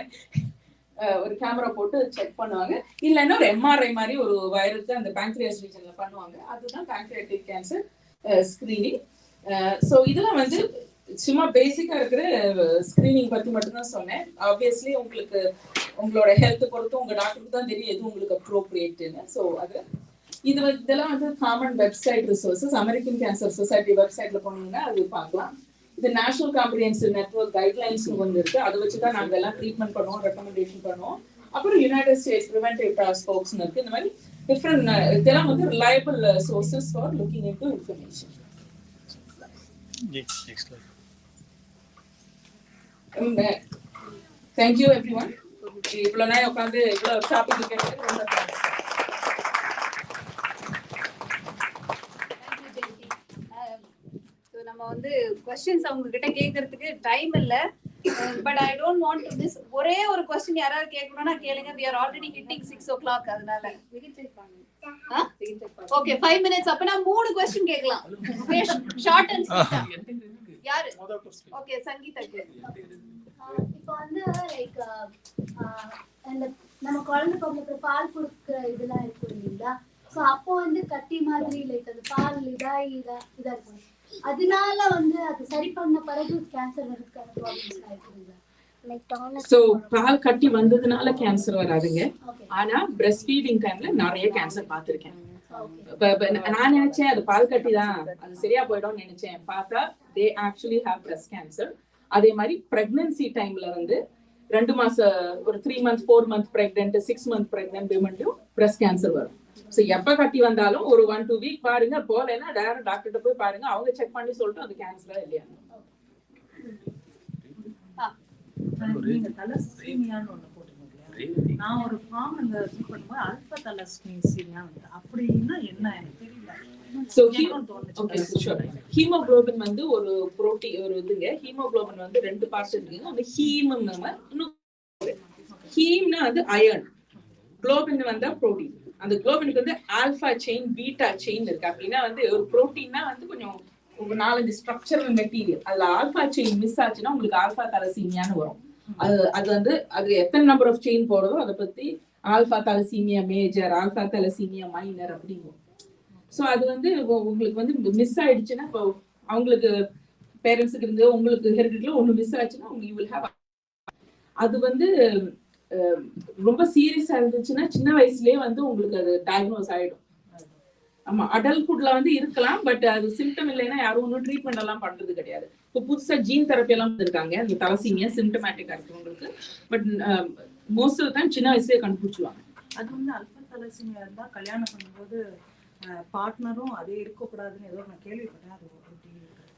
ஒரு கேமரா போட்டு செக் பண்ணுவாங்க. இல்லைன்னா ஒரு எம்ஆர்ஐ மாதிரி ஒரு வயருக்கு அந்த பேங்க்ரியாஸ் ரீஜன்ல பண்ணுவாங்க. அதுதான் பேங்க்ரியாட்டிக் கேன்சர் ஸ்கிரீனிங். ஸோ இதெல்லாம் வந்து சும்மா பேசிக்கா இருக்கிற ஸ்கிரீனிங் பத்தி மட்டும்தான் சொன்னேன். ஆப்வியஸ்லி உங்களுக்கு உங்களோட ஹெல்த் பொறுத்து உங்க டாக்டருக்கு தான் தெரியும் எது உங்களுக்கு அப்ரோப்ரியேட்னு. ஸோ இதெல்லாம் வந்து common website resources. American cancer society வெப்சைட்ல போனீங்கன்னா அது பார்க்கலாம். இது நேஷனல் காம்ப்ரிஹென்சிவ் நெட்வொர்க் கைட்லைன்ஸ் கொஞ்சம் இருக்கு, அதை வச்சுதான் நாங்க எல்லாம் ட்ரீட்மெண்ட் பண்ணுவோம், ரெக்கமெண்டேஷன் பண்ணுவோம். அப்புறம் United states preventive task force இருக்கு. இந்த மாதிரி டிஃப்ரெண்ட் இதெல்லாம் வந்து reliable sources for looking into information. Thank you everyone. இவ்வளவு நேரம் உட்காந்து இவ்வளவு டாபிக் கேட்டதுக்கு ரொம்ப தேங்க்ஸ். நம்ம வந்து क्वेश्चंस அவங்க கிட்ட கேக்குறதுக்கு டைம் இல்ல. But I don't want to miss. ஒரே ஒரு क्वेश्चन யாராவது கேட்கணும்னா கேளுங்க. we are already hitting 6 o'clock. அதனால ஓகே 5 minutes அப்பனா 3 क्वेश्चन கேட்கலாம். Short and sweet. யாரு? ஓகே சங்கீதா. இப்போ வந்து லைக் அந்த நம்ம குழந்தை பொறுத்த பால் கொடுக்குற இதெல்லாம் இருக்கும் இல்லைங்களா? ஸோ அப்போ வந்து கட்டி மாதிரி லைக் அந்த பால் இதா இருக்கும். அதனால வந்து அது சரி பண்ண பிறகு கேன்சர் வரதுக்கான ப்ராப்ளம்ஸ் இருக்குங்களா? சோ பால் கட்டி வந்ததுனால கேன்சர் வராதுங்க. ஆனா பிரஸ்ட் ஃபீடிங் டைம்ல நிறைய கேன்சர் பார்த்திருக்கேன். நான் நினைச்சேன் அது பால் கட்டி தான், அது சரியா போயிடும் நினைச்சேன். பார்த்தா they actually have breast cancer. அதே மாதிரி பிரெக்னன்சி டைம்ல வந்து 2 மாசம் ஒரு 3 months 4 months pregnant 6 months pregnant womenக்கும் breast cancer வரும். ஸோ எப்ப கட்டி வந்தாலும் ஒரு 1-2 வீக் பாருங்க, போலன்னா டேரக்ட் டாக்டர்கிட்ட போய் பாருங்க, அவங்க செக் பண்ணி சொல்லிட்டு அது கேன்சரா இல்லையா. நீங்க தலசீமியான்னு ஒண்ணு போட்டுருக்கீங்க. நான் ஒரு ஃபார்ம் அந்த இது பண்ணும்போது அல்பா தலசீமியா வந்து அப்படின்னா என்ன எனக்கு தெரியல. So ஹீமோகுளோபின் வந்து ஒரு புரோட்டீன் ஒரு இதுங்க. ஹீமோகுளோபின் வந்து 2 பார்ட்ஸ் இருக்குங்க. ஒன்னு ஹீமம், ஹீம்னா வந்து அயர்ன், குளோபின் வந்து புரோட்டீன். அந்த குளோபினுக்கு வந்து ஆல்பா செயின் பீட்டா செயின் இருக்கு. அப்படின்னா வந்து ஒரு புரோட்டீன்னா வந்து கொஞ்சம் ஒரு 4-5 ஸ்ட்ரக்சரல் மெட்டீரியல். அதுல ஆல்பா செயின் மிஸ் ஆச்சுன்னா உங்களுக்கு ஆல்பா தலசீமியான்னு வரும். அது வந்து அது எத்தனை நம்பர் ஆஃப் செயின் போறதோ அதை பத்தி alpha thalassemia major, alpha thalassemia minor அப்படிங்கும். ஸோ அது வந்து உங்களுக்கு வந்து மிஸ் ஆயிடுச்சுன்னா இப்போ அவங்களுக்கு பேரண்ட்ஸுக்கு இருந்து உங்களுக்கு ஹெரிடிட்டில ஒன்று மிஸ் ஆச்சுன்னா யூ வில் ஹேவ். அது வந்து ரொம்ப சீரியஸா இருந்துச்சுன்னா சின்ன வயசுலயே வந்து உங்களுக்கு அது டயக்னோஸ் ஆயிடும். ஆமா, அடல்ட்ஹுட்ல வந்து இருக்கலாம், பட் அது சிம்டம் இல்லைன்னா யாரும் ஒன்றும் ட்ரீட்மெண்ட் எல்லாம் பண்றது கிடையாது. இப்போ புதுசா ஜீன் தெரப்பி எல்லாம் இருக்காங்க அந்த தலசீமியா சிம்டமேட்டிக்கா இருக்கிறவங்களுக்கு. பட் மோஸ்ட் ஆஃப் டைம் சின்ன வயசுலயே கண்டுபிடிச்சுவாங்க. அது வந்து அல்பா தலசீமியா இருந்தா கல்யாணம் பண்ணும்போது பார்ட்னரும் அதே இருக்கக்கூடாதுன்னு ஏதோ நான் கேள்விப்பட்டேன்.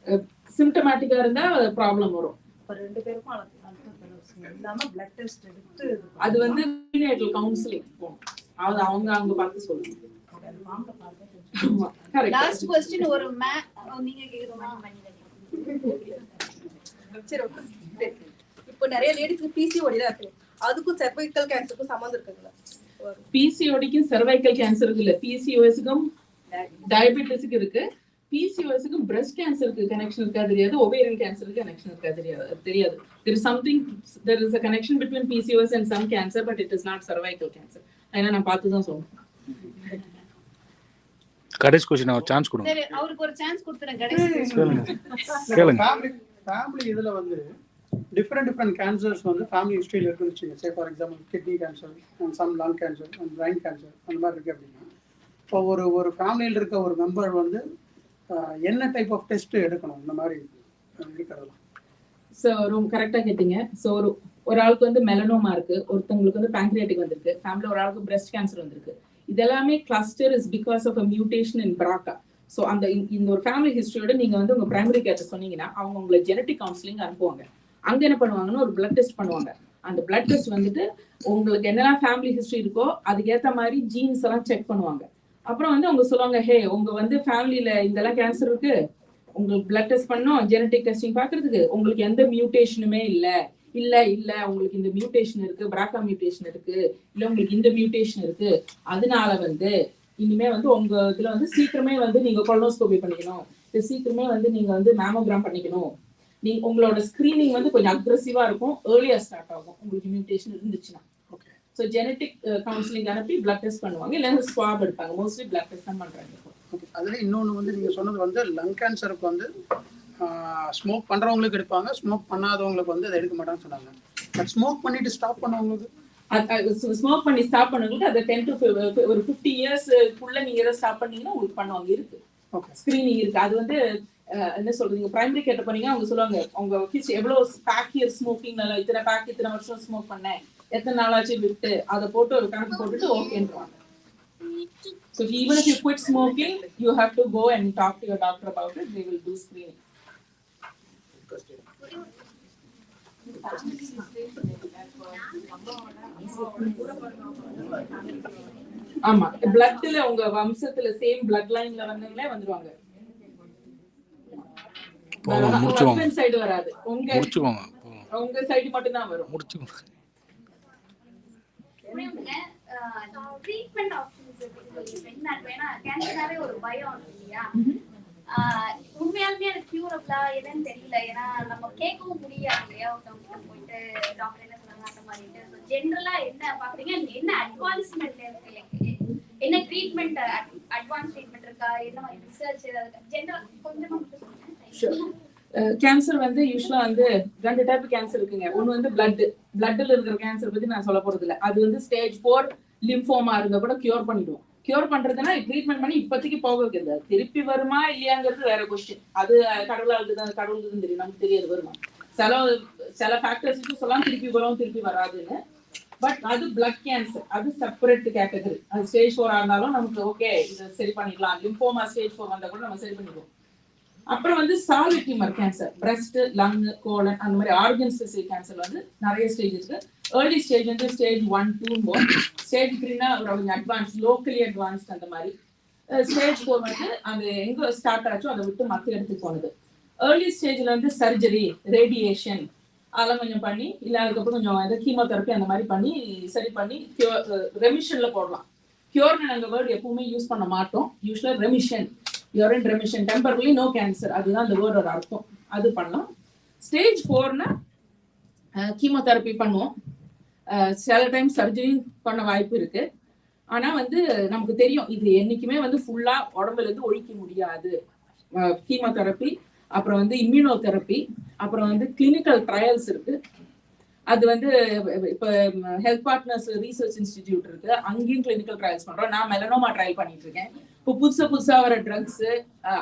அது சிம்டமேட்டிக்கா இருந்தா ப்ராப்ளம் வரும். இப்போ 2 பேருக்கும் அல்பா தலசீமியா இல்லாம பிளட் டெஸ்ட் எடுத்து அது வந்து ப்ரீநேட்டல் கவுன்சிலிங் போகும். அவங்க பார்த்து சொல்லுங்க. லாஸ்ட் क्वेश्चन ஒரு நீங்க கேக்குறீங்களா? சரி ஓகே. இப்போ நிறைய லேடிஸ்க்கு பிசிஓடி தான் இருக்கு. அதுக்கும் சர்வைக்கல் கேன்சருக்கும் சம்பந்தம் இருக்குங்களா? பிசிஓடிக்கும் சர்வைக்கல் கேன்சருக்கு இல்ல, பிசிஓஎஸ்க்கும் டயபெட்டிஸ்க்கு இருக்கு. PCOSக்கு breast cancerக்கு கனெக்ஷன் இருக்கா தெரியாது, ovarian cancerக்கு கனெக்ஷன் இருக்கா தெரியாது. There is a connection between PCOS and some cancer, but it is not cervical cancer. ஏன்னா நான் பார்த்து தான் சொல்றேன். கடைசி क्वेश्चन ஒரு சான்ஸ் கொடுங்க. சரி, அவருக்கு ஒரு சான்ஸ் கொடுத்துறேன். கடைசி கேளுங்க. ஃபேமிலி இதுல வந்து different cancers வந்து ஃபேமிலி ஹிஸ்டரியில இருக்குன்னு வச்சுங்க. Say for example kidney cancer and some lung cancer and brain cancer அந்த மாதிரி இருக்கு அப்படின்னா இப்போ ஒரு ஃபேமிலியில் இருக்க ஒரு மெம்பர் வந்து என்ன டைப் ஆஃப் டெஸ்ட் எடுக்கணும் இந்த மாதிரி இருக்கிறதெல்லாம்? ஸோ ரொம்ப கரெக்டாக கேட்டீங்க. ஸோ ஒரு ஆளுக்கு வந்து மெலனோமா இருக்கு, ஒருத்தவங்களுக்கு வந்து பேங்க்ரியாட்டிக் வந்திருக்கு, ஃபேமிலியில் ஒரு ஆளுக்கு பிரெஸ்ட் கேன்சர் வந்திருக்கு. இதெல்லாமே cluster is because of a mutation in BRCA. So இந்த ஒரு ஃபேமிலி ஹிஸ்டரியோட நீங்க வந்து உங்க பிரைமரி கேர்ட்ட சொன்னீங்கன்னா அவங்க உங்களை ஜெனட்டிக் கவுன்சிலிங் அனுப்புவாங்க. அங்க என்ன பண்ணுவாங்கன்னா ஒரு பிளட் டெஸ்ட் பண்ணுவாங்க. அந்த பிளட் டெஸ்ட் வந்துட்டு உங்களுக்கு என்னெல்லாம் ஃபேமிலி ஹிஸ்டரி இருக்கோ அதுக்கேற்ற மாதிரி ஜீன்ஸ் எல்லாம் செக் பண்ணுவாங்க. அப்புறம் வந்து அவங்க சொல்லுவாங்க, ஹே உங்க வந்து ஃபேமிலியில இதெல்லாம் கேன்சர் இருக்கு, உங்களுக்கு பிளட் டெஸ்ட் பண்ணோம், ஜெனட்டிக் டெஸ்டிங் பாக்குறதுக்கு, உங்களுக்கு எந்த மியூட்டேஷனுமே இல்ல உங்களுக்கு இந்த மியூட்டேஷன் இருக்கு, BRCA மியூட்டேஷன் இருக்கு, இல்ல உங்களுக்கு இந்த மியூட்டேஷன் இருக்கு, அதனால வந்து இனிமே வந்து உங்க இதுல வந்து சீக்கிரமே வந்து நீங்க கொலனோஸ்கோபி பண்ணிக்கணும், சீக்கிரமே வந்து நீங்க வந்து மேமோகிராம் பண்ணிக்கணும், நீங்க உங்களோட ஸ்கிரீனிங் வந்து கொஞ்சம் அக்ரெசிவா இருக்கும், ஏர்லியா ஸ்டார்ட் ஆகும் உங்களுக்கு மியூட்டேஷன் இருந்துச்சுன்னா. ஸோ ஜெனட்டிக் கவுன்சிலிங் அனுப்பி பிளட் டெஸ்ட் பண்ணுவாங்க, இல்லை ஸ்வாப் எடுப்பாங்க. மோஸ்ட்லி பிளட் டெஸ்ட் தான் பண்றாங்க. ஓகே. அதுல இன்னொன்று வந்து நீங்க சொன்னது வந்து லங் கேன்சருக்கு வந்து ஸ்மோக் பண்றவங்களுக்கு எடுப்பாங்க, ஸ்மோக் பண்ணாதவங்களுக்கு வந்து அதை எடுக்க மாட்டாங்கன்னு சொன்னாங்க. பட் ஸ்மோக் பண்ணிட்டு ஸ்டாப் பண்ணவங்களுக்கு, ஸ்மோக் பண்ணி ஸ்டாப் பண்ணவங்களுக்கு அதை 10 to ஒரு 50 இயர்ஸ்க்குள்ள நீங்க எதை ஸ்டாப் பண்ணீங்கன்னா உங்களுக்கு பண்ணுவாங்க. இருக்கு ஸ்கிரீனிங் இருக்கு. அது வந்து என்ன சொல்றீங்க, பிரைமரி கேட்ட போனீங்க அவங்க சொல்லுவாங்க உங்க எவ்வளவு பேக் இயர் ஸ்மோக்கிங், இத்தனை பேக் இத்தனை வருஷம் ஸ்மோக் பண்ணேன், எத்தனை நாளாச்சு விட்டு, அதை போட்டு ஒரு கணக்கு போட்டுட்டு ஓகேன்றாங்க. So even if you quit smoking, you have to go and talk to your doctor about it. They will do screening. ஆமா, பிளட்ல உங்க வம்சத்துல சேம் பிளட் லைன்ல வந்தவங்களே வந்துருவாங்க. ஹஸ்பண்ட் சைடு வராது, உங்க சைடு மட்டும் தான் வரும். ட்ரீட்மெண்ட் ஆப்ஷன்ஸ் ஏன்னா கேன்சராவே ஒரு பயம் இல்லையா? உண்மையாலுமே அது கியூரபிளா என்னன்னு தெரியல. ஏன்னா நம்ம கேட்கவும் முடியாது இல்லையா, ஒருத்தவங்க போயிட்டு டாக்டர் என்ன சொன்னாங்க அந்த மாதிரி. ஜென்ரலா என்ன பாக்குறீங்க, என்ன அட்வான்ஸ்மெண்ட் இருக்கு, என்ன ட்ரீட்மெண்ட் அட்வான்ஸ் ட்ரீட்மெண்ட் இருக்கா, என்ன மாதிரி ரிசர்ச் ஜென்ரல் கொஞ்சமா சொல்லுங்க. கேன்சர் வந்து யூஸ்வலா வந்து 2 டைப் கேன்சர் இருக்குங்க. ஒன்னு வந்து பிளட்ல இருக்கிற கேன்சர் பத்தி நான் சொல்ல போறது இல்லை. அது வந்து ஸ்டேஜ் 4 லிம்போமா இருந்தா கூட கியூர் பண்ணிடுவோம். கியூர் பண்றதுன்னா ட்ரீட்மெண்ட் பண்ணி இப்போதைக்கு போக வைக்கிறது. திருப்பி வருமா இல்லையாங்கிறது வேற கொஸ்டின். அது கடவுளுக்கு தான் தெரியும், நமக்கு தெரியாது வருமா. சில ஃபேக்டர்ஸ் சொல்லலாம் திருப்பி வரும் திருப்பி வராதுன்னு. பட் அது பிளட் கேன்சர், அது செப்பரேட் கேட்டகரி. அது ஸ்டேஜ் 4 இருந்தாலும் நமக்கு ஓகே இதை சரி பண்ணிடலாம். லிம்போமா ஸ்டேஜ் 4 வந்தா கூட நம்ம சரி பண்ணிடுவோம். அப்புறம் வந்து solid tumour cancer, breast, lung, colon அந்த மாதிரி ஆர்கன் ஸ்பெசிபிக் கேன்சர் வந்து நிறைய ஸ்டேஜ் இருக்கு. ஏர்லி ஸ்டேஜ் வந்து ஸ்டேஜ் 1, 2, ஸ்டேஜ் 3னா கொஞ்சம் அட்வான்ஸ், லோக்கலி அட்வான்ஸ்ட் அந்த மாதிரி. ஸ்டேஜ் 4 வந்து அந்த எங்க ஸ்டார்ட் ஆச்சோ அதை விட்டு மற்ற இடத்துக்கு போனது. ஏர்லி ஸ்டேஜ்ல வந்து சர்ஜரி, ரேடியேஷன் அதெல்லாம் கொஞ்சம் பண்ணி, இல்லை அதுக்கப்புறம் கொஞ்சம் கீமோதெரப்பி அந்த மாதிரி பண்ணி சரி பண்ணி ரெமிஷன்ல போடலாம். கியூர்னு நாங்கள் வேர்டு எப்பவுமே யூஸ் பண்ண மாட்டோம். யூஸ்வலா remission, you're in remission, temporarily no cancer, அதுதான் அந்த வேர்டோட அர்த்தம். அது பண்ணலாம். ஸ்டேஜ் 4னா கீமோதெரப்பி பண்ணுவோம், சில டைம் சர்ஜரி பண்ண வாய்ப்பு இருக்கு. ஆனா வந்து நமக்கு தெரியும் இது என்னைக்குமே வந்து ஃபுல்லா உடம்புல இருந்து ஒழிக்க முடியாது. கீமோதெரப்பி, அப்புறம் வந்து இம்யூனோதெரப்பி, அப்புறம் வந்து கிளினிக்கல் ட்ரையல்ஸ் இருக்கு. அது வந்து இப்போ ஹெல்த் பார்ட்னர்ஸ் ரிசர்ச் இன்ஸ்டிடியூட் இருக்கு, அங்கேயும் கிளினிக்கல் ட்ரையல்ஸ் பண்றோம். நான் மெலனோமா ட்ரையல் பண்ணிட்டு இருக்கேன். இப்போ புதுசா வர ட்ரக்ஸ்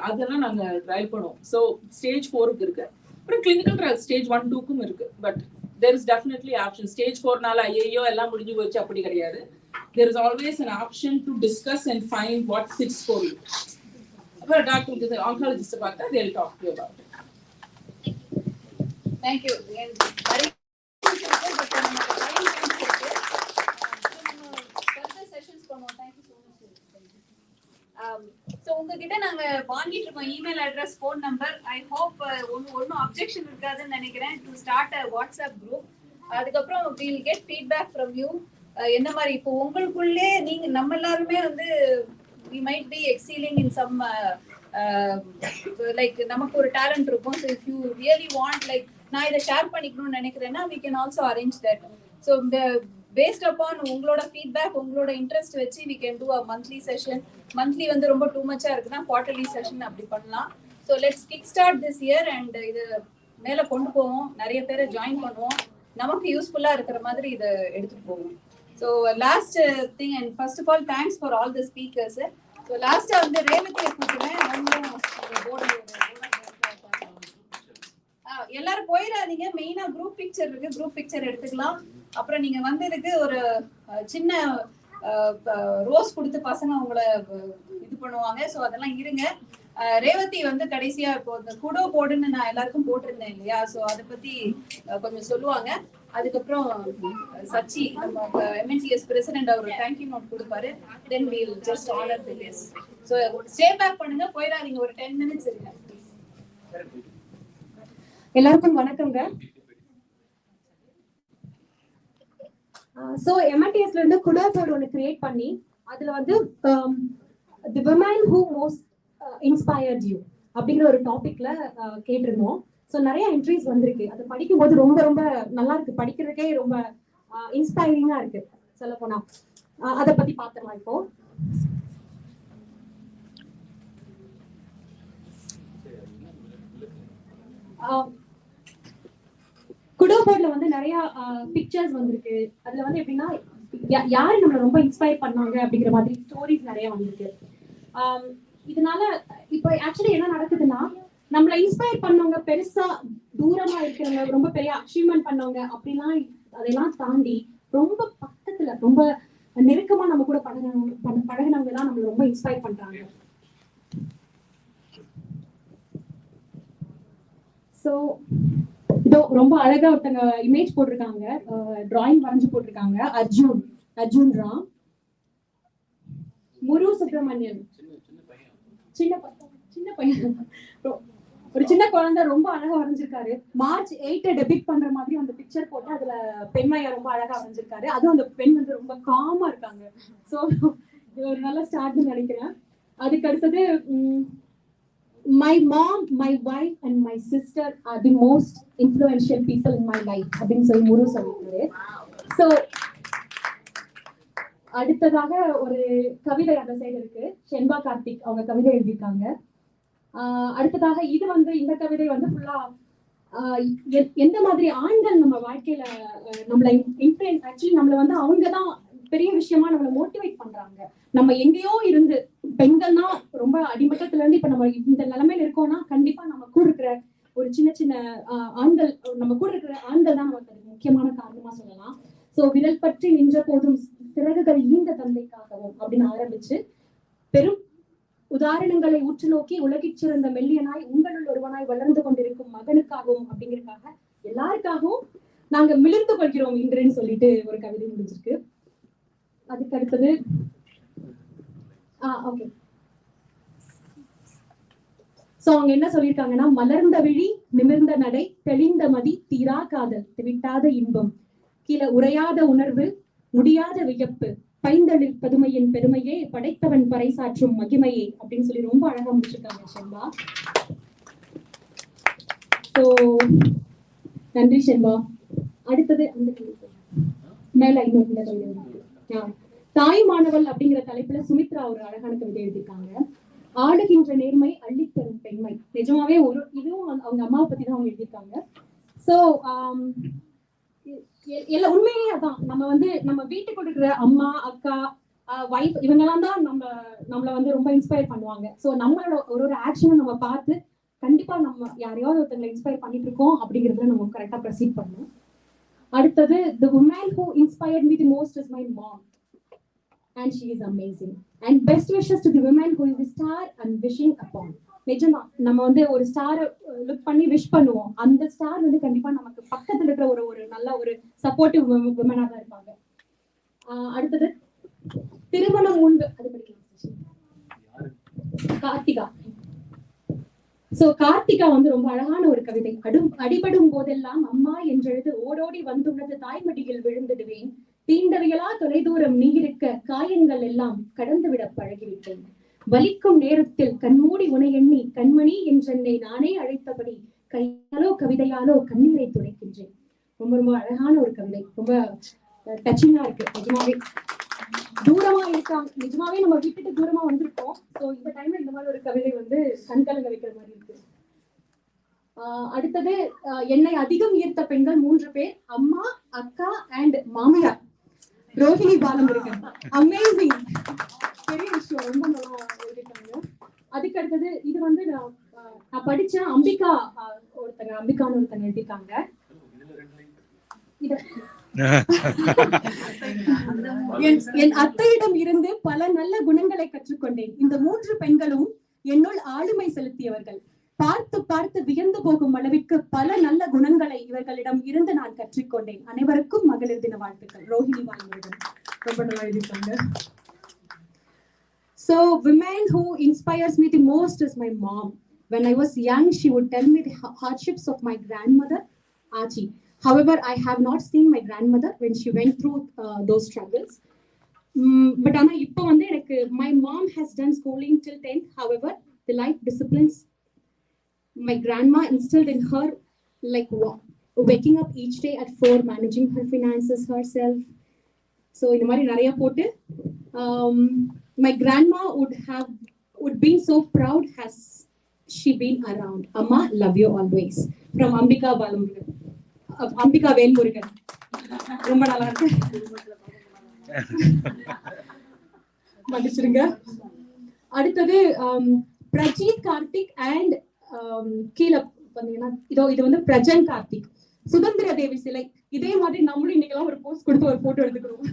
அதெல்லாம் நாங்க ட்ரையல் பண்ணுவோம். ஸோ ஸ்டேஜ் 4க்கு இருக்கு. அப்புறம் கிளினிக்கல் ட்ரையல் ஸ்டேஜ் 1, 2க்கும் இருக்கு. But there is definitely option. Stage 4னால ஐயோ எல்லாம் முடிஞ்சு போச்சு அப்படி கிடையாது. There is always an option to discuss and find what fits for you. அப்புறம் டாக்டருக்கு ஆன்காலஜிஸ்ட் பார்த்தா they'll talk to you about it. Thank you. So உங்ககிட்ட நாங்க வாங்கிட்டு இருக்கோம் email address, phone number. I hope ஒன்றும் அப்ஜெக்ஷன் இருக்காதுன்னு நினைக்கிறேன் to start a WhatsApp group. அதுக்கப்புறம் will get feedback from you. என்ன மாதிரி இப்போ உங்களுக்குள்ளே நீங்க நம்ம எல்லாருமே வந்து we might be excelling in some like நமக்கு ஒரு டேலண்ட் இருக்கும். So if you really want like நான் இதை ஷேர் பண்ணிக்கணும்னு நினைக்கிறேன்னா we can also arrange that. So இந்த based upon உங்களோட ஃபீட்பேக், உங்களோட இன்ட்ரெஸ்ட் வச்சு we can do a monthly session. Monthly வந்து ரொம்ப டூ மச்சா இருக்குன்னா குவார்டர்லி செஷன் அப்படி பண்ணலாம். So let's kick start this year and இது மேலே கொண்டு போவோம், நிறைய பேரை ஜாயின் பண்ணுவோம், நமக்கு யூஸ்ஃபுல்லாக இருக்கிற மாதிரி இதை எடுத்துட்டு போவோம். So last thing and first of all thanks for all the speakers. So லாஸ்ட்டாக வந்து ரேவதியை கூப்பிடுவேன். அவங்களும் எல்லாரும் போயிடாதீங்க, மெயினா குரூப் பிக்சர் இருக்கு, குரூப் பிக்சர் எடுத்துக்கலாம். அப்புறம் நீங்க வந்ததுக்கு ஒரு சின்ன ரோஸ் கொடுத்து பசங்க உங்களை இது பண்ணுவாங்க. ஸோ அதெல்லாம் இருங்க. ரேவதி வந்து கடைசியா இப்போ இந்த குடோ போடுன்னு நான் எல்லாருக்கும் போட்டிருந்தேன் இல்லையா, ஸோ அதை பத்தி கொஞ்சம் சொல்லுவாங்க. அதுக்கப்புறம் சச்சி நம்ம MNTS பிரசிடென்ட் அவர் தேங்க்யூ நோட் கொடுப்பாரு. Then we'll just honour the guest. So stay back பண்ணுங்க, போயிடாதீங்க, ஒரு 10 minutes இருங்க. எல்லாருக்கும் வணக்கங்க. ஸோ MNTSல இருந்து குடோ போர்டு ஒன்று கிரியேட் பண்ணி அதுல வந்து தி women who most inspired you அப்படிங்கிற ஒரு டாபிக்ல கேட்டிருந்தோம். ஸோ நிறைய என்ட்ரிஸ் வந்திருக்கு. அதை படிக்கும்போது ரொம்ப ரொம்ப நல்லா இருக்கு, படிக்கிறதுக்கே ரொம்ப இன்ஸ்பைரிங்கா இருக்கு சொல்ல போனா. அதை பத்தி பார்த்துக்கலாம். இப்போ குடோ போர்ட்ல வந்து நிறைய பிக்சர்ஸ் வந்திருக்கு. அதுல வந்து எப்படின்னா யாரு நம்மளை ரொம்ப இன்ஸ்பயர் பண்ணாங்க அப்படிங்கிற மாதிரி ஸ்டோரிஸ் நிறைய வந்திருக்கு. இதனால இப்போ ஆக்சுவலி என்ன நடக்குதுன்னா, நம்மளை இன்ஸ்பயர் பண்ணவங்க பெருசா தூரமா இருக்கிறவங்க, ரொம்ப பெரிய அச்சீவ்மெண்ட் பண்ணவங்க அப்படிலாம் அதெல்லாம் தாண்டி ரொம்ப பக்கத்துல ரொம்ப நெருக்கமா நம்ம கூட பழகினவங்க எல்லாம் நம்மளை ரொம்ப இன்ஸ்பயர் பண்றாங்க. ஸோ இதோ ரொம்ப அழகா ஒருத்தங்க இமேஜ் போட்டிருக்காங்க, டிராயிங் வரைஞ்சு போட்டிருக்காங்க. அர்ஜுன் ராம், முரு சுப்பிரமணியன், சின்ன பையன், ஒரு சின்ன குழந்தை ரொம்ப அழகா வரைஞ்சிருக்காரு. March 8 டெபிட் பண்ற மாதிரி அந்த பிக்சர் போட்டு அதுல பெண்மையா ரொம்ப அழகா வரைஞ்சிருக்காரு. அதுவும் அந்த பெண் வந்து ரொம்ப காமா இருக்காங்க. ஸோ இது ஒரு நல்ல ஸ்டார்ட்னு நினைக்கிறேன். அதுக்கு அடுத்தது my mom, my wife and my sister are the most influential people in my life அப்படின்னு சொல்லி முரு சொல்லிருக்காரு. ஸோ அடுத்ததாக ஒரு கவிதை அந்த சைடு இருக்கு, ஷென்பா கார்த்திக் அவங்க கவிதை எழுதியிருக்காங்க. அடுத்ததாக இது வந்து இந்த கவிதை வந்து ஃபுல்லா எந்த மாதிரி ஆண்கள் நம்ம வாழ்க்கையில நம்மளை இன்ஃப்ளூயன்ஸ், ஆக்சுவலி நம்மளை வந்து அவங்கதான் பெரிய விஷயமா நம்மளை மோட்டிவேட் பண்றாங்க. நம்ம எங்கேயோ இருந்து பெண்கள் தான் ரொம்ப அடிமட்டத்துல இருந்து இப்ப நம்ம இந்த நிலைமையில இருக்கோம்னா கண்டிப்பா நம்ம கூட இருக்கிற ஒரு சின்ன சின்ன ஆண்கள், நம்ம கூட இருக்கிற ஆண்கள் தான் நமக்கு அதுக்கு முக்கியமான காரணமா சொல்லலாம். சோ விரல் பற்றி நின்ற போதும் சிறகுகள் ஈந்த தந்தைக்காகவும் அப்படின்னு ஆரம்பிச்சு பெரும் உதாரணங்களை உற்று நோக்கி உலகிற் சிறந்த மெல்லியனாய் உங்களுள் ஒருவனாய் வளர்ந்து கொண்டிருக்கும் மகனுக்காகவும் அப்படிங்கிறதுக்காக எல்லாருக்காகவும் நாங்க மிளிர்ந்து கொள்கிறோம் இன்றுன்னு சொல்லிட்டு ஒரு கவிதை முடிஞ்சிருக்கு. அதுக்கு அடுத்தது ஓகே. சோ அவங்க என்ன சொல்லியிருக்காங்கன்னா, மலர்ந்த விழி, நிமிர்ந்த நடை, தெளிந்த மதி, தீரா காதல், விட்டாத இன்பம், கீழே உரையாத உணர்வு, முடியாத வியப்பு, பைந்தளிர் பதுமையின் பெருமையே, படைத்தவன் பறைசாற்றும் மகிமையே அப்படின்னு சொல்லி ரொம்ப அழகா முடிச்சிருக்காங்க ஷென்பா. சோ நன்றி ஷென்பா. அடுத்தது அந்த மேல இன்னொரு தாய்மானவள் அப்படிங்கிற தலைப்புல சுமித்ரா ஒரு அழகான கவிதை எழுதியிருக்காங்க. ஆடுகின்ற நேர்மை அள்ளித்தரும் பெண்மை. நிஜமாவே ஒரு இதுவும் அவங்க அம்மாவை பத்தி தான் அவங்க எழுதியிருக்காங்க. சோ எல்லா உண்மையே அதான், நம்ம வந்து நம்ம வீட்டுக்கு கொடுக்குற அம்மா, அக்கா, வைஃப் இவங்கெல்லாம் தான் நம்மளை வந்து ரொம்ப இன்ஸ்பயர் பண்ணுவாங்க. ஸோ நம்மளோட ஒரு ஆக்ஷனை நம்ம பார்த்து கண்டிப்பா நம்ம யாரையாவது ஒருத்தங்களை இன்ஸ்பயர் பண்ணிட்டு இருக்கோம் அப்படிங்கிறதுல நம்ம கரெக்டா ப்ரொசீட் பண்ணணும். அடுத்தது, the woman who inspired me the most is my mom and she is amazing and best wishes to the woman who is the star and wishing upon. நிஜமா நம்ம வந்து ஒரு ஸ்டாரை லுக் பண்ணி விஷ் பண்ணுவோம், அந்த ஸ்டார் வந்து கண்டிப்பா நமக்கு பக்கத்துல இருக்கிற ஒரு நல்ல ஒரு சப்போர்ட்டிவ் விமனா தான் இருப்பாங்க. அடுத்தது திருமணம் முன்பு, அது படிக்கலாம் கார்த்திகா. சோ கார்த்திகா வந்து ரொம்ப அழகான ஒரு கவிதை. அடிபடும் போதெல்லாம் அம்மா என்றெழுது ஓடோடி வந்துள்ளது தாய்மடியில் விழுந்துடுவேன், தீண்டவியலா தொலைதூரம் நீ இருக்க காயங்கள் எல்லாம் கடந்துவிட பழகிவிட்டேன், வலிக்கும் நேரத்தில் கண்மூடி உனை எண்ணி கண்மணி என்றென்னை நானே அழைத்தபடி கையாலோ கவிதையாலோ கண்ணீரை துடைக்கின்றேன். ரொம்ப ரொம்ப அழகான ஒரு கவிதை, ரொம்ப டச்சிங்கா இருக்கு. நிஜமாவே தூரமா இருக்காங்க, நிஜமாவே நம்ம விட்டுட்டு தூரமா வந்திருக்கோம். ஸோ இந்த டைம்ல இந்த மாதிரி ஒரு கவிதை வந்து கண்கலங்க வைக்கிற மாதிரி இருக்கு. அடுத்தது என்னை அதிகம் ஈர்த்த பெண்கள் 3 பேர், அம்மா, அக்கா அண்ட் மாமியார். ரோஹிணி பாலமுருகன், அமேசிங், பெரிய விஷயம், ரொம்ப நல்லா எழுதிட்டாங்க. அதுக்கு அடுத்தது இது வந்து நான் படிச்சேன், அம்பிகான்னு ஒருத்தங்க எழுதிட்டாங்க. என் அத்தையிடம் இருந்து பல நல்ல குணங்களை கற்றுக்கொண்டேன். இந்த 3 பெண்களும் என்னுள் ஆளுமை செலுத்தியவர்கள். பார்த்து பார்த்து வியந்து போகும் அளவிற்கு பல நல்ல குணங்களை இவர்களிடம் இருந்து நான் கற்றுக்கொண்டேன். அனைவருக்கும் மகளிர் தின வாழ்த்துக்கள். ரோஹிணி பாலமுருகன், ரொம்ப நல்லா எழுதிட்டாங்க. So women who inspires me the most is my mom. When I was young, she would tell me the hardships of my grandmother, Aji. However, I have not seen my grandmother when she went through those struggles. But Anna, ipo vande enakku my mom has done schooling till 10th. However, the life disciplines my grandma instilled in her, like waking up each day at 4, managing her finances herself. So in mari nariya potu my grandma would be so proud has she been around. Amma, love you always. From Ambika Balamurgan, Ambika Velmurugan. ரொம்ப நல்லா இருக்கு, மன்னிச்சிருங்க. அடுத்தது பிரஜித் கார்த்திக் அண்ட் கீழே பாத்தீங்கன்னா இது வந்து பிரஜன் கார்த்திக், சுதந்திர தேவி சிலை. இதே மாதிரி நம்மளும் இன்னைக்கெல்லாம் ஒரு போஸ்ட் கொடுத்து ஒரு போட்டோ எடுத்துக்கிறோம்.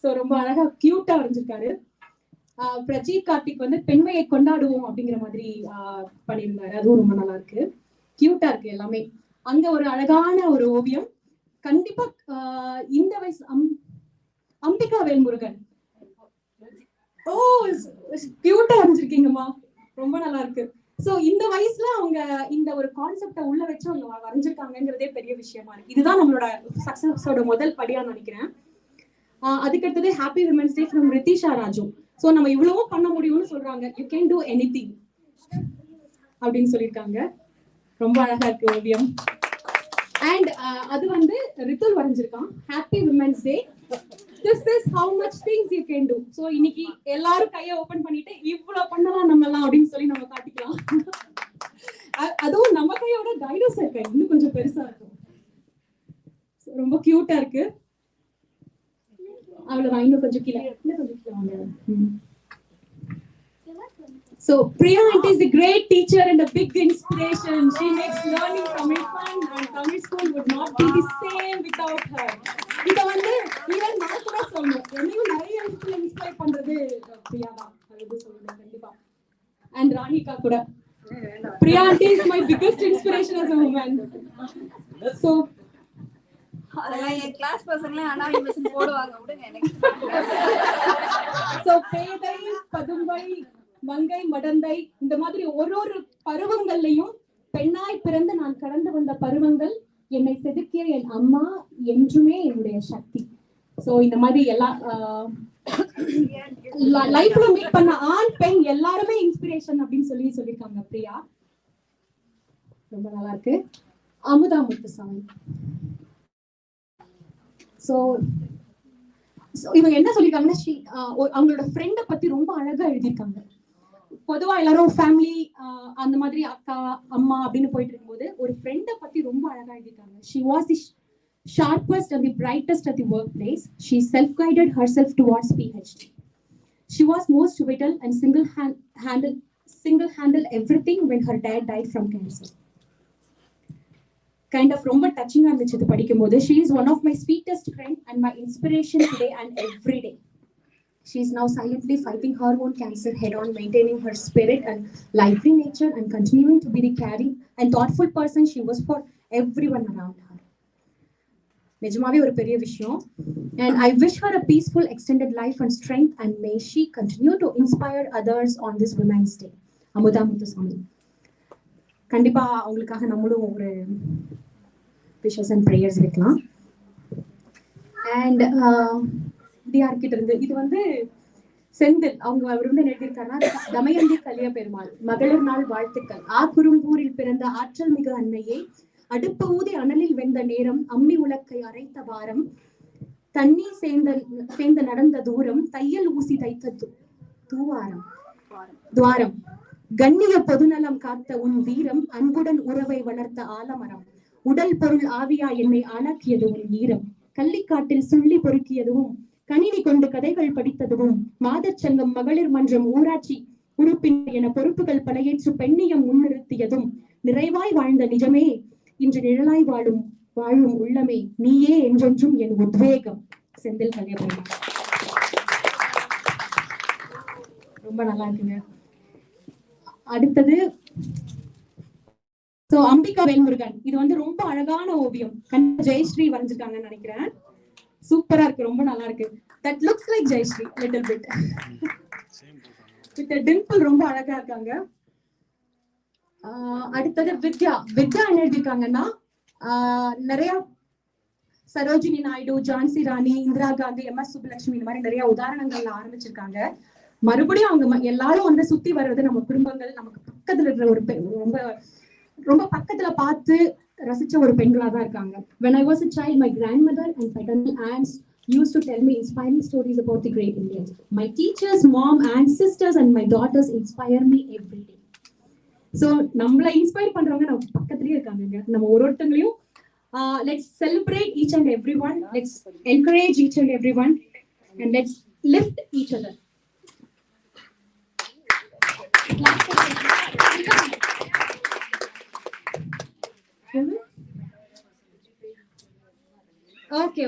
ஸோ ரொம்ப அழகா கியூட்டா வரைஞ்சிருக்காரு. பிரஜித் கார்த்திக் வந்து பெண்மையை கொண்டாடுவோம் அப்படிங்கிற மாதிரி பண்ணியிருந்தாரு, அதுவும் ரொம்ப நல்லா இருக்கு, கியூட்டா இருக்கு எல்லாமே. அங்க ஒரு அழகான ஒரு ஓவியம். கண்டிப்பா இந்த வயசு அம்பிகா வேல்முருகன், ஓ கியூட்டா வரைஞ்சிருக்கீங்கம்மா, ரொம்ப நல்லா இருக்கு. சோ இந்த வயசுல அவங்க இந்த ஒரு கான்செப்டை உள்ள வச்சு அவங்க வரைஞ்சிருக்காங்கிறதே பெரிய விஷயமா இருக்கு. இதுதான் நம்மளோட சக்சஸோட முதல் படியா நினைக்கிறேன். அதுக்கடுத்தது happy women's day from Rithisha Raju. So நம்ம இவ்வளவும் பண்ண முடியும்னு சொல்றாங்க, யூ கேன் டூ எனிதிங் அப்படின்னு சொல்லியிருக்காங்க. ரொம்ப அழகா இருக்கு ஓவியம். அண்ட் அது வந்து ரித்துல் வரைஞ்சிருக்கான், happy women's day, this is how much things you can do. So இன்னைக்கு எல்லாரும் கையை ஓபன் பண்ணிட்டு இவ்வளவு பண்ணலாம் நம்மலாம் அப்படின்னு சொல்லி நம்ம காட்டிக்கலாம். அதுவும் நம்ம கையோட டைனோசர் கை இன்னும் கொஞ்சம் பெருசா இருக்கும், ரொம்ப கியூட்டா இருக்கு. அவ்வளவுதான், இன்னும் கொஞ்சம் கீழே வாங்க. So Priya Aunty is a great teacher and a big inspiration. She makes learning Tamil fun, and Tamil school would not be the same without her. இத வந்து ஈவன் நான் கூட சொல்லணும், என்னையும் நிறைய விஷயத்துல இன்ஸ்பயர் பண்றது பிரியா தான், அது சொல்லணும் கண்டிப்பா. அண்ட் ராணிகா கூட. Priya Aunty is my biggest inspiration as a woman. So அதெல்லாம் என் கிளாஸ் பசங்களே அனானிமஸ் போடுவாங்க, விடுங்க எனக்கு. So பேதை, பதும்பை, மங்கை, மடந்தை, இந்த மாதிரி ஒரு பருவங்கள்லையும் பெண்ணாய் பிறந்து நான் கடந்து வந்த பருவங்கள், என்னை செதுக்கிய என் அம்மா என்றுமே என்னுடைய சக்தி. சோ இந்த மாதிரி எல்லா லைஃப்ல மீட் பண்ண ஆண் பெண் எல்லாருமே இன்ஸ்பிரேஷன் அப்படின்னு சொல்லியிருக்காங்க பிரியா. ரொம்ப நல்லா இருக்கு. அமுதா முத்துசாமி. சோ இவங்க என்ன சொல்லிருக்காங்கன்னா, அவங்களோட ஃப்ரெண்டை பத்தி ரொம்ப அழகா எழுதியிருக்காங்க. பொதுவா எல்லாரும் ஃபேமிலி அந்த மாதிரி அக்கா அம்மா அப்படின்னு போயிட்டு இருக்கும்போது ஒரு ஃப்ரெண்டை பத்தி ரொம்ப அழகா எழுதியிருக்காங்க. She was the sharpest and the brightest at the workplace. She self-guided herself towards PhD. She was most vital and single-handled everything when her dad died from cancer. Kind of ரொம்ப டச்சிங்கா இருந்துச்சு இது படிக்கும்போது. She is one of my sweetest friend and my inspiration today and every day. She is now silently fighting her own cancer head on, maintaining her spirit and lively nature and continuing to be the caring and thoughtful person she was for everyone around her. நிஜமாவே ஒரு பெரிய விஷயம். And I wish her a peaceful extended life and strength, and may she continue to inspire others on this Women's Day. Amudha Muthusamy. கண்டிப்பா அவங்களுக்காக நம்மளும் ஒரு விஷஸ் அண்ட் ப்ரேயர்ஸ் வைக்கலாம். அண்ட் இது யார்கிட்ட இருந்து, இது வந்து செந்தில் அவங்க அவர் வந்து எழுதியிருக்காருன்னா தமயந்தி கலிய பெருமாள் மகளிர் நாள் வாழ்த்துக்கள். குறும்பூரில் பிறந்த ஆற்றல் மிகு அன்னையை அடுப்பு ஊதி அனலில் வெந்த நேரம் அம்மி உலக்கை அரைத்த வாரம் தண்ணீர் சேர்ந்த நடந்த தூரம் தையல் ஊசி தைத்த துவாரம் கண்ணிய பொதுநலம் காத்த உன் வீரம் அன்புடன் உறவை வளர்த்த ஆலமரம் உடல் பொருள் ஆவியா என்னை ஆளாக்கியது உன் ஈரம் கள்ளிக்காட்டில் சுள்ளி பொறுக்கியதும் கணினி கொண்டு கதைகள் படித்ததும் மாதர் சங்கம் மகளிர் மன்றம் ஊராட்சி உறுப்பினர் என பொறுப்புகள் படையேற்று பெண்ணியம் முன்னிறுத்தியதும் நிறைவாய் வாழ்ந்த நிஜமே இன்று நிழலாய் வாழும் உள்ளமே நீயே என்றென்றும் என் உத்வேகம். செந்தில் கலியபெருமாள். ரொம்ப நல்லா இருக்குங்க. அடுத்தது அம்பிகா வேல்முருகன். இது வந்து ரொம்ப அழகான ஓவியம். ஜெயஸ்ரீ வரைஞ்சிருக்காங்கன்னு நினைக்கிறேன். சூப்பரா இருக்கு, ரொம்ப நல்லா இருக்கு. That looks like Jayashree little bit with dimple. ரொம்ப அழகா இருக்காங்க. அடுத்தது வித்யா என்ன எழுதிருக்காங்கன்னா நிறைய சரோஜினி நாயுடு, ஜான்சி ராணி, இந்திரா காந்தி, MS சுப்புலட்சுமி இந்த மாதிரி நிறைய உதாரணங்கள்ல ஆரம்பிச்சிருக்காங்க. மறுபடியும் அவங்க எல்லாரும் வந்து சுத்தி வர்றது நம்ம குடும்பங்கள், நமக்கு பக்கத்துல இருக்கிற ஒரு ரொம்ப ரொம்ப பக்கத்துல பார்த்து ரசிச்ச ஒரு பெண்களா தான் இருக்காங்க. When I was a child, my grandmother and paternal aunts used to tell me inspiring stories about the great Indians. My teachers, mom, aunts, sisters and my daughters inspire me every day. So நம்மள இன்ஸ்பயர் பண்றவங்க நம்ம பக்கத்துலயே இருக்காங்க. நம்ம ஒருத்தங்களையும் let's celebrate each and everyone, let's encourage each and everyone and let's lift each other. Okay.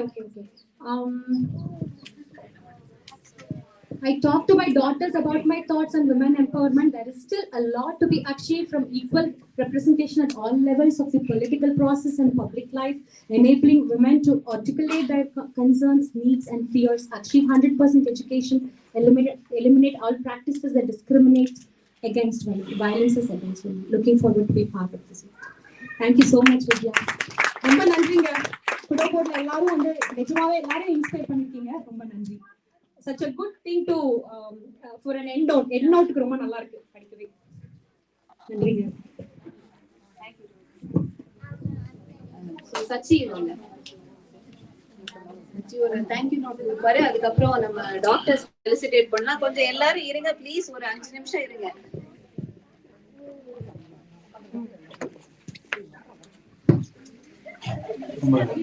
I talk to my daughters about my thoughts on women empowerment. There is still a lot to be achieved from equal representation at all levels of the political process and public life, enabling women to articulate their concerns, needs and fears, achieve 100% education, eliminate all practices that discriminate against women, violences against women. Looking forward to be part of this. Thank you so much, Vidya. ரொம்ப நன்றிங்க. குடபோர்ட்ல எல்லாரும் வந்து நிஜமாவே எல்லாரும் இன்ஸ்பயர் பண்ணிருக்கீங்க. ரொம்ப நன்றி. Such a good thing to for an end note ரொம்ப நல்லா இருக்கு படிக்கவே. நன்றிங்க. சச்சி ஒரு தேங்க்யூ நோட் கொடுப்பாரு. அதுக்கப்புறம் நம்ம டாக்டர்ஸ் ஃபெலிசிட்டேட் பண்ணலாம். கொஞ்சம் எல்லாரும் இருங்க ப்ளீஸ், ஒரு 5 நிமிஷம் இருங்க.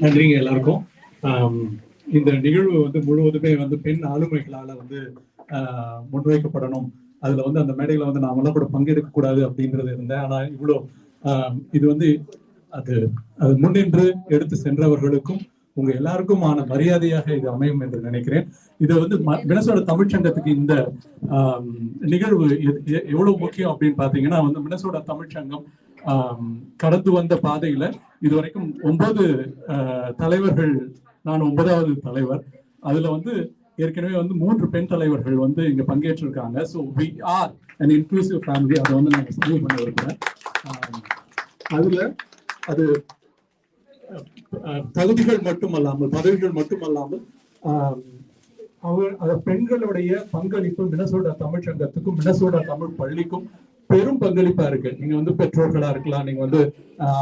நன்றிங்க எல்லாருக்கும். இந்த நிகழ்வு வந்து முழுவதுமே வந்து பெண் ஆளுமைகளால வந்து முன்வைக்கப்படணும். அதுல வந்து அந்த மேடையில வந்து நாமெல்லாம் கூட பங்கெடுக்க கூடாது அப்படின்றது இருந்தேன். ஆனா இவ்வளோ இது வந்து அது முன்னின்று எடுத்து சென்றவர்களுக்கும் உங்க எல்லாருக்குமான மரியாதையாக இது அமையும் என்று நினைக்கிறேன். இதை வந்து மினசோடா தமிழ்ச்சங்கத்துக்கு இந்த நிகழ்வு எவ்வளவு முக்கியம் அப்படின்னு பாத்தீங்கன்னா வந்து மினசோடா தமிழ்ச்சங்கம் கடந்து வந்த பாதையில இதுவரைக்கும் 9 தலைவர்கள், நான் 9வது தலைவர். அதுல வந்து ஏற்கனவே வந்து 3 பெண் தலைவர்கள் வந்து இங்க பங்கேற்றிருக்காங்க. So we are an inclusive family. அதை வந்து நாங்கள் பதிவு பண்ண விரும்புகிறேன். அதுல அது தகுதிகள் மட்டுமல்லாமல், பதவிகள் மட்டுமல்லாமல் பெண்களுடைய பங்களிப்பு மினசோடா தமிழ்ச்சங்கத்துக்கும் மினசோடா தமிழ் பள்ளிக்கும் பெரும் பங்களிப்பா இருக்கு. நீங்க வந்து பெற்றோர்களா இருக்கலாம், நீங்க வந்து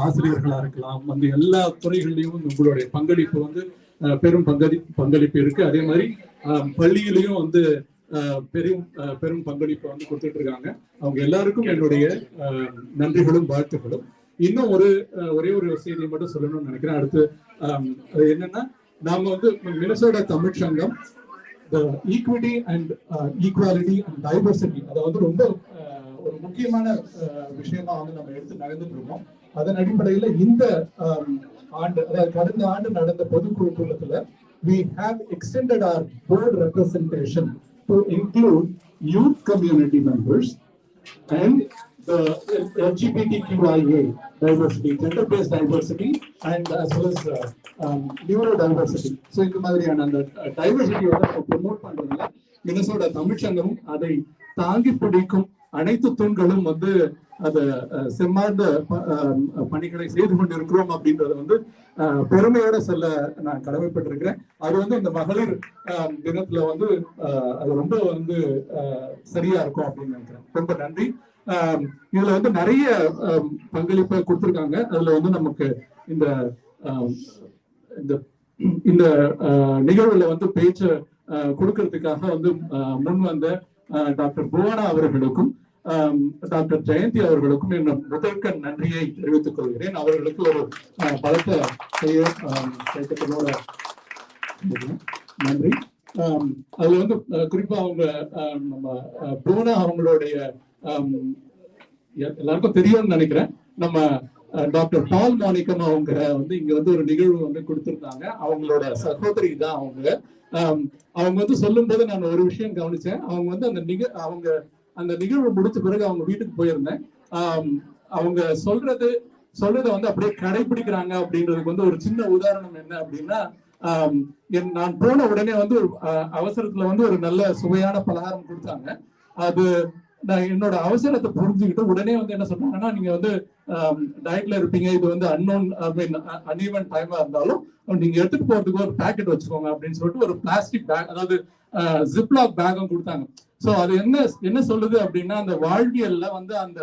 ஆசிரியர்களா இருக்கலாம், வந்து எல்லா துறைகளிலையும் உங்களுடைய பங்களிப்பு வந்து பெரும் பங்களிப்பு இருக்கு. அதே மாதிரி பள்ளியிலையும் வந்து பெரும் பங்களிப்பு வந்து கொடுத்துட்டு இருக்காங்க. அவங்க எல்லாருக்கும் என்னுடைய நன்றிகளும் வாழ்த்துக்களும். இன்னும் ஒரே ஒரு செய்தியை மட்டும் சொல்லணும்னு நினைக்கிறேன். அடுத்து அது என்னன்னா, நாம வந்து Minnesota Tamil Sangam equity and equality and diversity அதை வந்து ரொம்ப ஒரு முக்கியமான விஷயமா வந்து நம்ம எடுத்து நடந்துட்டு இருக்கோம். அதன் அடிப்படையில் இந்த ஆண்டு, அதாவது கடந்த ஆண்டு நடந்த பொதுக்குழு கூட்டத்தில் we have extended our board representation to include youth community members and the LGBTQIA diversity, gender-based diversity, and as well as neurodiversity. So இந்த மாதிரியான அந்த டைவர்சிட்டியோட ப்ரொமோட் பண்றதுல மினசோடா தமிழ்ச்சங்கமும் அதை தாங்கி பிடிக்கும் அனைத்து தூண்களும் வந்து அதை செம்மார்ந்த பணிகளை செய்து கொண்டிருக்கிறோம் அப்படின்றத வந்து பெருமையோட சொல்ல நான் கடமைப்பட்டிருக்கிறேன். அது வந்து இந்த மகளிர் தினத்துல வந்து அது ரொம்ப வந்து சரியா இருக்கும் அப்படின்னு நினைக்கிறேன். ரொம்ப நன்றி. இதுல வந்து நிறைய பங்களிப்பை கொடுத்திருக்காங்க. அதுல வந்து நமக்கு இந்த இந்த நிகழ்வுல வந்து பேச்சு கொடுக்கறதுக்காக வந்து முன் வந்த டாக்டர் புவனா அவர்களுக்கும் டாக்டர் ஜெயந்தி அவர்களுக்கும் என் முதற்கண் நன்றியை தெரிவித்துக் கொள்கிறேன். அவர்களுக்கு ஒரு பலத்த செயற்கத்தோட நன்றி. அதுல வந்து குறிப்பா அவங்க நம்ம புவனா அவங்களுடைய எல்லாருக்கும் தெரியும்னு நினைக்கிறேன். நம்ம டாக்டர் பால் மாணிக்கம் அவங்க வந்து இங்க வந்து ஒரு நிகழ்வு வந்து கொடுத்திருந்தாங்க. அவங்களோட சகோதரி தான் அவங்க. அவங்க வந்து சொல்லும் போது நான் ஒரு விஷயம் கவனிச்சேன். அவங்க வந்து அந்த நிகழ்வு முடிச்ச பிறகு அவங்க வீட்டுக்கு போயிருந்தேன். அவங்க சொல்றதை வந்து அப்படியே கடைபிடிக்கிறாங்க அப்படின்றதுக்கு வந்து ஒரு சின்ன உதாரணம் என்ன அப்படின்னா, நான் போன உடனே வந்து அவசரத்துல வந்து ஒரு நல்ல சுவையான பலகாரம் கொடுத்தாங்க. அது நான் என்னோட அவசரத்தை புரிஞ்சுக்கிட்டு உடனே வந்து என்ன சொன்னாங்கன்னா, நீங்க வந்து டயட்ல இருப்பீங்க, இது வந்து அன்ஈவன் டைமா இருந்தாலும் நீங்க எடுத்துட்டு போறதுக்கு ஒரு பேக்கெட் வச்சுக்கோங்க அப்படின்னு சொல்லிட்டு ஒரு பிளாஸ்டிக் பேக், அதாவது ஜிப்லாக் பேக்கும் கொடுத்தாங்க. ஸோ அது என்ன சொல்லுது அப்படின்னா, அந்த வாழ்வியல்ல வந்து அந்த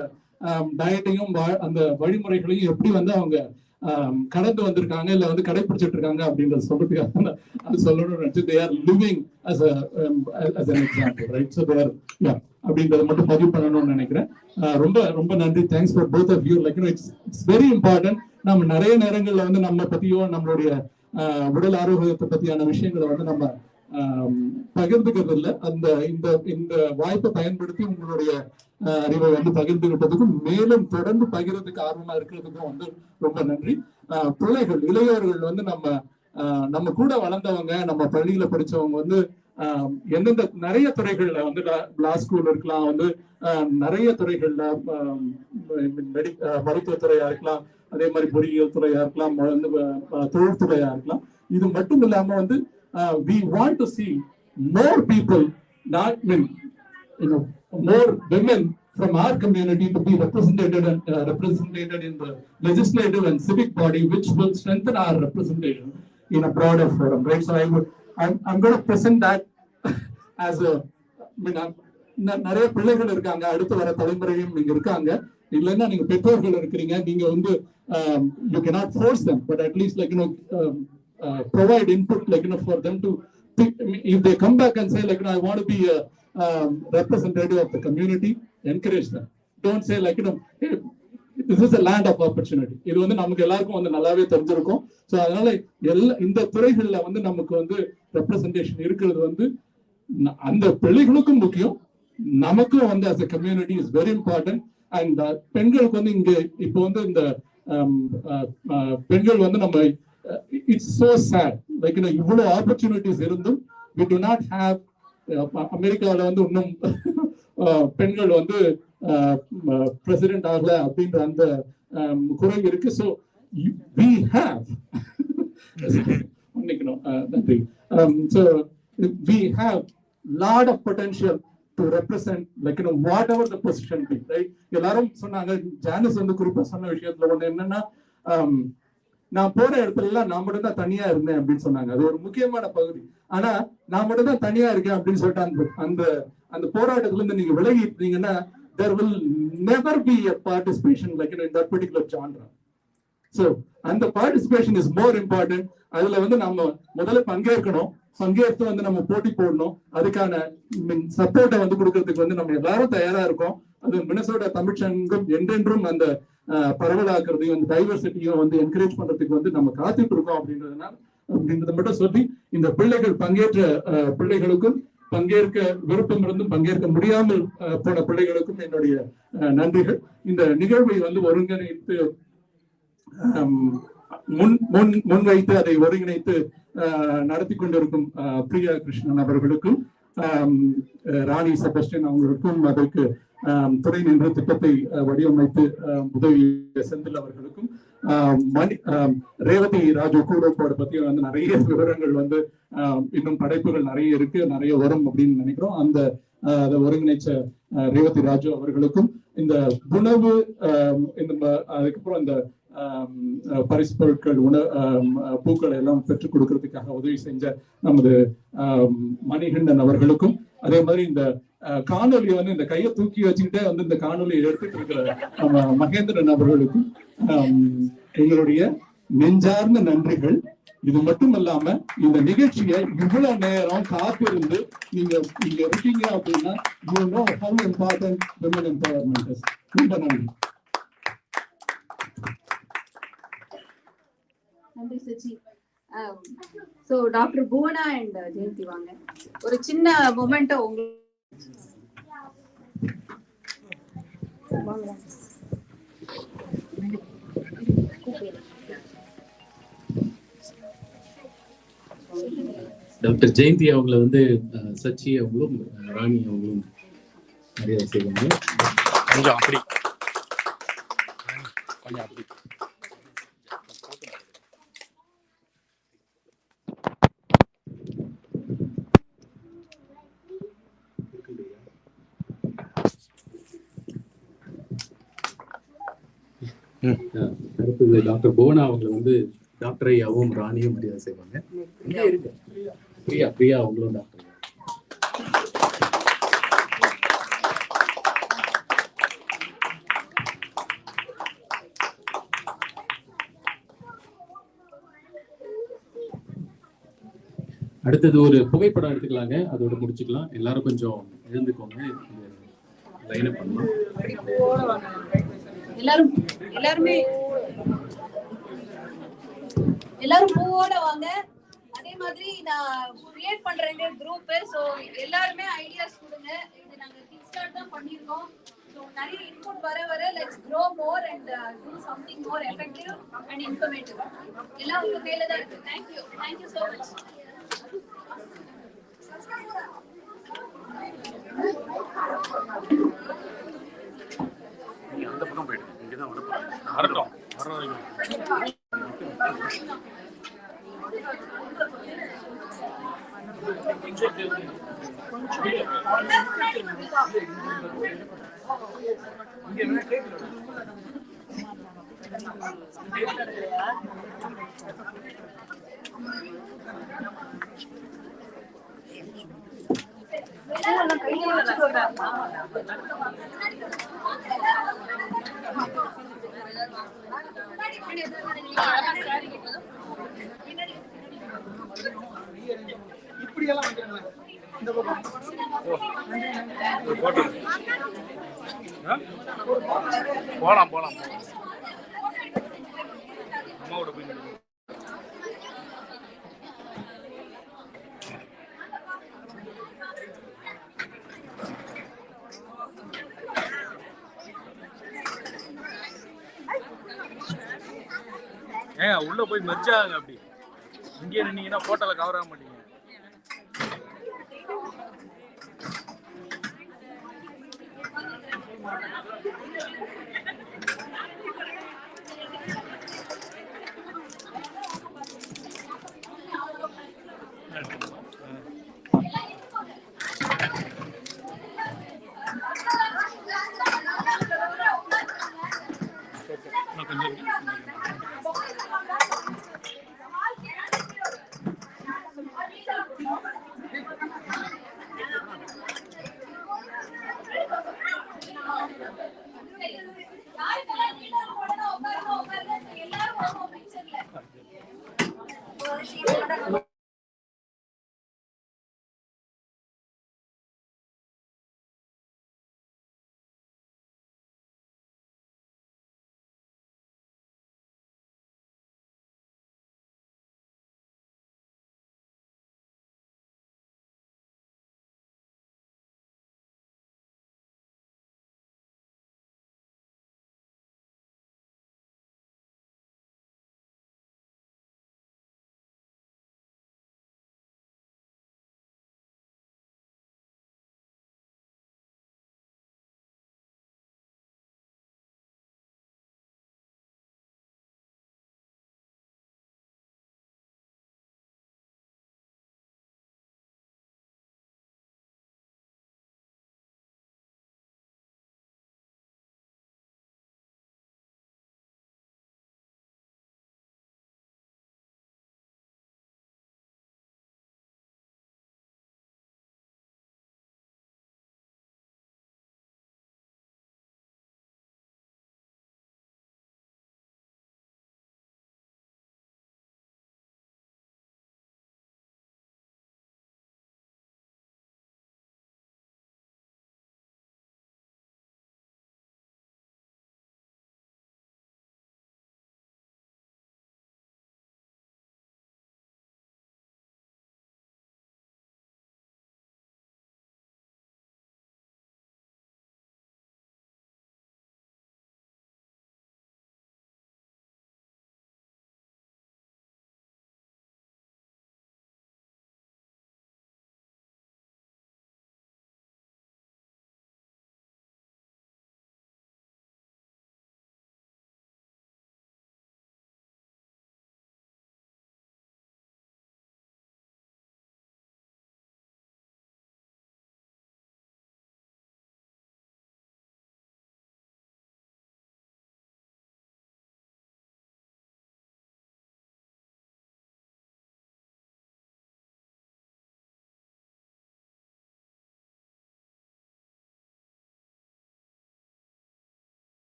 டயட்டையும் அந்த வழிமுறைகளையும் எப்படி வந்து அவங்க கடந்து வந்திருக்காங்க, இல்ல வந்து கடைபிடிச்சிட்டு இருக்காங்க அப்படின்றத சொல்றதுக்காக அது சொல்லணும்னு நினைச்சு they are living as an example, right? So they are, yeah, அப்படின்றத மட்டும் பதிவு பண்ணணும்னு நினைக்கிறேன். ரொம்ப ரொம்ப நன்றி. Thanks for both of you. Like, it's very important. நம்ம நிறைய நேரங்கள்ல வந்து நம்ம பத்தியோ நம்மளுடைய உடல் ஆரோக்கியத்தை பத்தியான விஷயங்களை வந்து நம்ம பகிர்ந்துக்கிறது இல்லை. இந்த வாய்ப்பை பயன்படுத்தி உங்களுடைய அறிவை வந்து பகிர்ந்துகிட்டதுக்கும் மேலும் தொடர்ந்து பகிர்றதுக்கு ஆர்வமா இருக்கிறதுக்கும் வந்து ரொம்ப நன்றி. பிள்ளைகள், இளையோர்கள் வந்து நம்ம கூட வளர்ந்தவங்க, நம்ம பள்ளியில படிச்சவங்க வந்து எந்தெந்த நிறைய துறைகள்ல வந்து லா ஸ்கூல் இருக்கலாம், வந்து நிறைய துறைகள்ல மருத்துவத்துறையா இருக்கலாம், அதே மாதிரி பொறியியல் துறையா இருக்கலாம், வந்து தொழில்துறையா இருக்கலாம். இது மட்டும் இல்லாம வந்து we want to see more people, more women from our community to be represented in the legislative and civic body, which will strengthen our representation in a broader forum, right? So I'm going to present that as a, நிறைய பிள்ளைகள் இருக்காங்க, அடுத்து வர தலைமுறையும் நீங்க இருக்காங்க. இல்லைன்னா நீங்க பெற்றோர்கள் இருக்கிறீங்க, நீங்க வந்து you cannot force them, but at least provide input, for them to pick. If they come back and say I want to be a representative of the community, encourage them. Don't say hey, this is a land of opportunity. இது வந்து நமக்கு எல்லாருக்கும் வந்து நல்லாவே தெரிஞ்சிருக்கும். ஸோ அதனால இந்த துறைகள்ல வந்து நமக்கு வந்து ரெப்ரசன்டேஷன் இருக்கிறது வந்து அந்த பிள்ளைகளுக்கும் முக்கியம், நமக்கும் வந்து as a community is very important. And பெண்களுக்கு வந்து இங்க இப்போ வந்து இந்த பெண்கள் வந்து நம்ம it's so sad, இவ்வளவு ஆப்பர்ச்சுனிட்டிஸ் இருந்தும் we do not have. அமெரிக்காவில் வந்து இன்னும் பெண்கள் வந்து பிரசிடென்ட் ஆகல அப்படின்ற அந்த குறை இருக்கு. ஸோ we have நன்றி. So we have lot of potential to represent whatever the position be, right? எல்லாரும் சொன்னாங்க, ஜானிஸ் வந்து குறிப்பா சொன்ன விஷயத்துல ஒண்ணு என்னன்னா, நான் போற இடத்துல எல்லாம் நான் மட்டும் தான் தனியா இருந்தேன் அப்படின்னு சொன்னாங்க. அது ஒரு முக்கியமான பகுதி. ஆனா நான் மட்டும் தான் தனியா இருக்கேன் அப்படின்னு சொல்லிட்டு அந்த போராட்டத்துல இருந்து நீங்க விலகி இருந்தீங்கன்னா there will never be a participation in that particular genre. So and the participation is more important. அதுல வந்து நம்ம முதல்ல பங்கேற்கணும், பங்கேற்று வந்து நம்ம போட்டி போடணும். அதுக்கான சப்போர்ட்டை வந்து கொடுக்கறதுக்கு வந்து நம்ம எல்லாரும் தயாரா இருக்கோம். அது மினசோட்டா தமிழ்ச்சங்கம் என்றென்றும் அந்த பரவலாக்குறதையும் அந்த டைவர்சிட்டியும் வந்து என்கரேஜ் பண்றதுக்கு வந்து நம்ம காத்துட்டு இருக்கோம் அப்படின்றத மட்டும் சொல்லி, இந்த பிள்ளைகள் பங்கேற்ற பிள்ளைகளுக்கும் பங்கேற்க விருப்பம் இருந்தும் பங்கேற்க முடியாமல் போன பிள்ளைகளுக்கும் என்னுடைய நன்றிகள். இந்த நிகழ்வை வந்து ஒருங்கிணைத்து முன்வைத்து அதை ஒருங்கிணைத்து நடத்தி கொண்டிருக்கும் பிரியா கிருஷ்ணன் அவர்களுக்கும், ராணி செபஸ்டியன் அவங்களுக்கும், அதற்கு துணை நின்று திட்டத்தை வடிவமைத்து உதவி செந்தில் அவர்களுக்கும், ரேவதி ராஜு கூடப்போட பத்தி வந்து நிறைய விவரங்கள் வந்து இன்னும் படைப்புகள் நிறைய இருக்கு, நிறைய வரும் அப்படின்னு நினைக்கிறோம். அதை ஒருங்கிணைச்ச ரேவதி ராஜு அவர்களுக்கும், இந்த உணவு அதுக்கப்புறம் இந்த பரிசு பொருட்கள் பூக்களை எல்லாம் பெற்றுக் கொடுக்கறதுக்காக உதவி செஞ்ச நமது மணிகண்டன் அவர்களுக்கும், அதே மாதிரி இந்த காணொலி வந்து இந்த கையை தூக்கி வச்சுக்கிட்டே வந்து இந்த காணொலியை எடுத்துட்டு இருக்கிற நம்ம மகேந்திரன் அவர்களுக்கும் எங்களுடைய நெஞ்சார்ந்த நன்றிகள். இது மட்டும் இல்லாம இந்த நிகழ்ச்சியை இவ்வளவு நேரம் காத்திருந்து நீங்க இங்க இருக்கீங்க அப்படின்னா you know how important women empowerment is. ரொம்ப நன்றி. நன்றி Sachi. So doctor Bhuvana and Jayanthi வாங்க, ஒரு சின்ன மொமெண்ட்டோ உங்களுக்கு. டாக்டர் ஜெயந்தி அவங்களை வந்து சச்சி அவங்களும் ராணி அவங்களும் மரியாதை செய்வாங்க. கொஞ்சம் அப்படி கொஞ்சம் அப்படி. அடுத்தது டாக்டர் புவனா அவங்களை வந்து டாக்டர் ஐயாவும் ராணியும் மரியாதை செய்வாங்க. பிரியா அவங்களும் டாக்டர். அடுத்தது ஒரு புகைப்படம் எடுத்துக்கலாங்க, அதோட முடிச்சுக்கலாம். எல்லாரும் கொஞ்சம் எழுந்துக்கோங்க, லைன் அப் பண்ணலாம். எல்லாரும் பூவோட வாங்க. அதே மாதிரி நான் கிரியேட் பண்றேங்க குரூப். ஸோ எல்லாருமே ஐடியாஸ் கொடுங்க. இது நாங்க கிக் ஸ்டார்ட் தான் பண்ணிருக்கோம். ஸோ நிறைய இன்புட் வர let's grow more and do something more effective and informative. எல்லாம் உங்க கையில தான் இருக்கு. Thank you so much. அந்த பக்கம் போயிட்டு இங்கதான் வரட்டும் வர வரைக்கும். இப்படியெல்லாம் வைக்கிறாங்களே இந்த பக்கம் போலாம் அம்மாவோட போய் உள்ள போய் மெர்ஜ் ஆகுங்க. அப்படி இங்கே நின்னீங்கன்னா போட்டோல கவர் ஆக மாட்டீங்க.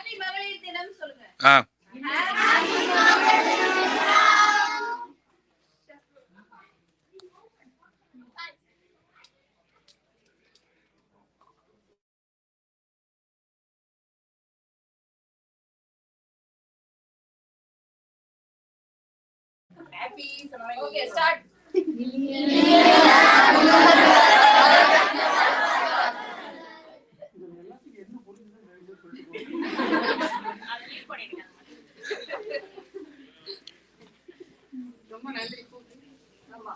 ஹாப்பி மகளிர் தினம் சொல்லுங்க. Happy. Okay, start. ரொம்ப நன்றி. ஆமா.